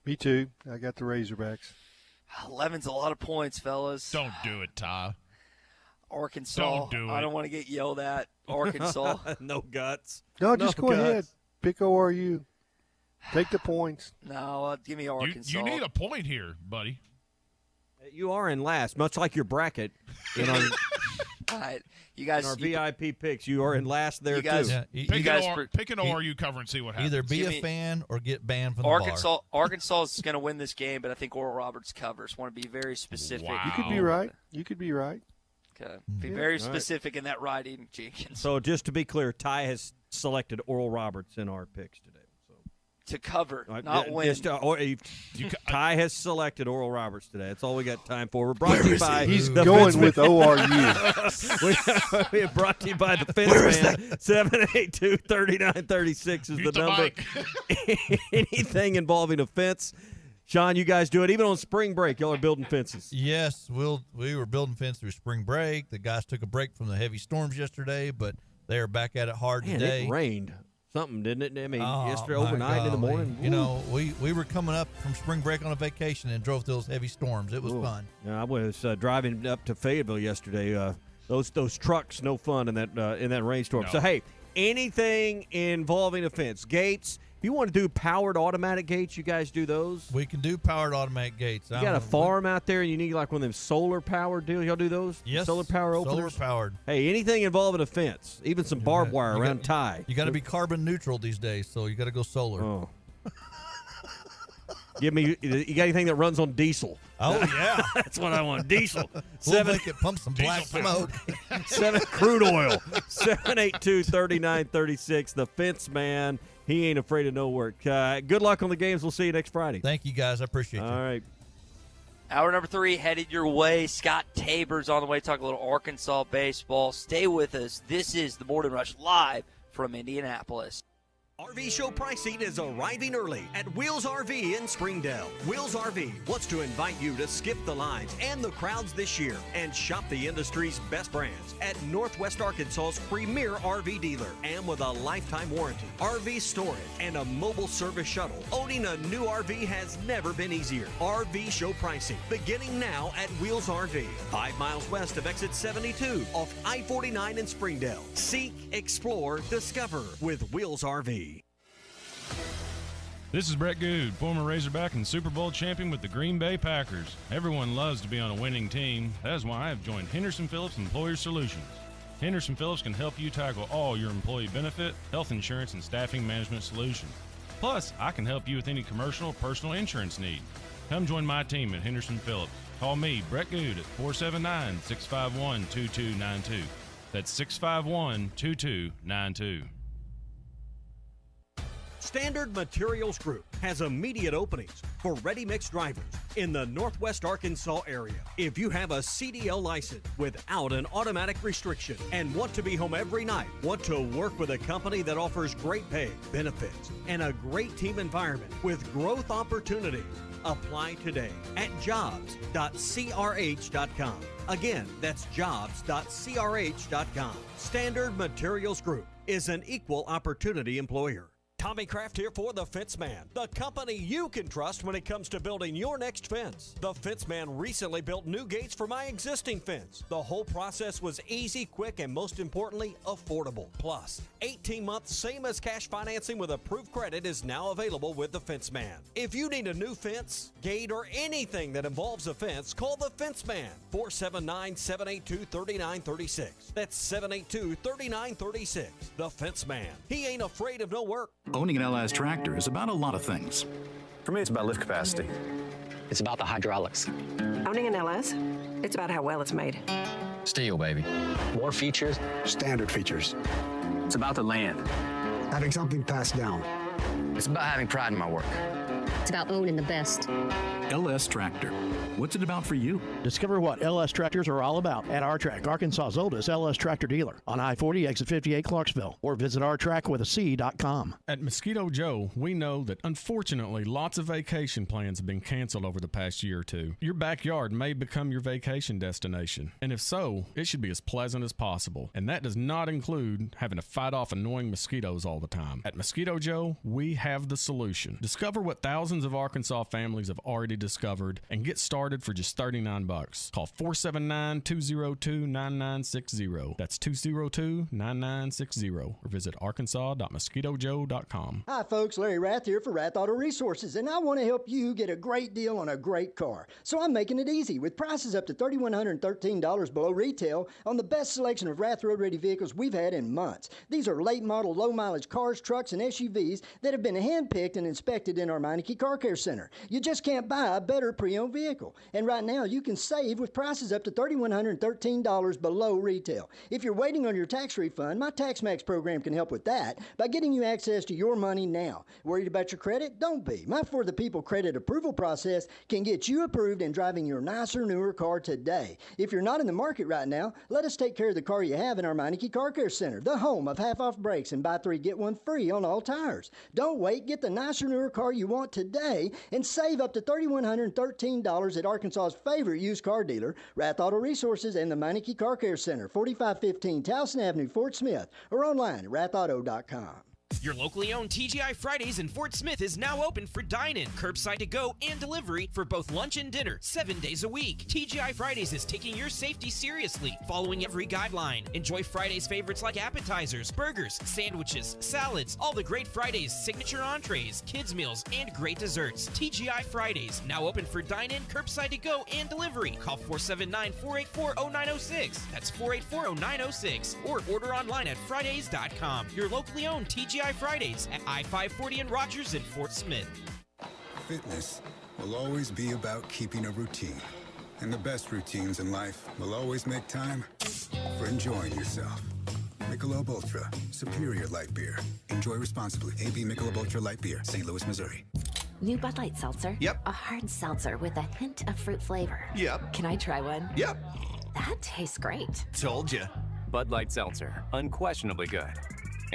Me too. I got the Razorbacks. 11's a lot of points, fellas. Don't do it, Ty. Arkansas. Don't do it. I don't want to get yelled at. Arkansas. No guts. No, just go ahead. Pick ORU. Take the points. No, give me Arkansas. You need a point here, buddy. You are in last, much like your bracket. All right, you guys. In our VIP picks, you are in last there too. Yeah, Pick an ORU cover and see what happens. Either be a fan or get banned from the bar. Arkansas is going to win this game, but I think Oral Roberts covers. Want to be very specific. Wow. You could be right. You could be right. Okay. Be very specific in that writing, Jenkins. So just to be clear, Ty has selected Oral Roberts in our picks today. To cover, not win. Ty has selected Oral Roberts today. That's all we got time for. We're brought to you by He's going with ORU. We're brought to you by the Fence Man. 782-3936 is the number. Anything involving a fence. Sean, you guys do it. Even on spring break, y'all are building fences. Yes, we were building fence through spring break. The guys took a break from the heavy storms yesterday, but they are back at it hard today. It rained. Something, didn't it? I mean, yesterday overnight in the morning. You know, we were coming up from spring break on a vacation and drove through those heavy storms. It was fun. Yeah, I was driving up to Fayetteville yesterday. Those trucks, no fun in that rainstorm. No. So hey, anything involving a fence, gates. If you want to do powered automatic gates, you guys do those. We can do powered automatic gates. You got a farm out there, and you need like one of them solar powered deals. Y'all do those? Yes. Solar power openers. Solar powered. Hey, anything involving a fence, even some barbed wire around Ty. You got to be carbon neutral these days, so you got to go solar. Oh. Give me. You got anything that runs on diesel? Oh yeah, that's what I want. Diesel. We'll make it pump some black smoke. 7 crude oil. 782-3936. The Fence Man. He ain't afraid of no work. Good luck on the games. We'll see you next Friday. Thank you, guys. I appreciate you. All right. Hour number 3 headed your way. Scott Tabor's on the way to talk a little Arkansas baseball. Stay with us. This is the Morning Rush live from Indianapolis. RV Show pricing is arriving early at Wheels RV in Springdale. Wheels RV wants to invite you to skip the lines and the crowds this year and shop the industry's best brands at Northwest Arkansas's premier RV dealer. And with a lifetime warranty, RV storage, and a mobile service shuttle, owning a new RV has never been easier. RV Show pricing beginning now at Wheels RV, 5 miles west of exit 72 off I-49 in Springdale. Seek, explore, discover with Wheels RV. This is Brett Good, former Razorback and Super Bowl champion with the Green Bay Packers. Everyone loves to be on a winning team. That is why I have joined Henderson Phillips Employer Solutions. Henderson Phillips can help you tackle all your employee benefit, health insurance, and staffing management solutions. Plus, I can help you with any commercial or personal insurance need. Come join my team at Henderson Phillips. Call me, Brett Good, at 479-651-2292. That's 651-2292. Standard Materials Group has immediate openings for ready-mix drivers in the Northwest Arkansas area. If you have a CDL license without an automatic restriction and want to be home every night, want to work with a company that offers great pay, benefits, and a great team environment with growth opportunities, apply today at jobs.crh.com. Again, that's jobs.crh.com. Standard Materials Group is an equal opportunity employer. Tommy Kraft here for The Fence Man, the company you can trust when it comes to building your next fence. The Fence Man recently built new gates for my existing fence. The whole process was easy, quick, and most importantly, affordable. Plus, 18 months, same as cash financing with approved credit is now available with The Fence Man. If you need a new fence, gate, or anything that involves a fence, call The Fence Man, 479-782-3936. That's 782-3936. The Fence Man. He ain't afraid of no work. Owning an LS tractor is about a lot of things. For me, it's about lift capacity. It's about the hydraulics. Owning an LS, it's about how well it's made. Steel, baby. More features. Standard features. It's about the land. Having something passed down. It's about having pride in my work. It's about owning the best. LS Tractor. What's it about for you? Discover what LS tractors are all about at R-Track, Arkansas's oldest LS tractor dealer, on I-40 exit 58 Clarksville, or visit rtrackwithac.com. At Mosquito Joe, we know that unfortunately lots of vacation plans have been canceled over the past year or two. Your backyard may become your vacation destination, and if so, it should be as pleasant as possible. And that does not include having to fight off annoying mosquitoes all the time. At Mosquito Joe, we have the solution. Discover what thousands of Arkansas families have already discovered and get started for just $39. Call 479-202-9960. That's 202-9960. Or visit arkansas.mosquitojoe.com. Hi, folks. Larry Rath here for Rath Auto Resources, and I want to help you get a great deal on a great car. So I'm making it easy with prices up to $3,113 below retail on the best selection of Rath road-ready vehicles we've had in months. These are late-model, low-mileage cars, trucks, and SUVs that have been hand-picked and inspected in our Meineke Car Care Center. You just can't buy a better pre-owned vehicle. And right now, you can save with prices up to $3,113 below retail. If you're waiting on your tax refund, my TaxMax program can help with that by getting you access to your money now. Worried about your credit? Don't be. My For the People credit approval process can get you approved and driving your nicer, newer car today. If you're not in the market right now, let us take care of the car you have in our Meineke Car Care Center, the home of half-off brakes and buy 3, get 1 free on all tires. Don't wait. Get the nicer, newer car you want today and save up to $3,113 at Arkansas's favorite used car dealer, Rath Auto Resources and the Meineke Car Care Center, 4515 Towson Avenue, Fort Smith, or online at rathauto.com. Your locally owned TGI Fridays in Fort Smith is now open for dine-in, curbside to go, and delivery for both lunch and dinner, 7 days a week. TGI Fridays is taking your safety seriously, following every guideline. Enjoy Fridays favorites like appetizers, burgers, sandwiches, salads, all the great Fridays, signature entrees, kids meals, and great desserts. TGI Fridays, now open for dine-in, curbside to go, and delivery. Call 479-484-0906. That's 484-0906. Or order online at Fridays.com. Your locally owned TGI Fridays at I-540 in Rogers and Fort Smith. Fitness will always be about keeping a routine. And the best routines in life will always make time for enjoying yourself. Michelob Ultra, superior light beer. Enjoy responsibly. AB Michelob Ultra Light Beer, St. Louis, Missouri. New Bud Light Seltzer? Yep. A hard seltzer with a hint of fruit flavor. Yep. Can I try one? Yep. That tastes great. Told ya. Bud Light Seltzer, unquestionably good.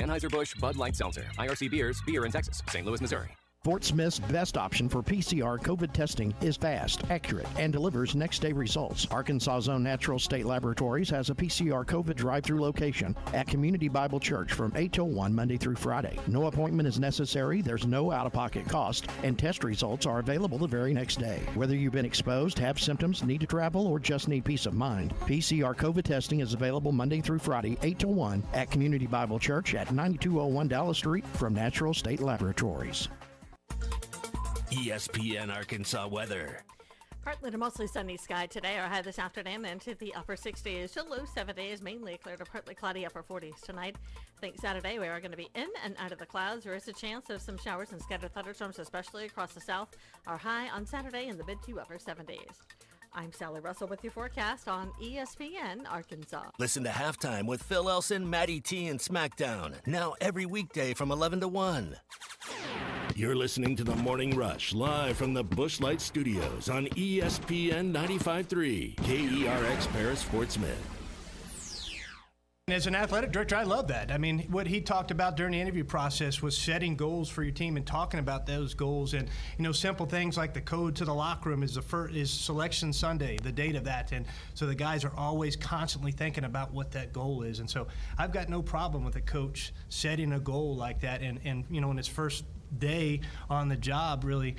Anheuser-Busch Bud Light Seltzer. IRC Beers, beer in Texas. St. Louis, Missouri. Fort Smith's best option for PCR COVID testing is fast, accurate, and delivers next-day results. Arkansas Zone Natural State Laboratories has a PCR COVID drive-through location at Community Bible Church from 8 till 1 Monday through Friday. No appointment is necessary, there's no out-of-pocket cost, and test results are available the very next day. Whether you've been exposed, have symptoms, need to travel, or just need peace of mind, PCR COVID testing is available Monday through Friday, 8 till 1 at Community Bible Church at 9201 Dallas Street from Natural State Laboratories. ESPN Arkansas weather. Partly to mostly sunny sky today. Our high this afternoon into the upper 60s to low 70s, mainly clear to partly cloudy upper 40s tonight. I think Saturday we are going to be in and out of the clouds. There is a chance of some showers and scattered thunderstorms, especially across the south. Our high on Saturday in the mid to upper 70s. I'm Sally Russell with your forecast on ESPN Arkansas. Listen to Halftime with Phil Elson, Matty T, and SmackDown. Now every weekday from 11 to 1. You're listening to The Morning Rush, live from the Busch Light Studios on ESPN 95.3, KERX Paris, Fort Smith. As an athletic director, I love that. I mean, what he talked about during the interview process was setting goals for your team and talking about those goals. And, you know, simple things like the code to the locker room is Selection Sunday, the date of that. And so the guys are always constantly thinking about what that goal is. And so I've got no problem with a coach setting a goal like that and you know, in his first day on the job, really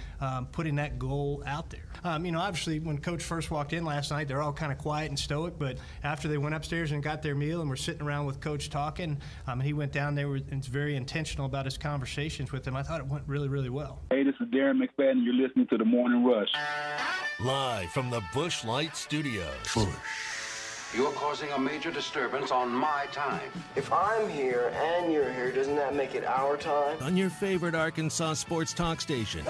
putting that goal out there. You know, obviously, when Coach first walked in last night, they're all kind of quiet and stoic, but after they went upstairs and got their meal and were sitting around with Coach talking, he went down there and was very intentional about his conversations with them. I thought it went really, really well. Hey, this is Darren McFadden, and you're listening to The Morning Rush. Live from the Busch Light Studios. You're causing a major disturbance on my time. If I'm here and you're here, doesn't that make it our time? On your favorite Arkansas sports talk station.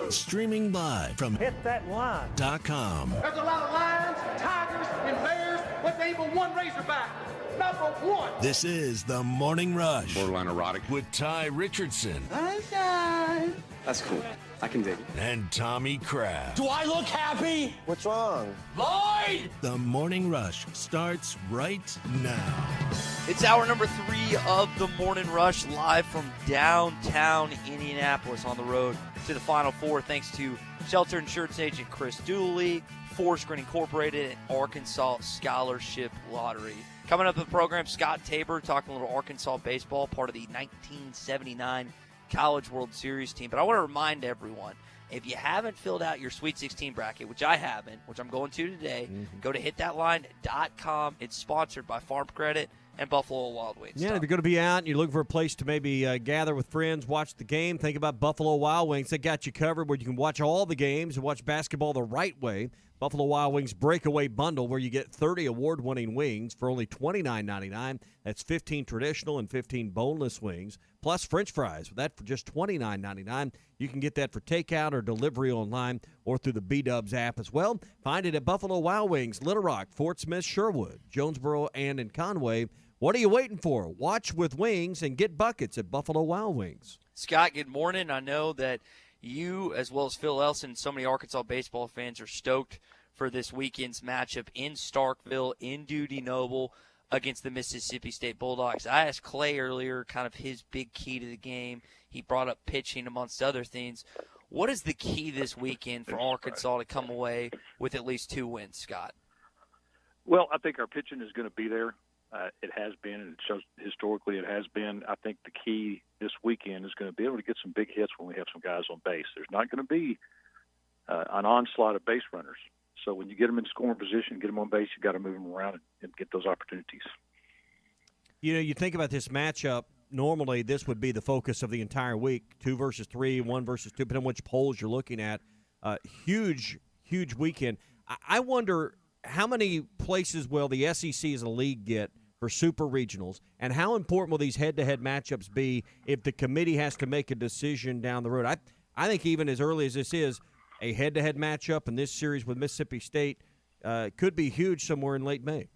Streaming live from hitthatline.com. There's a lot of lions, tigers, and bears, but there ain't but one Razorback. Number one. This is The Morning Rush. Borderline erotic. With Ty Richardson. Sunshine. That's cool. I can dig it. And Tommy Kraft. Do I look happy? What's wrong? Lloyd! The Morning Rush starts right now. It's hour number 3 of The Morning Rush, live from downtown Indianapolis on the road to the Final Four, thanks to Shelter Insurance agent Chris Dooley, Fourscreen Incorporated, and Arkansas Scholarship Lottery. Coming up in the program, Scott Tabor talking a little Arkansas baseball, part of the 1979 College World Series team. But I want to remind everyone, if you haven't filled out your Sweet 16 bracket, which I haven't, which I'm going to today, go to hitthatline.com. It's sponsored by Farm Credit and Buffalo Wild Wings. Yeah, if you're going to be out and you're looking for a place to maybe gather with friends, watch the game, think about Buffalo Wild Wings. They got you covered where you can watch all the games and watch basketball the right way. Buffalo Wild Wings Breakaway Bundle, where you get 30 award-winning wings for only $29.99. That's 15 traditional and 15 boneless wings, plus French fries. That for just $29.99. You can get that for takeout or delivery online or through the B-Dubs app as well. Find it at Buffalo Wild Wings, Little Rock, Fort Smith, Sherwood, Jonesboro, and in Conway. What are you waiting for? Watch with wings and get buckets at Buffalo Wild Wings. Scott, good morning. I know that you, as well as Phil Elson, and so many Arkansas baseball fans are stoked for this weekend's matchup in Starkville, in Dudy Noble, against the Mississippi State Bulldogs. I asked Clay earlier kind of his big key to the game. He brought up pitching amongst other things. What is the key this weekend for Arkansas to come away with at least 2 wins, Scott? Well, I think our pitching is going to be there. It has been, and it shows historically it has been. I think the key this weekend is going to be able to get some big hits when we have some guys on base. There's not going to be an onslaught of base runners. So when you get them in scoring position, get them on base, you got to move them around and get those opportunities. You know, you think about this matchup, normally this would be the focus of the entire week, 2 versus 3, 1 versus 2, depending on which polls you're looking at. Huge weekend. I wonder how many places will the SEC as a league get for super regionals, and how important will these head-to-head matchups be if the committee has to make a decision down the road? I think even as early as this is, a head-to-head matchup in this series with Mississippi State could be huge somewhere in late May.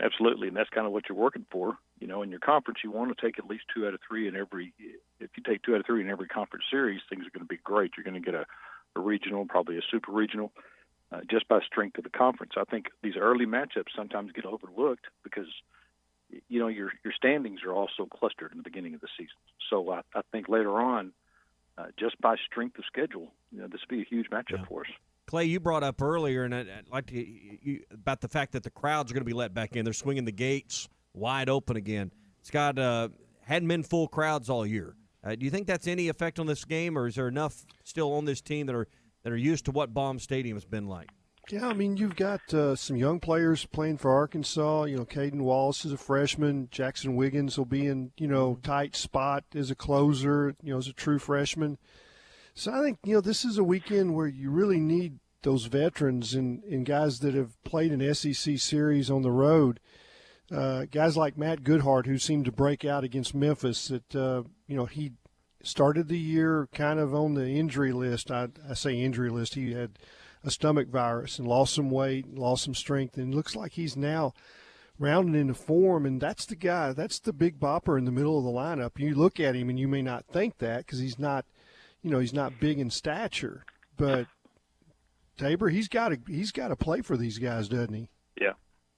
Absolutely, and that's kind of what you're working for. You know, in your conference, you want to take at least 2 out of 3 in every. If you take 2 out of 3 in every conference series, things are going to be great. You're going to get a regional, probably a super regional, just by strength of the conference. I think these early matchups sometimes get overlooked because your standings are also clustered in the beginning of the season. So I think later on, just by strength of schedule, this will be a huge matchup for us. Clay, you brought up earlier, and I'd like to about the fact that the crowds are going to be let back in. They're swinging the gates wide open again. Scott, hadn't been full crowds all year. Do you think that's any effect on this game, or is there enough still on this team that are used to what Baum Stadium has been like? Yeah, I mean, you've got some young players playing for Arkansas. Caden Wallace is a freshman. Jackson Wiggins will be in, tight spot as a closer, as a true freshman. So I think, this is a weekend where you really need those veterans and guys that have played an SEC series on the road. Guys like Matt Goodhart, who seemed to break out against Memphis, that, he started the year kind of on the injury list. I say injury list. He had a stomach virus and lost some weight, lost some strength, and it looks like he's now rounding into form, and that's the guy. That's the big bopper in the middle of the lineup. You look at him, and you may not think that because he's not big in stature, but Tabor, he's got to play for these guys, doesn't he? Yeah,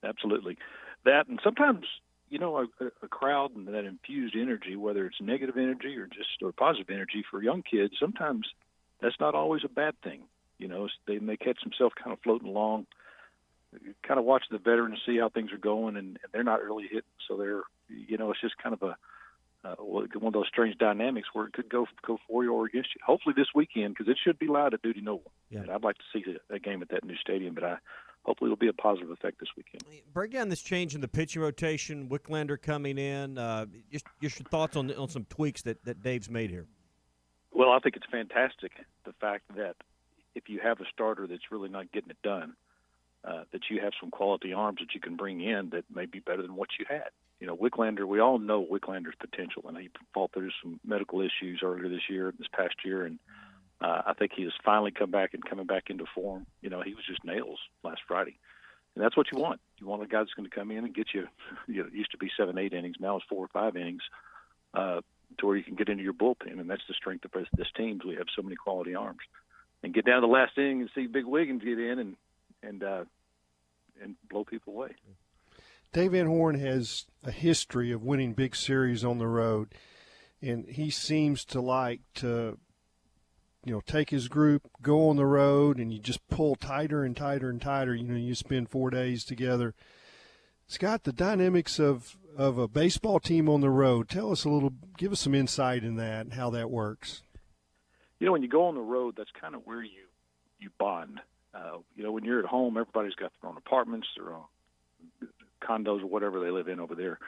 absolutely. That, and sometimes, a crowd and that infused energy, whether it's negative energy or positive energy for young kids, sometimes that's not always a bad thing. They may catch themselves kind of floating along, kind of watch the veterans see how things are going, and they're not really hitting. So they're, it's just kind of one of those strange dynamics where it could go for you or against you. Hopefully this weekend, because it should be loud at Duty Noble. Yeah. And I'd like to see a game at that new stadium, but hopefully it'll be a positive effect this weekend. Break down this change in the pitching rotation, Wicklander coming in. Just your thoughts on some tweaks that Dave's made here. Well, I think it's fantastic, the fact that if you have a starter that's really not getting it done, that you have some quality arms that you can bring in that may be better than what you had. Wicklander, we all know Wicklander's potential, and he fought through some medical issues earlier this past year, and I think he has finally coming back into form. He was just nails last Friday. And that's what you want. You want a guy that's going to come in and get you, it used to be 7-8 innings, now it's 4 or 5 innings, to where you can get into your bullpen, and that's the strength of this team. We have so many quality arms. And get down to the last inning and see Big Wiggins get in and blow people away. Dave Van Horn has a history of winning big series on the road, and he seems to like to, take his group, go on the road, and you just pull tighter and tighter and tighter. You spend 4 days together. Scott, the dynamics of a baseball team on the road, give us some insight in that and how that works. When you go on the road, that's kind of where you bond. When you're at home, everybody's got their own apartments, their own condos or whatever they live in over there.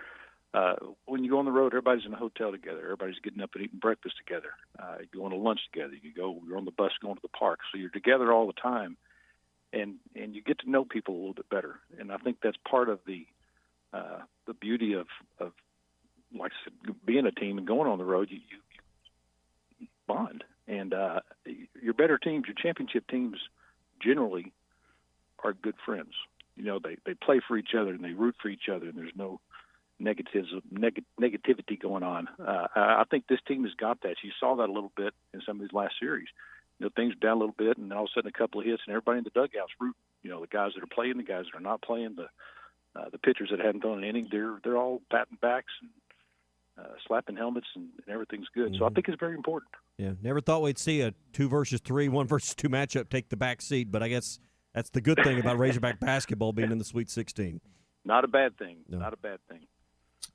When you go on the road, everybody's in a hotel together. Everybody's getting up and eating breakfast together. You go on to lunch together. You're on the bus going to the park. So you're together all the time, and you get to know people a little bit better. And I think that's part of the beauty of like I said, being a team and going on the road. You bond. And your better teams, your championship teams, generally are good friends. They play for each other and they root for each other, and there's no negativity going on. I think this team has got that. You saw that a little bit in some of these last series. Things are down a little bit, and then all of a sudden a couple of hits, and everybody in the dugouts root. The guys that are playing, the guys that are not playing, the pitchers that hadn't thrown an inning, they're all batting backs and slapping helmets, and everything's good. So I think it's very important. Yeah, never thought we'd see a 2 versus 3, 1 versus 2 matchup take the back seat, but I guess that's the good thing about Razorback basketball being in the Sweet 16. Not a bad thing. No. Not a bad thing.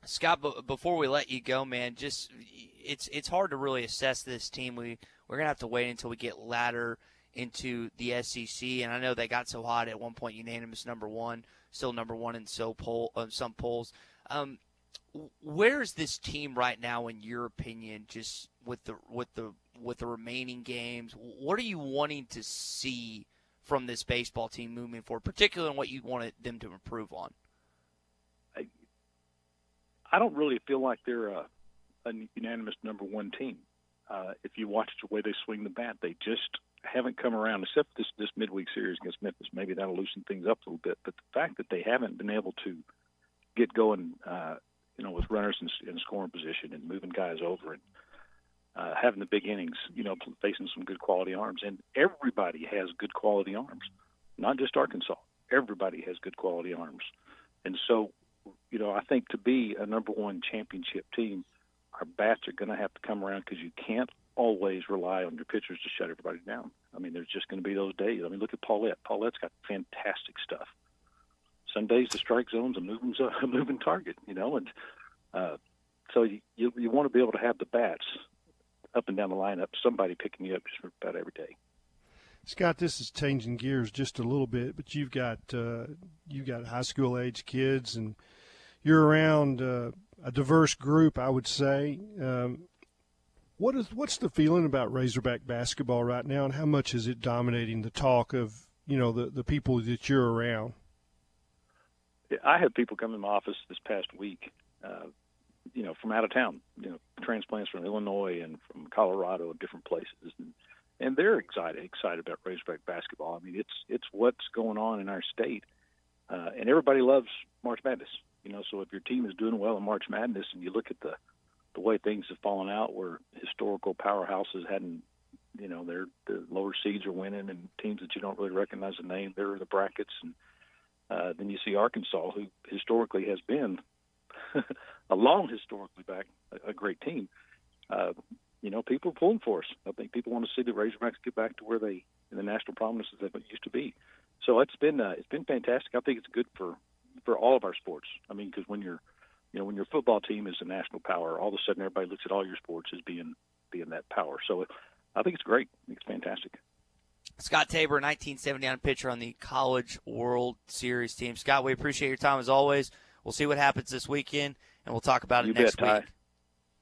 Scott, before we let you go, man, just it's hard to really assess this team. We're gonna have to wait until we get later into the SEC, and I know they got so hot at one point, unanimous number one, still number one in some polls. Where's this team right now, in your opinion? Just with the remaining games, what are you wanting to see from this baseball team moving forward, particularly on what you wanted them to improve on? I don't really feel like they're a unanimous number one team. If you watch the way they swing the bat, they just haven't come around, except this midweek series against Memphis. Maybe that'll loosen things up a little bit. But the fact that they haven't been able to get going, with runners in scoring position and moving guys over and having the big innings, facing some good quality arms. And everybody has good quality arms, not just Arkansas. Everybody has good quality arms. And so I think to be a number one championship team, our bats are going to have to come around because you can't always rely on your pitchers to shut everybody down. I mean, there's just going to be those days. I mean, look at Paulette. Paulette's got fantastic stuff. Some days the strike zone's a moving target, and so you want to be able to have the bats up and down the lineup, somebody picking you up just about every day. Scott, this is changing gears just a little bit, but you've got high school age kids, and you're around a diverse group, I would say. What's the feeling about Razorback basketball right now, and how much is it dominating the talk of the people that you're around? I had people come in my office this past week, from out of town, transplants from Illinois and from Colorado and different places, and they're excited about Razorback basketball. I mean, it's what's going on in our state, and everybody loves March Madness. So if your team is doing well in March Madness, and you look at the way things have fallen out, where historical powerhouses hadn't, the lower seeds are winning, and teams that you don't really recognize the name, they're in the brackets, and then you see Arkansas, who historically has been historically back a great team. People are pulling for us. I think people want to see the Razorbacks get back to where in the national prominence that they used to be. So it's been fantastic. I think it's good for all of our sports. I mean, because when your football team is a national power, all of a sudden everybody looks at all your sports as being that power. So I think it's great. I think it's fantastic. Scott Tabor, 1979 pitcher on the College World Series team. Scott, we appreciate your time as always. We'll see what happens this weekend, and we'll talk about it next week.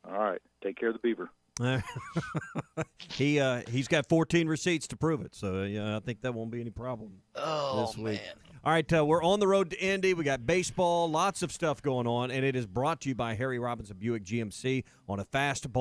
All right. Take care of the Beaver. He's got 14 receipts to prove it, so I think that won't be any problem this week. Man. All right, we're on the road to Indy. We got baseball, lots of stuff going on, and it is brought to you by Harry Robinson Buick GMC on a fast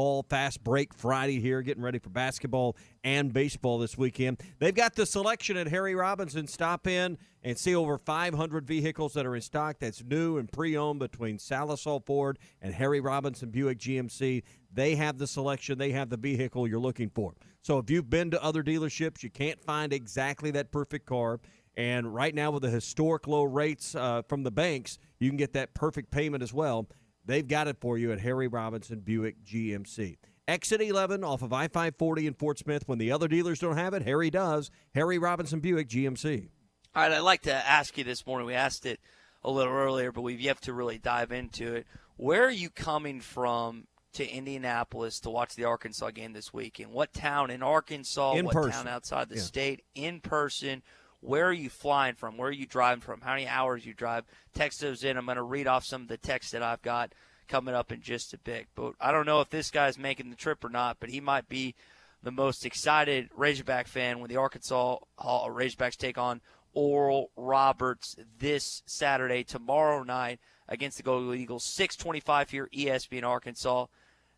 break Friday here, getting ready for basketball and baseball this weekend. They've got the selection at Harry Robinson. Stop in and see over 500 vehicles that are in stock. That's new and pre-owned between Salisol Ford and Harry Robinson Buick GMC. They have the selection. They have the vehicle you're looking for. So if you've been to other dealerships, you can't find exactly that perfect car. And right now with the historic low rates from the banks, you can get that perfect payment as well. They've got it for you at Harry Robinson Buick GMC. Exit 11 off of I-540 in Fort Smith. When the other dealers don't have it, Harry does. Harry Robinson Buick GMC. All right, I'd like to ask you this morning. We asked it a little earlier, but we've yet to really dive into it. Where are you coming from to Indianapolis to watch the Arkansas game this weekend? What town in Arkansas? In what person. Town outside the state? In person. Where are you flying from? Where are you driving from? How many hours you drive? Text those in. I'm going to read off some of the texts that I've got coming up in just a bit. But I don't know if this guy's making the trip or not, but he might be the most excited Razorback fan when the Arkansas Razorbacks take on Oral Roberts this Saturday, tomorrow night, against the Golden Eagles. 6:25 here, ESPN Arkansas.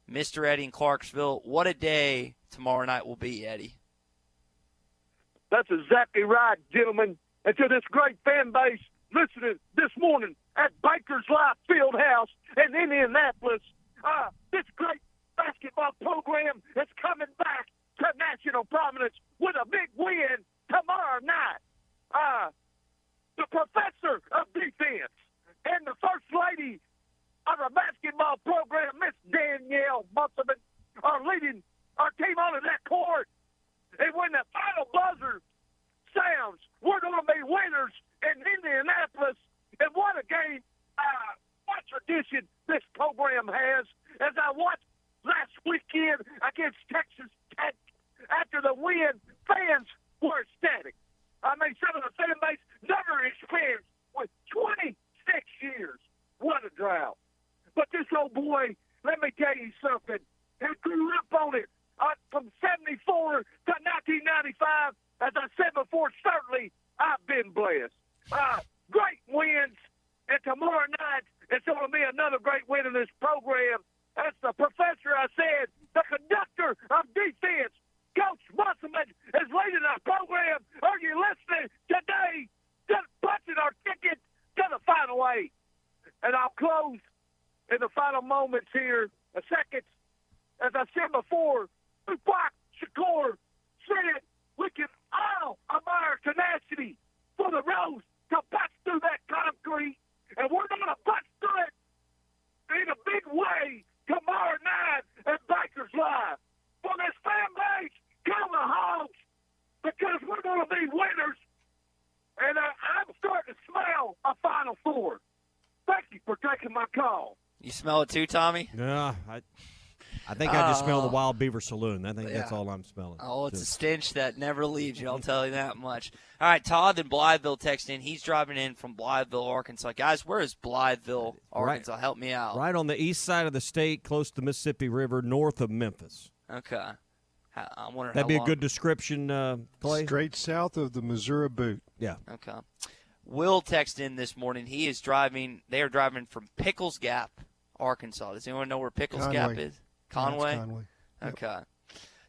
Mr. Eddie in Clarksville, what a day tomorrow night will be, Eddie. That's exactly right, gentlemen. And to this great fan base listening this morning at Baker's Life Fieldhouse in Indianapolis, this great basketball program is coming back to national prominence with a big win tomorrow night. The professor of defense and the first lady of our basketball program, Miss Danielle Musselman, are leading our team onto that court. And when the final buzzer sounds, we're going to be winners in Indianapolis. And what a game, what tradition this program has. As I watched last weekend against Texas Tech, after the win, fans were ecstatic. I mean, some of the fan base never experienced with 26 years. What a drought. But this old boy, let me tell you something, he grew up on it. From 74 to 1995, as I said before, certainly I've been blessed. Great wins, and tomorrow night it's going to be another great win in this program. As the professor I said, the conductor of defense, Coach Musselman, is leading our program. Are you listening today? Just punching our ticket to the Final Eight. And I'll close in the final moments here, a second. As I said before, Tupac Shakur said we can all admire tenacity for the road to punch through that concrete, and we're going to punch through in a big way tomorrow night at Baker's Live. For this fan base, come the Hogs, because we're going to be winners. And I'm starting to smell a Final Four. Thank you for taking my call. You smell it too, Tommy? Yeah, I think I just smell the Wild Beaver Saloon. I think that's all I'm smelling. Oh, it's a stench that never leaves you, I'll tell you that much. All right, Todd in Blytheville texted in. He's driving in from Blytheville, Arkansas. Guys, where is Blytheville, Arkansas? Right. Help me out. Right on the east side of the state, close to the Mississippi River, north of Memphis. Okay. I wonder That'd how be long. a good description, Clay. Straight south of the Missouri Boot. Yeah. Okay. Will texted in this morning. They are driving from Pickles Gap, Arkansas. Does anyone know where Pickles Gap is? Conway? Yeah, Conway. Yep. Okay.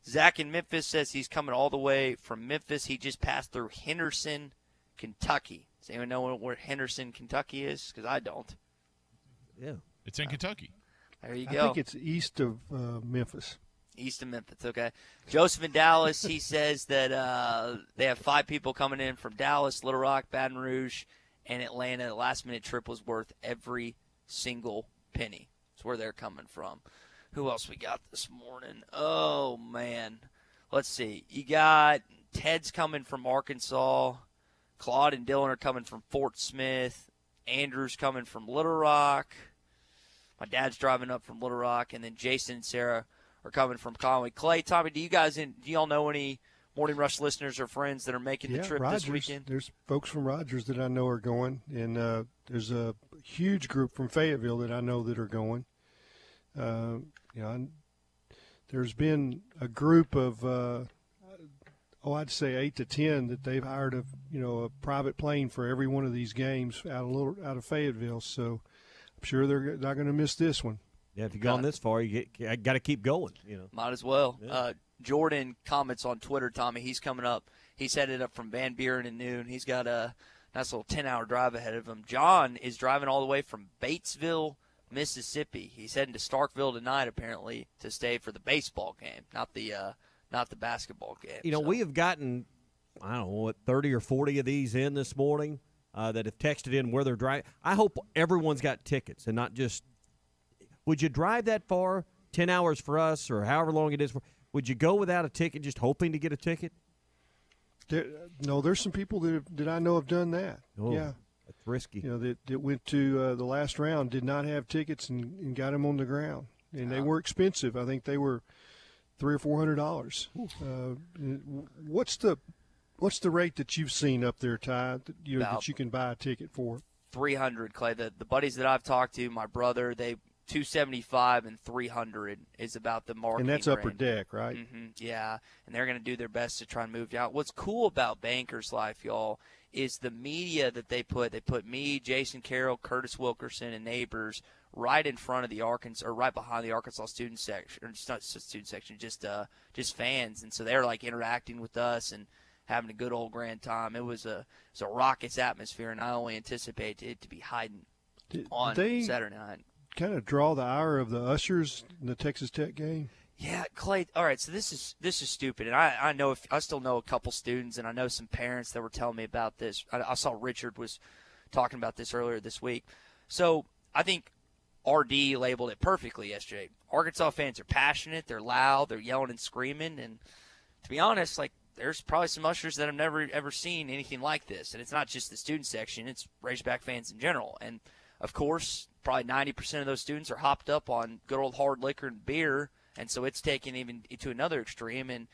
Zach in Memphis says he's coming all the way from Memphis. He just passed through Henderson, Kentucky. Does anyone know where Henderson, Kentucky is? Because I don't. Yeah. It's in Kentucky. There you go. I think it's east of Memphis. East of Memphis, okay. Joseph in Dallas, he says that they have 5 people coming in from Dallas, Little Rock, Baton Rouge, and Atlanta. The last-minute trip was worth every single penny. That's where they're coming from. Who else we got this morning? Oh, man. Let's see. You got Ted's coming from Arkansas. Claude and Dylan are coming from Fort Smith. Andrew's coming from Little Rock. My dad's driving up from Little Rock. And then Jason and Sarah are coming from Conway. Clay, Tommy, do y'all know any Morning Rush listeners or friends that are making the trip Rogers. this weekend? There's folks from Rogers that I know are going, and there's a huge group from Fayetteville that I know that are going. There's been a group of, I'd say 8 to 10 that they've hired a private plane for every one of these games out of Fayetteville. So I'm sure they're not going to miss this one. Yeah, if you've gone this far, you got to keep going. Might as well. Yeah. Jordan comments on Twitter, Tommy. He's coming up. He's headed up from Van Buren at noon. He's got a nice little 10-hour drive ahead of him. John is driving all the way from Batesville, Mississippi. He's heading to Starkville tonight, apparently, to stay for the baseball game, not the basketball game. We have gotten, 30 or 40 of these in this morning that have texted in where they're driving. I hope everyone's got tickets and not just. Would you drive that far, 10 hours for us or however long it is? Would you go without a ticket just hoping to get a ticket? There's some people that I know have done that. Oh, yeah. That's risky. That went to the last round, did not have tickets and got them on the ground. And they were expensive. I think they were $300 or $400. What's the rate that you've seen up there, Ty, that you can buy a ticket for? $300, Clay. The buddies that I've talked to, my brother, they $275 and $300 is about the market. And that's upper deck, right? Mm-hmm, yeah, and they're going to do their best to try and move you out. What's cool about Bankers Life, y'all, is the media that they put. They put me, Jason Carroll, Curtis Wilkerson, and neighbors right in front of the Arkansas, or right behind the Arkansas student section, or just not student section, just fans. And so they're like interacting with us and having a good old grand time. It was a raucous atmosphere, and I only anticipate it to be hiding on Saturday night. Kind of draw the ire of the ushers in the Texas Tech game. Yeah, Clay. All right, so this is stupid, and I still know a couple students, and I know some parents that were telling me about this. I saw Richard was talking about this earlier this week. So I think RD labeled it perfectly yesterday. Arkansas fans are passionate, they're loud, they're yelling and screaming, and to be honest, like there's probably some ushers that have never ever seen anything like this, and it's not just the student section; it's Razorback fans in general, and of course, probably 90% of those students are hopped up on good old hard liquor and beer, and so it's taken even to another extreme. And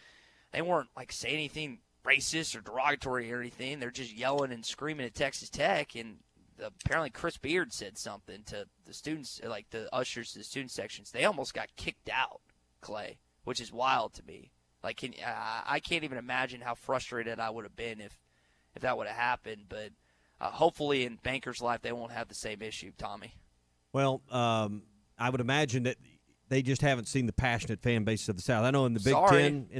they weren't like saying anything racist or derogatory or anything. They're just yelling and screaming at Texas Tech. And apparently Chris Beard said something to the students, like the ushers to the student sections. They almost got kicked out, Clay, which is wild to me. Like I can't even imagine how frustrated I would have been if that would have happened. But hopefully in Bankers Life they won't have the same issue, Tommy. Well, I would imagine that they just haven't seen the passionate fan base of the South. I know in the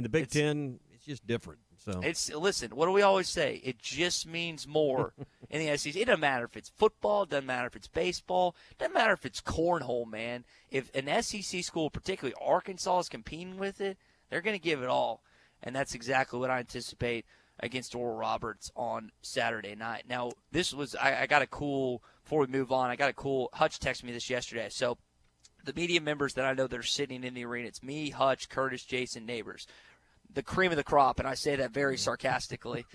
Big Ten, it's just different. So listen. What do we always say? It just means more in the SEC. It doesn't matter if it's football. It doesn't matter if it's baseball. It doesn't matter if it's cornhole, man. If an SEC school, particularly Arkansas, is competing with it, they're going to give it all, and that's exactly what I anticipate against Oral Roberts on Saturday night. Now, this was I got a cool. Before we move on, I got a cool – Hutch texted me this yesterday. So the media members that I know that are sitting in the arena, it's me, Hutch, Curtis, Jason, Neighbors. The cream of the crop, and I say that very sarcastically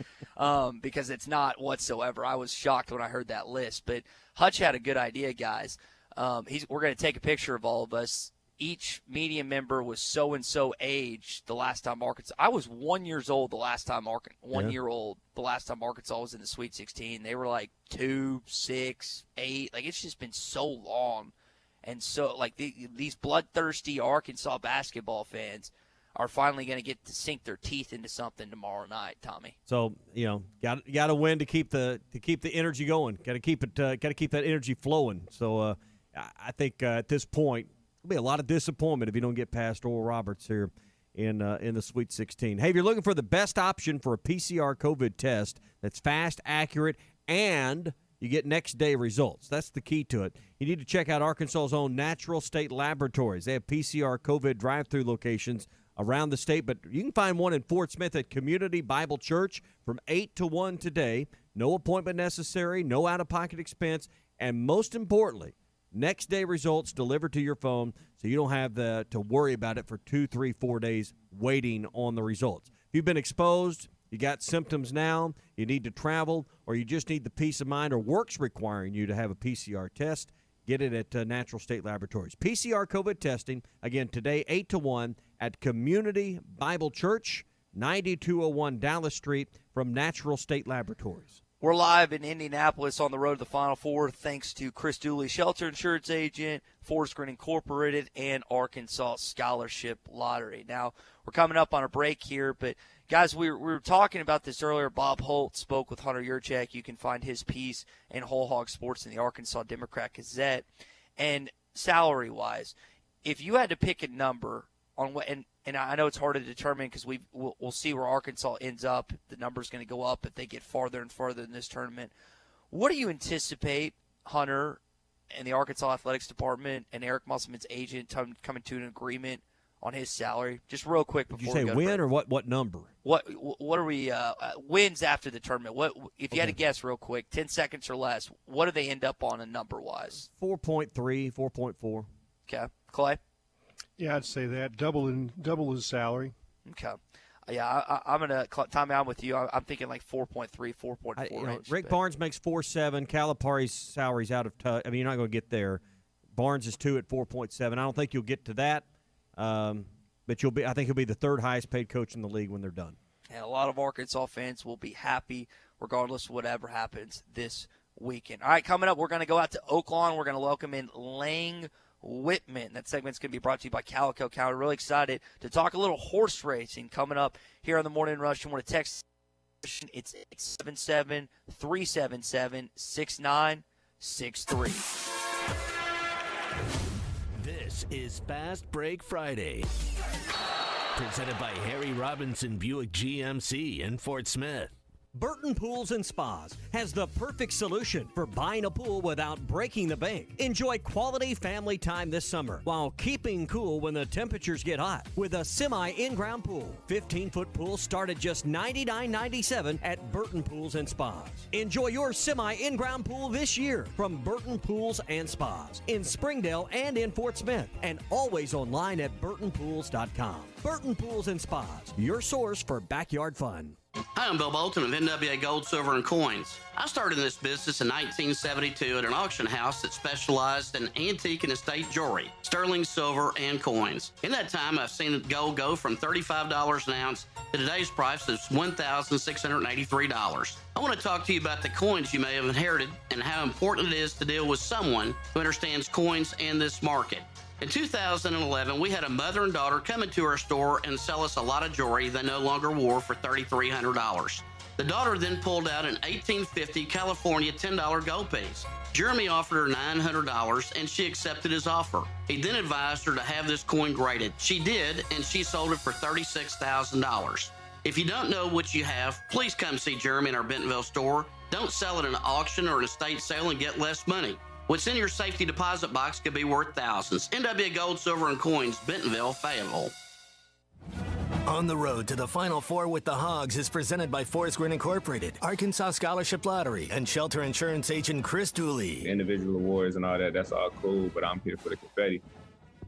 because it's not whatsoever. I was shocked when I heard that list. But Hutch had a good idea, guys. We're going to take a picture of all of us. Each media member was so-and-so age the last time Arkansas. I was 1 year old the last time Arkansas was in the Sweet 16. They were like 2, 6, 8. Like, it's just been so long. And so, like, these bloodthirsty Arkansas basketball fans are finally going to get to sink their teeth into something tomorrow night, Tommy. So, got to win to keep the energy going. Got to keep that energy flowing. So, I think at this point, there'll be a lot of disappointment if you don't get past Oral Roberts here in the Sweet 16. Hey, if you're looking for the best option for a PCR COVID test that's fast, accurate, and you get next-day results, that's the key to it. You need to check out Arkansas's own Natural State Laboratories. They have PCR COVID drive-through locations around the state, but you can find one in Fort Smith at Community Bible Church from 8 to 1 today. No appointment necessary, no out-of-pocket expense, and most importantly, next-day results delivered to your phone so you don't have to worry about it for 2, 3, 4 days waiting on the results. If you've been exposed, you got symptoms now, you need to travel, or you just need the peace of mind, or work's requiring you to have a PCR test, get it at Natural State Laboratories. PCR COVID testing, again, today, 8 to 1 at Community Bible Church, 9201 Dallas Street from Natural State Laboratories. We're live in Indianapolis on the road to the Final Four thanks to Chris Dooley, Shelter Insurance Agent, Forest Green Incorporated, and Arkansas Scholarship Lottery. Now, we're coming up on a break here, but, guys, we were talking about this earlier. Bob Holt spoke with Hunter Yurchak. You can find his piece in Whole Hog Sports in the Arkansas Democrat-Gazette. And salary-wise, if you had to pick a number on what – and I know it's hard to determine because we'll see where Arkansas ends up. The number's going to go up if they get farther and farther in this tournament. What do you anticipate Hunter and the Arkansas Athletics Department and Eric Musselman's agent coming to an agreement on his salary? Just real quick before Did you say win or what number? What are we wins after the tournament? What if you had to guess real quick, 10 seconds or less? What do they end up on a number wise? 4.3, 4.4. Okay, Clay. Yeah, I'd say that double his salary. Okay. Yeah, I'm gonna Tommy. I'm with you. I'm thinking like 4.3, 4.4 range. Rick Barnes makes 4.7. Calipari's salary's out of touch. I mean, you're not going to get there. Barnes is 2 at 4.7. I don't think you'll get to that, but you'll be. I think he'll be the third highest paid coach in the league when they're done. And a lot of Arkansas fans will be happy regardless of whatever happens this weekend. All right, coming up, we're going to go out to Oaklawn. We're going to welcome in Lang Whitman. That segment's going to be brought to you by Calico County. Really excited to talk a little horse racing coming up here on the Morning Rush. You want to text, it's 877-377-6963. This is Fast Break Friday, presented by Harry Robinson Buick GMC in Fort Smith. Burton Pools and Spas has the perfect solution for buying a pool without breaking the bank. Enjoy quality family time this summer while keeping cool when the temperatures get hot with a semi-in-ground pool. 15-foot pools start at just $99.97 at Burton Pools and Spas. Enjoy your semi-in-ground pool this year from Burton Pools and Spas in Springdale and in Fort Smith, and always online at burtonpools.com. Burton Pools and Spas, your source for backyard fun. Hi, I'm Bill Bolton of NWA Gold, Silver, and Coins. I started in this business in 1972 at an auction house that specialized in antique and estate jewelry, sterling silver, and coins. In that time, I've seen gold go from $35 an ounce to today's price of $1,683. I want to talk to you about the coins you may have inherited and how important it is to deal with someone who understands coins and this market. In 2011, we had a mother and daughter come into our store and sell us a lot of jewelry they no longer wore for $3,300. The daughter then pulled out an 1850 California $10 gold piece. Jeremy offered her $900 and she accepted his offer. He then advised her to have this coin graded. She did, and she sold it for $36,000. If you don't know what you have, please come see Jeremy in our Bentonville store. Don't sell it in an auction or an estate sale and get less money. What's in your safety deposit box could be worth thousands. NWA Gold, Silver, and Coins, Bentonville, Fayetteville. On the road to the Final Four with the Hogs is presented by Forest Green Incorporated, Arkansas Scholarship Lottery, and Shelter Insurance Agent Chris Dooley. Individual awards and all that, that's all cool, but I'm here for the confetti.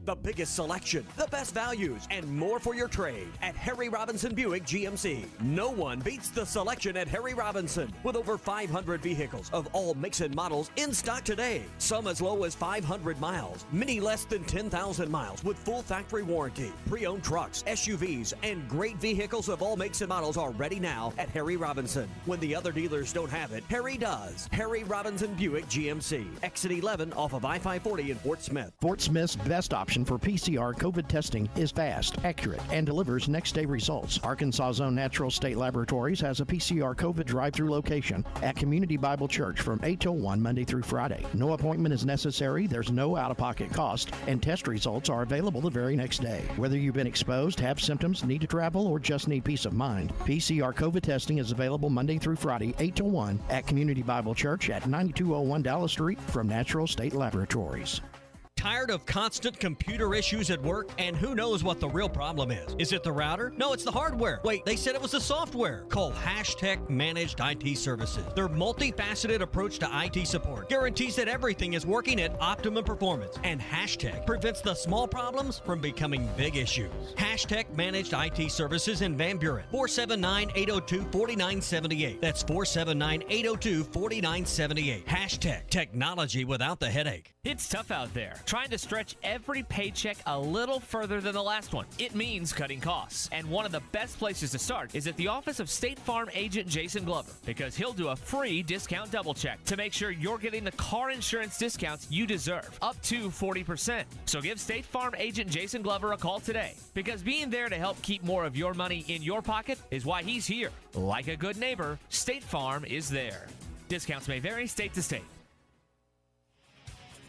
The biggest selection, the best values, and more for your trade at Harry Robinson Buick GMC. No one beats the selection at Harry Robinson, with over 500 vehicles of all makes and models in stock today. Some as low as 500 miles, many less than 10,000 miles with full factory warranty. Pre-owned trucks, SUVs, and great vehicles of all makes and models are ready now at Harry Robinson. When the other dealers don't have it, Harry does. Harry Robinson Buick GMC. Exit 11 off of I-540 in Fort Smith. Fort Smith's best option for PCR COVID testing is fast, accurate, and delivers next-day results. Arkansas Zone Natural State Laboratories has a PCR COVID drive-through location at Community Bible Church from 8 till 1 Monday through Friday. No appointment is necessary, there's no out-of-pocket cost, and test results are available the very next day. Whether you've been exposed, have symptoms, need to travel, or just need peace of mind, PCR COVID testing is available Monday through Friday, 8 till 1 at Community Bible Church at 9201 Dallas Street from Natural State Laboratories. Tired of constant computer issues at work? And who knows what the real problem is? Is it the router? No, it's the hardware. Wait, they said it was the software. Call Hashtag Managed IT Services. Their multifaceted approach to IT support guarantees that everything is working at optimum performance. And Hashtag prevents the small problems from becoming big issues. Hashtag Managed IT Services in Van Buren. 479-802-4978. That's 479-802-4978. Hashtag technology without the headache. It's tough out there, trying to stretch every paycheck a little further than the last one. It means cutting costs. And one of the best places to start is at the office of State Farm agent Jason Glover, because he'll do a free discount double check to make sure you're getting the car insurance discounts you deserve, up to 40%. So give State Farm agent Jason Glover a call today, because being there to help keep more of your money in your pocket is why he's here. Like a good neighbor, State Farm is there. Discounts may vary state to state.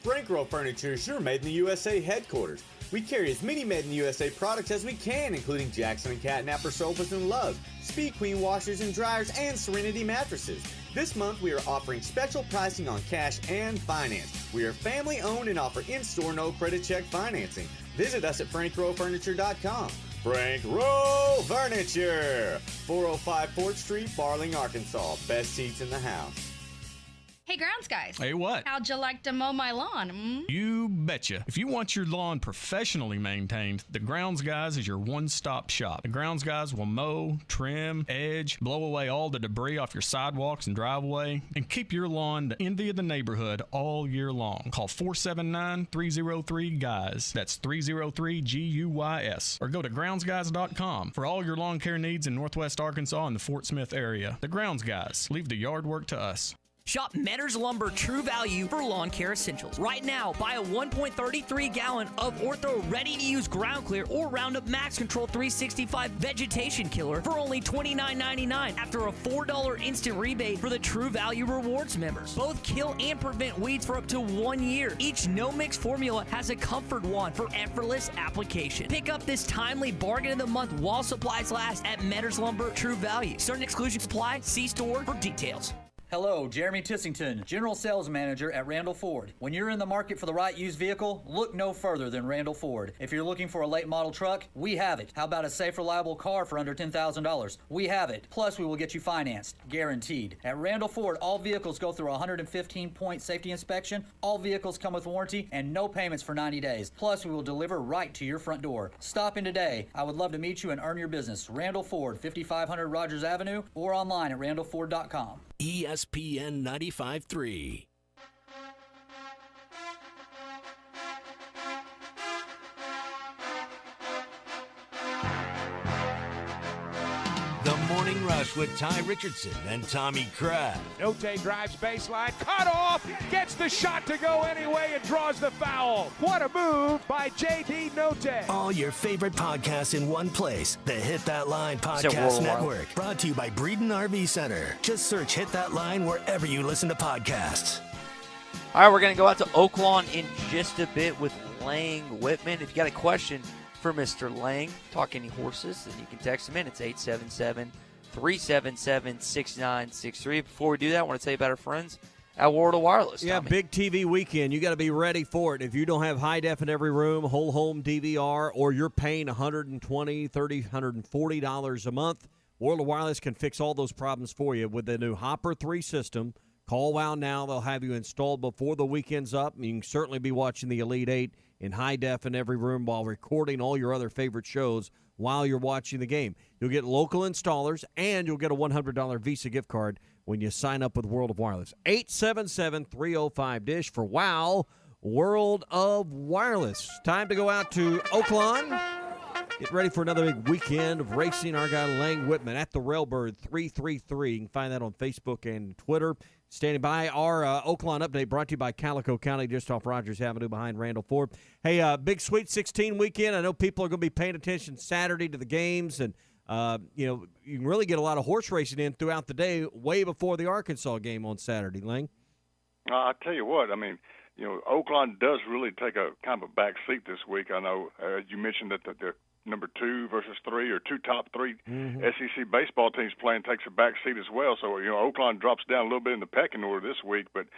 Frank Roll Furniture is your Made in the USA headquarters. We carry as many Made in the USA products as we can, including Jackson & Catnapper sofas and lugs, Speed Queen washers and dryers, and Serenity mattresses. This month we are offering special pricing on cash and finance. We are family owned and offer in-store no credit check financing. Visit us at FrankRowFurniture.com. Frank Roll Furniture, 405 4th Street, Barling, Arkansas. Best seats in the house. Hey, grounds guys. Hey, what? How'd you like to mow my lawn? You betcha. If you want your lawn professionally maintained, the Grounds Guys is your one-stop shop. The Grounds Guys will mow, trim, edge, blow away all the debris off your sidewalks and driveway, and keep your lawn the envy of the neighborhood all year long. Call 479-303-GUYS. That's 303-GUYS. Or go to groundsguys.com for all your lawn care needs in Northwest Arkansas and the Fort Smith area. The Grounds Guys. Leave the yard work to us. Shop Metters Lumber True Value for lawn care essentials. Right now, buy a 1.33 gallon of Ortho ready-to-use ground clear or Roundup Max Control 365 vegetation killer for only $29.99 after a $4 instant rebate for the True Value Rewards members. Both kill and prevent weeds for up to 1 year. Each no-mix formula has a comfort wand for effortless application. Pick up this timely bargain of the month while supplies last at Metters Lumber True Value. Certain exclusions apply. See store for details. Hello, Jeremy Tissington, General Sales Manager at Randall Ford. When you're in the market for the right used vehicle, look no further than Randall Ford. If you're looking for a late model truck, we have it. How about a safe, reliable car for under $10,000? We have it. Plus, we will get you financed, guaranteed. At Randall Ford, all vehicles go through a 115-point safety inspection, all vehicles come with warranty, and no payments for 90 days. Plus, we will deliver right to your front door. Stop in today. I would love to meet you and earn your business. Randall Ford, 5500 Rogers Avenue, or online at randallford.com. ESPN 95.3. The Morning Rush with Ty Richardson and Tommy Kraft. Note drives baseline, cut off, gets the shot to go anyway and draws the foul. What a move by J.D. Note. All your favorite podcasts in one place. The Hit That Line Podcast Network. Brought to you by Breeden RV Center. Just search Hit That Line wherever you listen to podcasts. All right, we're going to go out to Oaklawn in just a bit with Lang Whitman. If you got a question for Mr. Lang, talk any horses, then you can text him in. It's 877-377-6963. Before we do that, I want to tell you about our friends at World of Wireless. Yeah, Tommy. big TV weekend. You got to be ready for it. If you don't have high def in every room, whole home DVR, or you're paying $120, $30, $140 a month, World of Wireless can fix all those problems for you with the new Hopper 3 system Call WOW now. They'll have you installed before the weekend's up. You can certainly be watching the Elite Eight in high def in every room while recording all your other favorite shows while you're watching the game. You'll get local installers, and you'll get a $100 Visa gift card when you sign up with World of Wireless. 877-305-DISH for WOW, World of Wireless. Time to go out to Oaklawn. Get ready for another big weekend of racing. Our guy Lang Whitman at the Railbird 333. You can find that on Facebook and Twitter. Standing by, our Oaklawn update brought to you by Calico County, just off Rogers Avenue behind Randall Ford. Hey, big Sweet 16 weekend. I know people are going to be paying attention Saturday to the games, and you can really get a lot of horse racing in throughout the day, way before the Arkansas game on Saturday. Lang? I tell you what, Oaklawn does really take a kind of a back seat this week. I know you mentioned that the number 2 versus 3 or two top 3 SEC baseball teams playing takes a back seat as well. So, Oaklawn drops down a little bit in the pecking order this week. But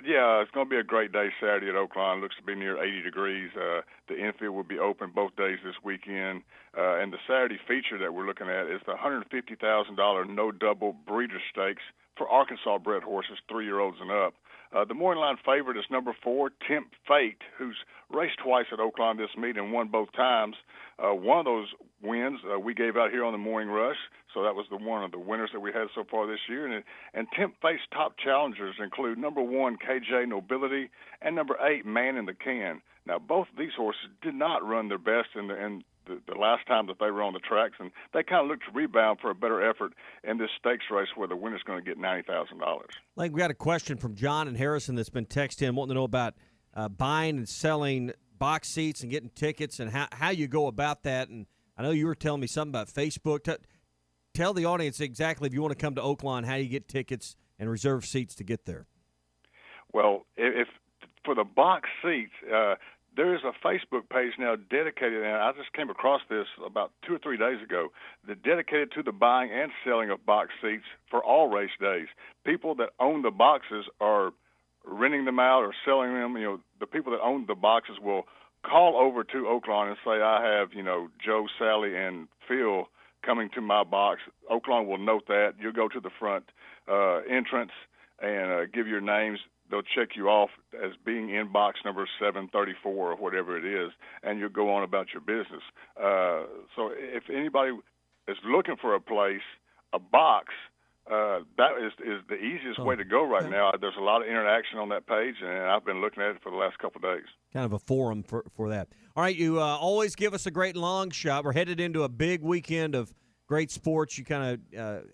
yeah, it's going to be a great day Saturday at Oaklawn. It looks to be near 80 degrees. The infield will be open both days this weekend. And the Saturday feature that we're looking at is the $150,000 no double breeder stakes for Arkansas bred horses, 3-year-olds and up. The morning line favorite is number 4, Tempt Fate, who's raced twice at Oaklawn this meet and won both times. One of those wins we gave out here on the Morning Rush, so that was one of the winners that we had so far this year. And Tempt Fate's top challengers include number 1, KJ Nobility, and number 8, Man in the Can. Now, both of these horses did not run their best in the last time that they were on the tracks, and they kind of look to rebound for a better effort in this stakes race where the winner's going to get $90,000. Like, we got a question from John and Harrison that's been texted in, wanting to know about buying and selling box seats and getting tickets and how you go about that. And I know you were telling me something about Facebook. Tell the audience exactly, if you want to come to Oaklawn, how you get tickets and reserve seats to get there. Well, if for the box seats, there is a Facebook page now dedicated, and I just came across this about 2 or 3 days ago, that dedicated to the buying and selling of box seats for all race days. People that own the boxes are renting them out or selling them. The people that own the boxes will call over to Oaklawn and say, I have, Joe, Sally, and Phil coming to my box. Oaklawn will note that. You'll go to the front entrance and give your names. They'll check you off as being in box number 734 or whatever it is, and you'll go on about your business. So if anybody is looking for a place, a box, that is the easiest way to go right now. There's a lot of interaction on that page, and I've been looking at it for the last couple of days. Kind of a forum for that. All right, you always give us a great long shot. We're headed into a big weekend of great sports. You kind of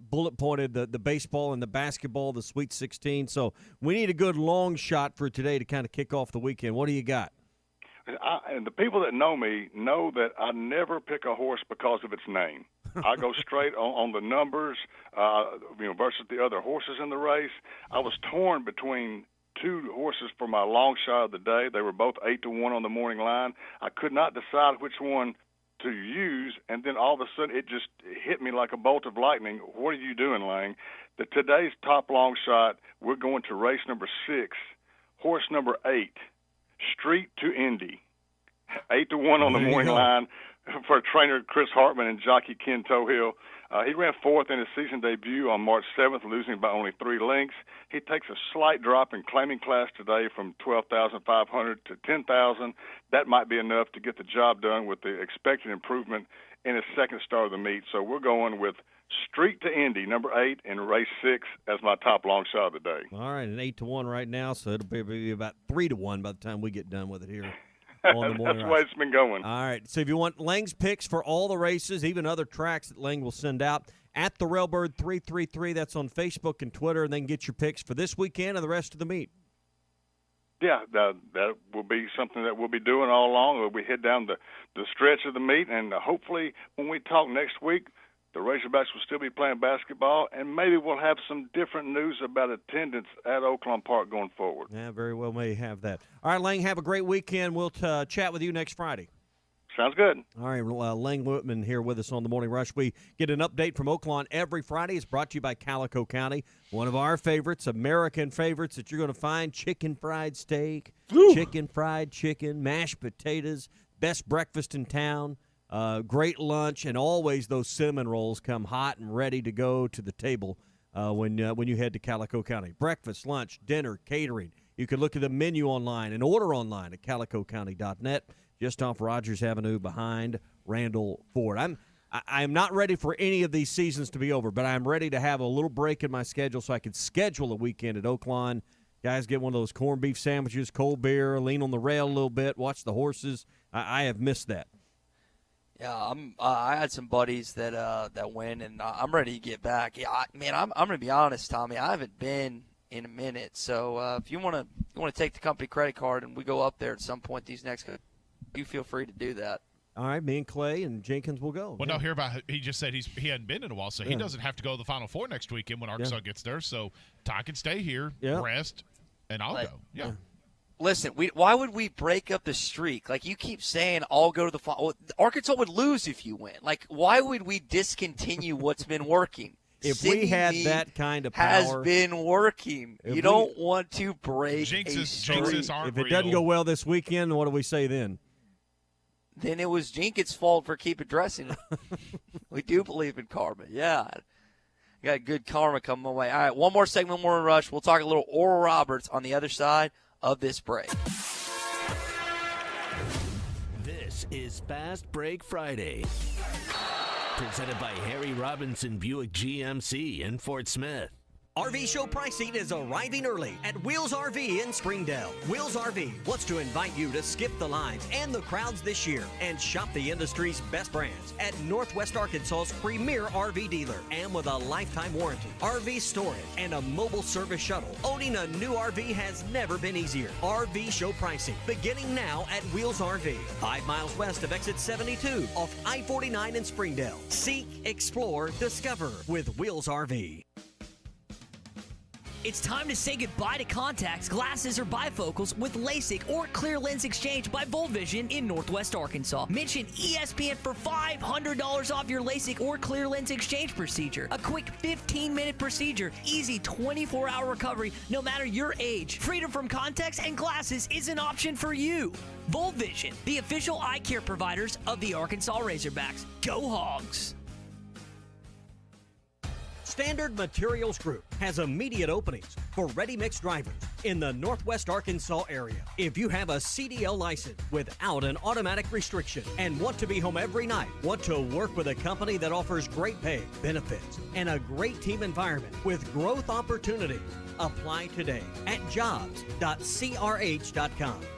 bullet pointed the baseball and the basketball, the Sweet 16. So we need a good long shot for today to kind of kick off the weekend. What do you got? And the people that know me know that I never pick a horse because of its name. I go straight on the numbers, versus the other horses in the race. I was torn between 2 horses for my long shot of the day. They were both 8-1 on the morning line. I could not decide which one to use, and then all of a sudden it just hit me like a bolt of lightning. What are you doing, Lang? Today's top long shot, we're going to race number 6, horse number 8, Street to Indy, 8-1 on the morning line for trainer Chris Hartman and jockey Ken Tohill. He ran 4th in his season debut on March 7th, losing by only 3 lengths. He takes a slight drop in claiming class today from 12,500 to 10,000. That might be enough to get the job done with the expected improvement in his second start of the meet. So we're going with Street to Indy, number 8, in race 6 as my top long shot of the day. All right, an 8-1 right now, so it'll be about 3-1 by the time we get done with it here. On the morning. That's the way it's been going. All right. So if you want Lang's picks for all the races, even other tracks that Lang will send out, at the Railbird 333, that's on Facebook and Twitter, and then get your picks for this weekend and the rest of the meet. Yeah, that will be something that we'll be doing all along. We head down the stretch of the meet, and hopefully when we talk next week, the Razorbacks will still be playing basketball, and maybe we'll have some different news about attendance at Oaklawn Park going forward. Yeah, very well may have that. All right, Lang, have a great weekend. We'll chat with you next Friday. Sounds good. All right, Lang Whitman here with us on the Morning Rush. We get an update from Oaklawn every Friday. It's brought to you by Calico County, one of our favorites, American favorites that you're going to find: chicken fried steak, chicken fried chicken, mashed potatoes, best breakfast in town. Great lunch, and always those cinnamon rolls come hot and ready to go to the table when you head to Calico County. Breakfast, lunch, dinner, catering. You can look at the menu online and order online at calicocounty.net, just off Rogers Avenue behind Randall Ford. I'm not ready for any of these seasons to be over, but I'm ready to have a little break in my schedule so I can schedule a weekend at Oaklawn. Guys, get one of those corned beef sandwiches, cold beer, lean on the rail a little bit, watch the horses. I have missed that. Yeah, I had some buddies that went, and I'm ready to get back. Yeah, I'm going to be honest, Tommy. I haven't been in a minute, so if you want to take the company credit card and we go up there at some point these next, you feel free to do that. All right, me and Clay and Jenkins will go. Well, no, hear about he just said he hadn't been in a while, so he doesn't have to go to the Final Four next weekend when Arkansas gets there. So Ty can stay here, rest, and I'll go. Yeah. Listen, why would we break up the streak? Like, you keep saying, I'll go to the Final. Arkansas would lose if you win. Like, why would we discontinue what's been working? If we had that kind of power, has been working. You don't want to break a streak. If it doesn't go well this weekend, what do we say then? Then it was Jenkins' fault for keep addressing it. We do believe in karma. Yeah. Got good karma coming my way. All right, one more segment, more in Rush. We'll talk a little Oral Roberts on the other side of this break. This is Fast Break Friday. Presented by Harry Robinson Buick GMC in Fort Smith. RV show pricing is arriving early at Wheels RV in Springdale. Wheels RV wants to invite you to skip the lines and the crowds this year and shop the industry's best brands at Northwest Arkansas's premier RV dealer, and with a lifetime warranty, RV storage, and a mobile service shuttle. Owning a new RV has never been easier. RV show pricing beginning now at Wheels RV, 5 miles west of exit 72 off I-49 in Springdale. Seek, explore, discover with Wheels RV. It's time to say goodbye to contacts, glasses, or bifocals with LASIK or clear lens exchange by Volvision in Northwest Arkansas. Mention ESPN for $500 off your LASIK or clear lens exchange procedure. A quick 15-minute procedure, easy 24-hour recovery no matter your age. Freedom from contacts and glasses is an option for you. Volvision, the official eye care providers of the Arkansas Razorbacks. Go Hogs! Standard Materials Group has immediate openings for ready-mix drivers in the Northwest Arkansas area. If you have a CDL license without an automatic restriction and want to be home every night, want to work with a company that offers great pay, benefits, and a great team environment with growth opportunities, apply today at jobs.crh.com.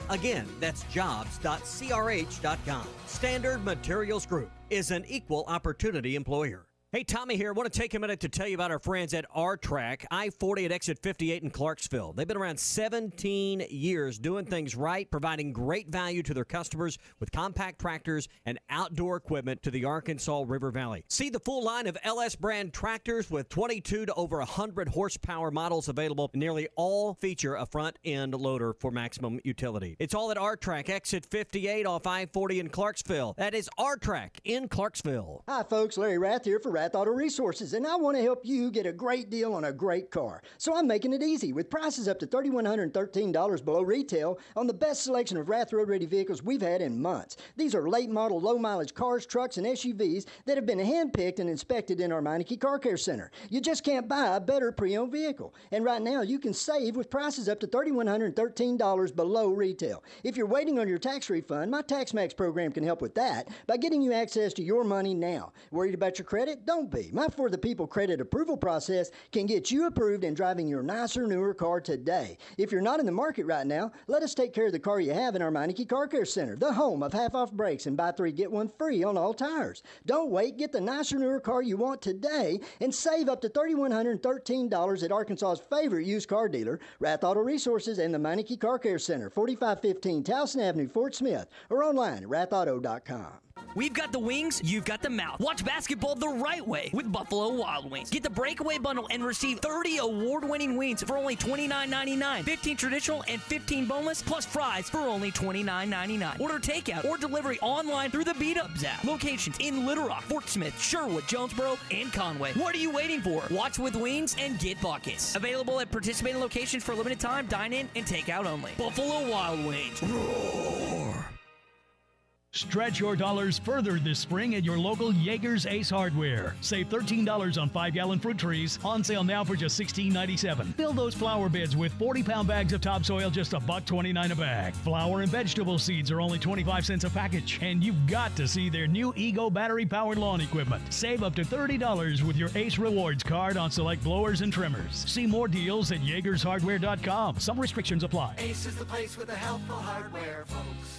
Again, that's jobs.crh.com. Standard Materials Group is an equal opportunity employer. Hey, Tommy here. I want to take a minute to tell you about our friends at R-Track, I-40 at exit 58 in Clarksville. They've been around 17 years doing things right, providing great value to their customers with compact tractors and outdoor equipment to the Arkansas River Valley. See the full line of LS brand tractors with 22 to over 100 horsepower models available. Nearly all feature a front-end loader for maximum utility. It's all at R-Track, exit 58 off I-40 in Clarksville. That is R-Track in Clarksville. Hi, folks. Larry Rath here for Rath Auto Resources, and I want to help you get a great deal on a great car. So I'm making it easy with prices up to $3,113 below retail on the best selection of Rath road-ready vehicles we've had in months. These are late-model, low-mileage cars, trucks, and SUVs that have been hand-picked and inspected in our Meineke Car Care Center. You just can't buy a better pre-owned vehicle. And right now, you can save with prices up to $3,113 below retail. If you're waiting on your tax refund, my TaxMax program can help with that by getting you access to your money now. Worried about your credit? Don't be. My For the People credit approval process can get you approved and driving your nicer, newer car today. If you're not in the market right now, let us take care of the car you have in our Meineke Car Care Center, the home of half-off brakes and buy 3, get 1 free on all tires. Don't wait. Get the nicer, newer car you want today and save up to $3,113 at Arkansas's favorite used car dealer, Rath Auto Resources and the Meineke Car Care Center, 4515 Towson Avenue, Fort Smith, or online at rathauto.com. We've got the wings, you've got the mouth. Watch basketball the right way with Buffalo Wild Wings. Get the breakaway bundle and receive 30 award-winning wings for only $29.99. 15 traditional and 15 boneless, plus fries for only $29.99. Order takeout or delivery online through the Beat Ups app. Locations in Little Rock, Fort Smith, Sherwood, Jonesboro, and Conway. What are you waiting for? Watch with wings and get buckets. Available at participating locations for a limited time, dine-in, and takeout only. Buffalo Wild Wings. Roar! Stretch your dollars further this spring at your local Yeager's Ace Hardware. Save $13 on 5-gallon fruit trees. On sale now for just $16.97. Fill those flower beds with 40-pound bags of topsoil, just $1.29 a bag. Flower and vegetable seeds are only 25 cents a package. And you've got to see their new Ego battery-powered lawn equipment. Save up to $30 with your Ace Rewards card on select blowers and trimmers. See more deals at YeagersHardware.com. Some restrictions apply. Ace is the place with the helpful hardware, folks.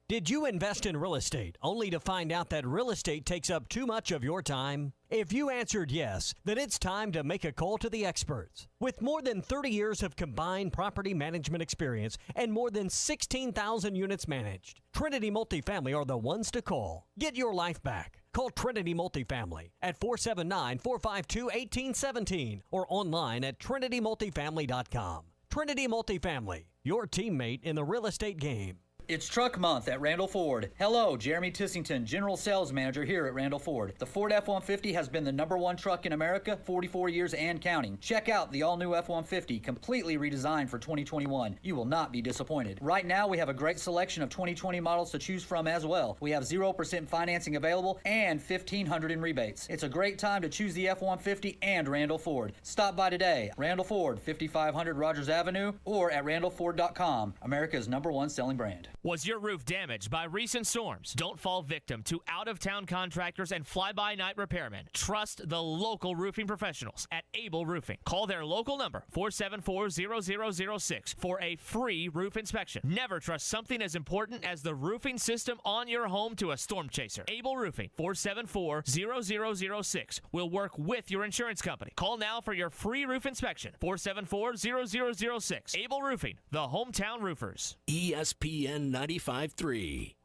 Did you invest in real estate only to find out that real estate takes up too much of your time? If you answered yes, then it's time to make a call to the experts. With more than 30 years of combined property management experience and more than 16,000 units managed, Trinity Multifamily are the ones to call. Get your life back. Call Trinity Multifamily at 479-452-1817 or online at trinitymultifamily.com. Trinity Multifamily, your teammate in the real estate game. It's Truck Month at Randall Ford. Hello, Jeremy Tissington, General Sales Manager here at Randall Ford. The Ford F-150 has been the #1 truck in America 44 years and counting. Check out the all-new F-150, completely redesigned for 2021. You will not be disappointed. Right now, we have a great selection of 2020 models to choose from as well. We have 0% financing available and $1,500 in rebates. It's a great time to choose the F-150 and Randall Ford. Stop by today. Randall Ford, 5500 Rogers Avenue, or at randallford.com, America's #1 selling brand. Was your roof damaged by recent storms? Don't fall victim to out-of-town contractors and fly-by-night repairmen. Trust the local roofing professionals at Able Roofing. Call their local number, 474-0006, for a free roof inspection. Never trust something as important as the roofing system on your home to a storm chaser. Able Roofing, 474-0006, will work with your insurance company. Call now for your free roof inspection, 474-0006. Able Roofing, the hometown roofers. ESPN 95.3.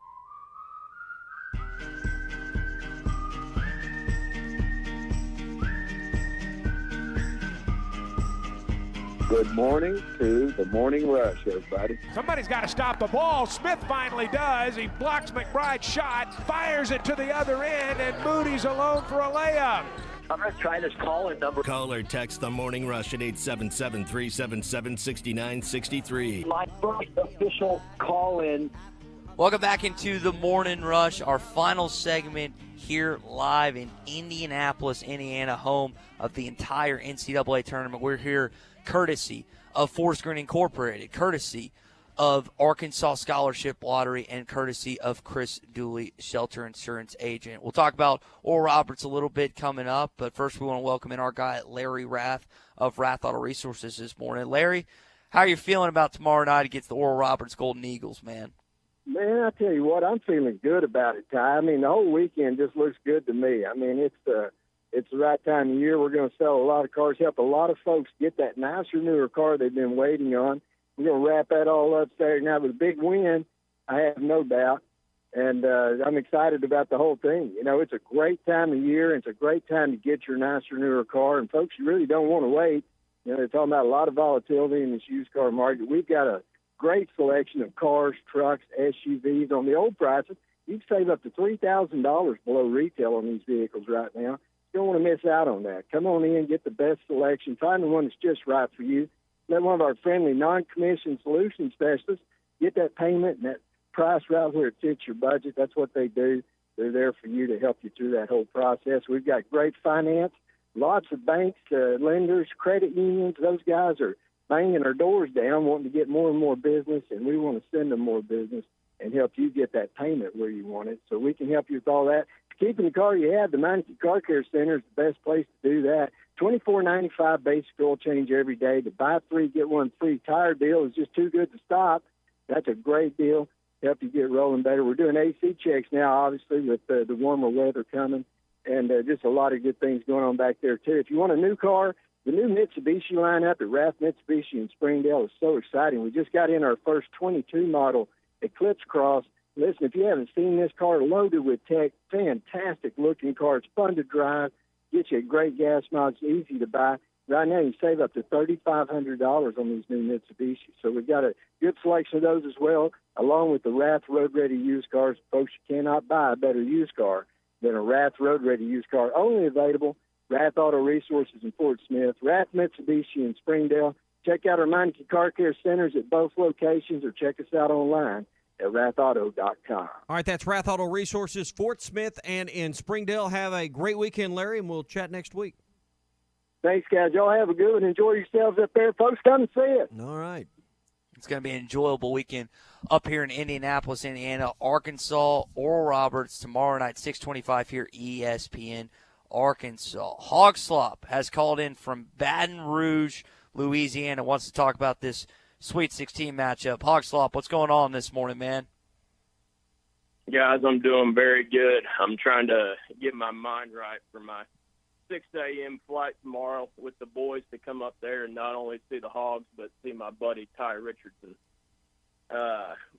Good morning to the Morning Rush, everybody. Somebody's got to stop the ball. Smith finally does. He blocks McBride's shot, fires it to the other end, and Moody's alone for a layup. I'm going to try this call-in number. Call or text the Morning Rush at 877-377-6963. My first official call-in. Welcome back into the Morning Rush, our final segment here live in Indianapolis, Indiana, home of the entire NCAA tournament. We're here courtesy of Forest Green Incorporated, courtesy of Arkansas Scholarship Lottery, and courtesy of Chris Dooley, Shelter Insurance Agent. We'll talk about Oral Roberts a little bit coming up, but first we want to welcome in our guy, Larry Rath of Rath Auto Resources this morning. Larry, how are you feeling about tomorrow night against the Oral Roberts Golden Eagles, man? Man, I tell you what, I'm feeling good about it, Ty. I mean, the whole weekend just looks good to me. I mean, it's the right time of year. We're going to sell a lot of cars, help a lot of folks get that nicer, newer car they've been waiting on. We're going to wrap that all up Saturday night with a big win, I have no doubt. And I'm excited about the whole thing. You know, it's a great time of year. And it's a great time to get your nicer, newer car. And folks, you really don't want to wait. You know, they're talking about a lot of volatility in this used car market. We've got a great selection of cars, trucks, SUVs. On the old prices, you can save up to $3,000 below retail on these vehicles right now. You don't want to miss out on that. Come on in, get the best selection. Find the one that's just right for you. Let one of our friendly non-commissioned solution specialists get that payment and that price right where it fits your budget. That's what they do. They're there for you to help you through that whole process. We've got great finance, lots of banks, lenders, credit unions. Those guys are banging our doors down, wanting to get more and more business, and we want to send them more business and help you get that payment where you want it. So we can help you with all that. Keeping the car you have, the Meineke Car Care Center is the best place to do that. $24.95 basic oil change every day. The buy three, get one free tire deal is just too good to stop. That's a great deal to help you get rolling better. We're doing AC checks now, obviously, with the warmer weather coming, and just a lot of good things going on back there, too. If you want a new car, the new Mitsubishi lineup at Rath Mitsubishi in Springdale is so exciting. We just got in our first 22 model Eclipse Cross. Listen, if you haven't seen this car, loaded with tech, fantastic-looking car. It's fun to drive, gets you a great gas mileage, easy to buy. Right now, you save up to $3,500 on these new Mitsubishi. So we've got a good selection of those as well, along with the Rath Road-Ready used cars. Folks, you cannot buy a better used car than a Rath Road-Ready used car. Only available Rath Auto Resources in Fort Smith, Rath Mitsubishi in Springdale. Check out our Meineke Car Care Centers at both locations, or check us out online at rathauto.com. All right, that's Rath Auto Resources, Fort Smith, and in Springdale. Have a great weekend, Larry, and we'll chat next week. Thanks, guys. Y'all have a good one. Enjoy yourselves up there. Folks, come and see it. All right. It's going to be an enjoyable weekend up here in Indianapolis, Indiana. Arkansas, Oral Roberts tomorrow night, 6:25 here, ESPN, Arkansas. Hog Slop has called in from Baton Rouge, Louisiana, wants to talk about this Sweet 16 matchup. Hog Slop, what's going on this morning, man? Guys, I'm doing very good. I'm trying to get my mind right for my 6 a.m. flight tomorrow with the boys to come up there and not only see the Hogs, but see my buddy Ty Richardson.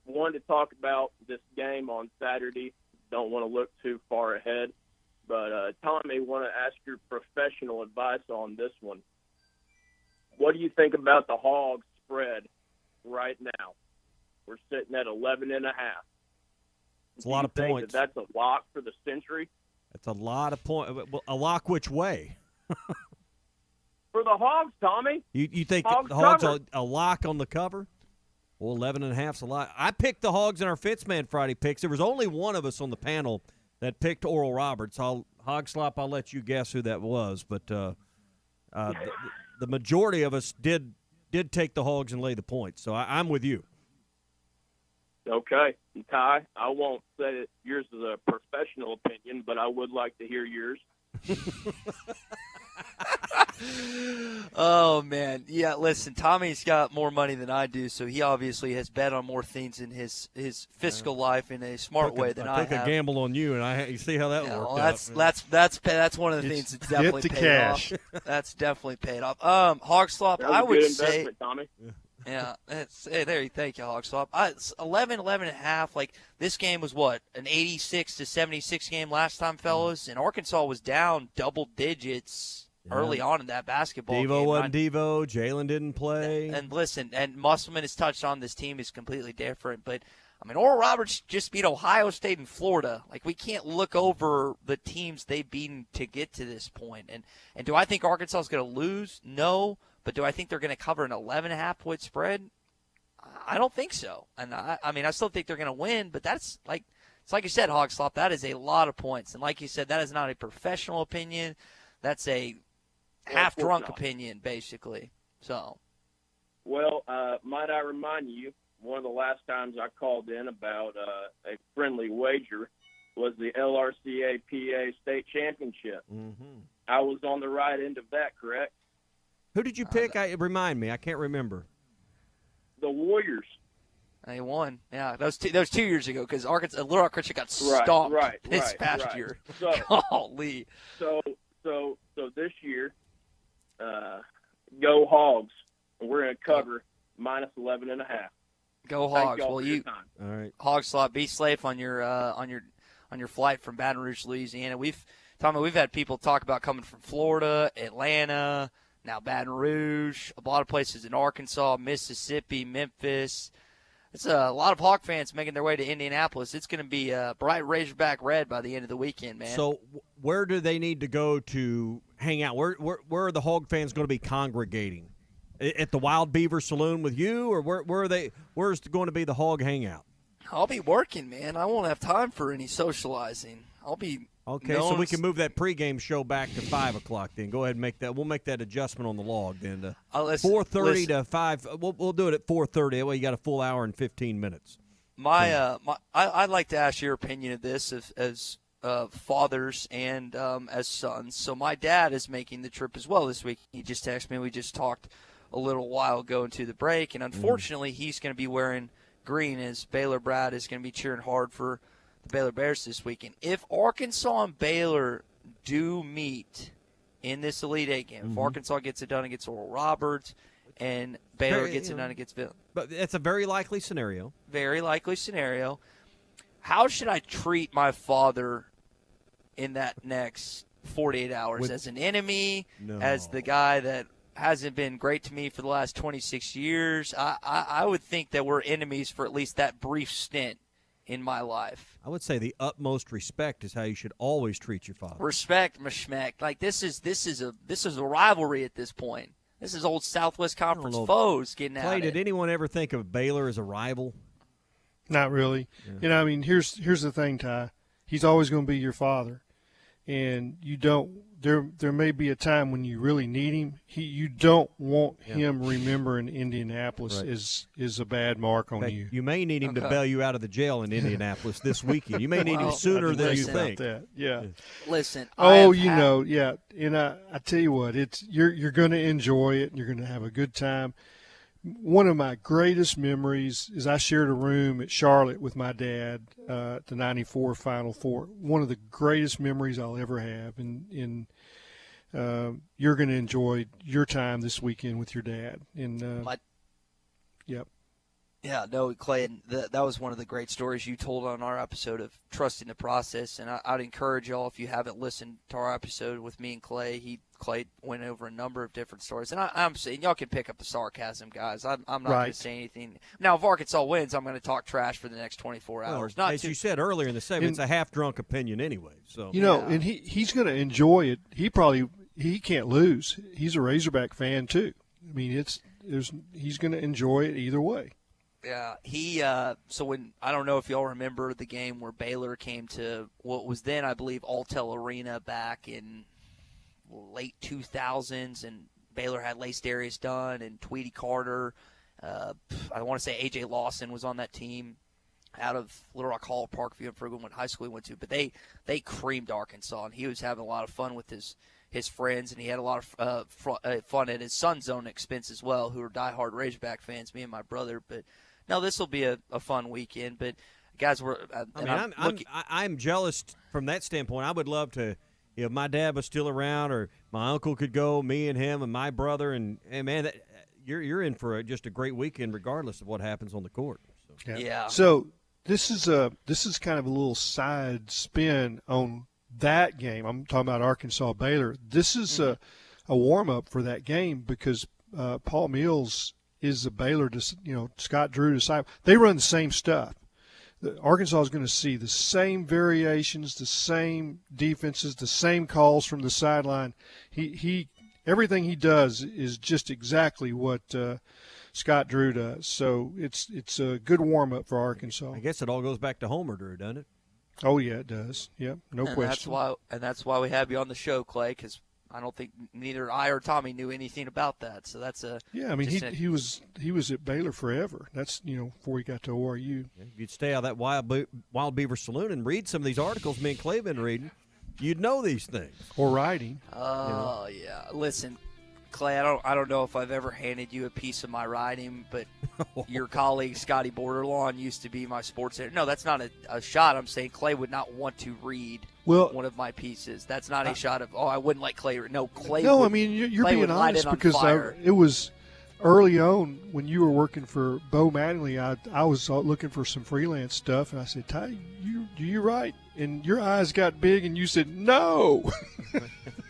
Wanted to talk about this game on Saturday. Don't want to look too far ahead. But, Tommy, want to ask your professional advice on this one. What do you think about the Hogs spread right now? We're sitting at 11.5. It's a lot of points. That's a lock for the century? That's a lot of points. A lock which way? For the Hogs, Tommy. You think Hogs the Hogs cover. a lock on the cover? Well, 11.5's a lot. I picked the Hogs in our Fitzman Friday picks. There was only one of us on the panel that picked Oral Roberts. Hog Slop, I'll let you guess who that was. But the majority of us did take the Hogs and lay the points. So I'm with you. Okay. Ty, I won't say that yours is a professional opinion, but I would like to hear yours. Oh, man. Yeah, listen, Tommy's got more money than I do, so he obviously has bet on more things in his fiscal life in a smart way than I have. I took a gamble on you, and you see how that worked out. That's one of the things that's definitely paid cash. off. That's definitely paid off. Hog Slop, I would say – Tommy. Yeah, thank you, Hog Slop. 11.5. Like, this game was what, an 86-76 game last time, fellas? And Arkansas was down double digits early on in that basketball game. Devo wasn't Devo. Jalen didn't play. And listen, and Musselman has touched on this team is completely different. But, I mean, Oral Roberts just beat Ohio State and Florida. Like, we can't look over the teams they've beaten to get to this point. And do I think Arkansas is going to lose? No. But do I think they're going to cover an 11.5-point spread? I don't think so. And I mean, I still think they're going to win, but it's like you said, Hog Slop, that is a lot of points. And like you said, that is not a professional opinion. That's a half-drunk opinion, basically. So. Well, might I remind you, one of the last times I called in about a friendly wager was the LRCA PA State Championship. Mm-hmm. I was on the right end of that, correct? Who did you pick? Remind me. I can't remember. The Warriors. They won. Yeah, that was 2 years ago because Little Arkansas got stomped this past year. So, golly. So this year, go Hogs. We're going to cover minus 11.5. Go Hogs. Well, all right. Hog Slop, be safe on your flight from Baton Rouge, Louisiana. Tommy, we've had people talk about coming from Florida, Atlanta, now Baton Rouge, a lot of places in Arkansas, Mississippi, Memphis. It's a lot of Hawk fans making their way to Indianapolis. It's going to be bright Razorback red by the end of the weekend, man. So where do they need to go to hang out? Where are the Hog fans going to be congregating? At the Wild Beaver Saloon with you, or where's going to be the Hog hangout? I'll be working, man. I won't have time for any socializing. I'll be okay. So we can move that pregame show back to 5 o'clock. Then go ahead and make that. We'll make that adjustment on the log then. 4:30 to 5. We'll do it at 4:30. That way you got a full hour and 15 minutes. I'd like to ask your opinion of this as fathers and as sons. So my dad is making the trip as well this week. He just texted me. We just talked a little while ago into the break, and unfortunately he's going to be wearing green as Baylor Brad is going to be cheering hard for the Baylor Bears this weekend. If Arkansas and Baylor do meet in this Elite Eight game, if Arkansas gets it done against Oral Roberts and Baylor gets it done against Baylor. But it's a very likely scenario. Very likely scenario. How should I treat my father in that next 48 hours? As an enemy? No. As the guy that hasn't been great to me for the last 26 years? I would think that we're enemies for at least that brief stint in my life. I would say the utmost respect is how you should always treat your father. Respect, mashmek. Like this is a rivalry at this point. This is old Southwest Conference foes getting at it. Did anyone ever think of Baylor as a rival? Not really. I mean, here's the thing, Ty. He's always going to be your father, and you don't. There may be a time when you really need him. You don't want him remembering Indianapolis is a bad mark on you. You may need him to bail you out of the jail in Indianapolis this weekend. You may need him sooner than you think. Yeah. Listen. And I tell you what, you're going to enjoy it. You're going to have a good time. One of my greatest memories is I shared a room at Charlotte with my dad at the '94 Final Four. One of the greatest memories I'll ever have, and you're going to enjoy your time this weekend with your dad. And yep. Yeah, no, Clay, and that was one of the great stories you told on our episode of Trusting the Process. And I'd encourage y'all, if you haven't listened to our episode with me and Clay, Clay went over a number of different stories. And I'm saying, y'all can pick up the sarcasm, guys. I'm not going to say anything. Now, if Arkansas wins, I'm going to talk trash for the next 24 hours. Well, as you said earlier in the segment, it's a half-drunk opinion anyway. So and he's going to enjoy it. He can't lose. He's a Razorback fan, too. I mean, he's going to enjoy it either way. Yeah, so when I don't know if y'all remember the game where Baylor came to what was then, I believe, Alltel Arena back in late 2000s, and Baylor had Lace Darius Dunn and Tweety Carter. I want to say A.J. Lawson was on that team out of Little Rock Hall, Parkview, and forget what high school he went to. But they creamed Arkansas, and he was having a lot of fun with his friends, and he had a lot of fun at his son's own expense as well, who are diehard Razorback fans, me and my brother. But no, this will be a fun weekend. But guys, I'm jealous from that standpoint. I would love to, if my dad was still around, or my uncle could go, me and him and my brother, and man, you're in for just a great weekend, regardless of what happens on the court. So. Yeah. So this is kind of a little side spin on that game. I'm talking about Arkansas Baylor. This is a warm up for that game because Paul Mills is the Baylor, Scott Drew disciple. They run the same stuff. Arkansas is going to see the same variations, the same defenses, the same calls from the sideline. He everything he does is just exactly what Scott Drew does. So it's a good warm up for Arkansas. I guess it all goes back to Homer Drew, doesn't it? Oh yeah, it does. Yeah, no question. That's why we have you on the show, Clay, because I don't think neither I or Tommy knew anything about that. So that's I mean he was at Baylor forever. That's before he got to ORU. If you'd stay out of that Wild Beaver Saloon and read some of these articles me and Clay been reading, you'd know these things. Or writing. Oh yeah. Listen, Clay, I don't know if I've ever handed you a piece of my writing, but your colleague Scotty Borderlawn used to be my sports editor. No, that's not a shot. I'm saying Clay would not want to read one of my pieces. That's not a shot of, I wouldn't let Clay read. No, Clay No, would, I mean, you're Clay being honest because it was early on when you were working for Bo Mattingly. I was looking for some freelance stuff, and I said, Ty, do you write? And your eyes got big, and you said, no.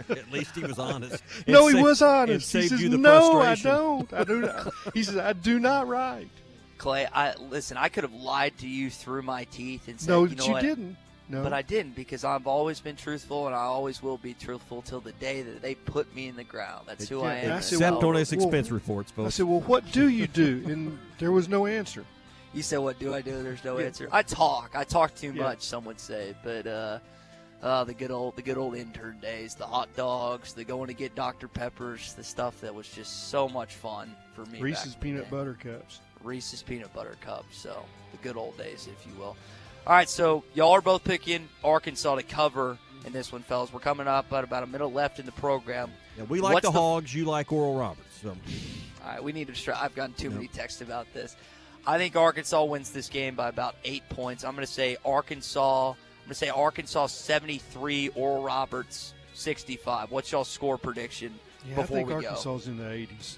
At least he was honest. No, he was honest. He says, no, I don't. I do not. He says, I do not write. Clay, listen, I could have lied to you through my teeth and said, no, you know you what? Didn't. No. But I didn't, because I've always been truthful, and I always will be truthful till the day that they put me in the ground. That's who I am. Except on his expense reports, folks. I said, well, what do you do? And there was no answer. You said, what do I do? There's no answer. I talk too much, some would say. But the good old intern days, the hot dogs, the going to get Dr. Peppers, the stuff that was just so much fun for me. Reese's Peanut Butter Cups. Reese's Peanut Butter Cups. So the good old days, if you will. All right, so y'all are both picking Arkansas to cover in this one, fellas. We're coming up at about a minute left in the program. Yeah, we like the Hogs. You like Oral Roberts. So. All right, we need to I've gotten too many texts about this. I think Arkansas wins this game by about 8 points. I'm going to say Arkansas 73, Oral Roberts 65. What's y'all's score prediction before we go? I think Arkansas's in the 80s.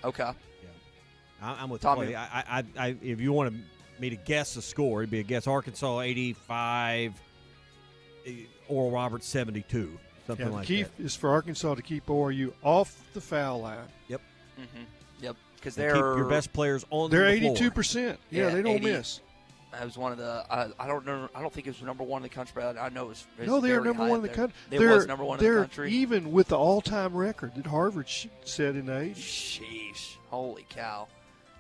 Okay. Yeah. I'm with Tommy. I if you want me to guess a score, it'd be a guess. Arkansas 85, Oral Roberts 72, something like that. The key is for Arkansas to keep ORU off the foul line. Yep. Mm-hmm. Yep. Because keep your best players on the floor. They're 82%. Yeah, they don't miss. That was one of the. I don't know. I don't think it was number one in the country, but I know it was. No, they are number one in the country. It was number one in the country. They're even with the all-time record that Harvard set in the 80s. Sheesh! Holy cow!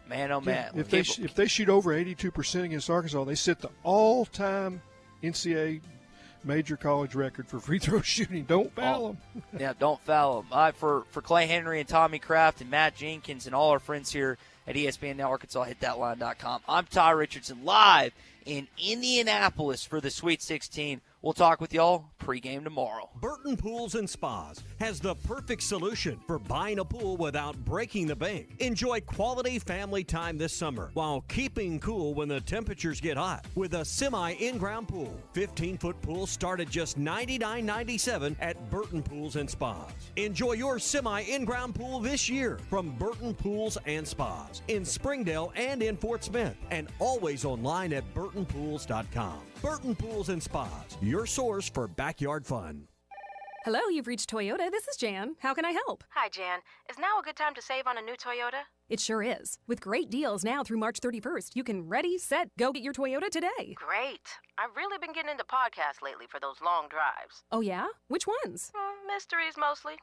Man, oh man. If they shoot over 82% against Arkansas, they set the all-time NCAA major college record for free throw shooting. Don't foul them. Yeah, don't foul them. All right, for Clay Henry and Tommy Kraft and Matt Jenkins and all our friends here at ESPN Now Arkansas, hitthatline.com. I'm Ty Richardson, live in Indianapolis for the Sweet 16. We'll talk with y'all pregame tomorrow. Burton Pools and Spas has the perfect solution for buying a pool without breaking the bank. Enjoy quality family time this summer while keeping cool when the temperatures get hot with a semi-in-ground pool. 15-foot pools start at just $99.97 at Burton Pools and Spas. Enjoy your semi-in-ground pool this year from Burton Pools and Spas in Springdale and in Fort Smith, and always online at burtonpools.com. Burton Pools and Spas, your source for backyard fun. Hello, you've reached Toyota. This is Jan. How can I help? Hi, Jan. Is now a good time to save on a new Toyota? It sure is. With great deals now through March 31st, you can ready, set, go get your Toyota today. Great. I've really been getting into podcasts lately for those long drives. Oh, yeah? Which ones? Mysteries, mostly.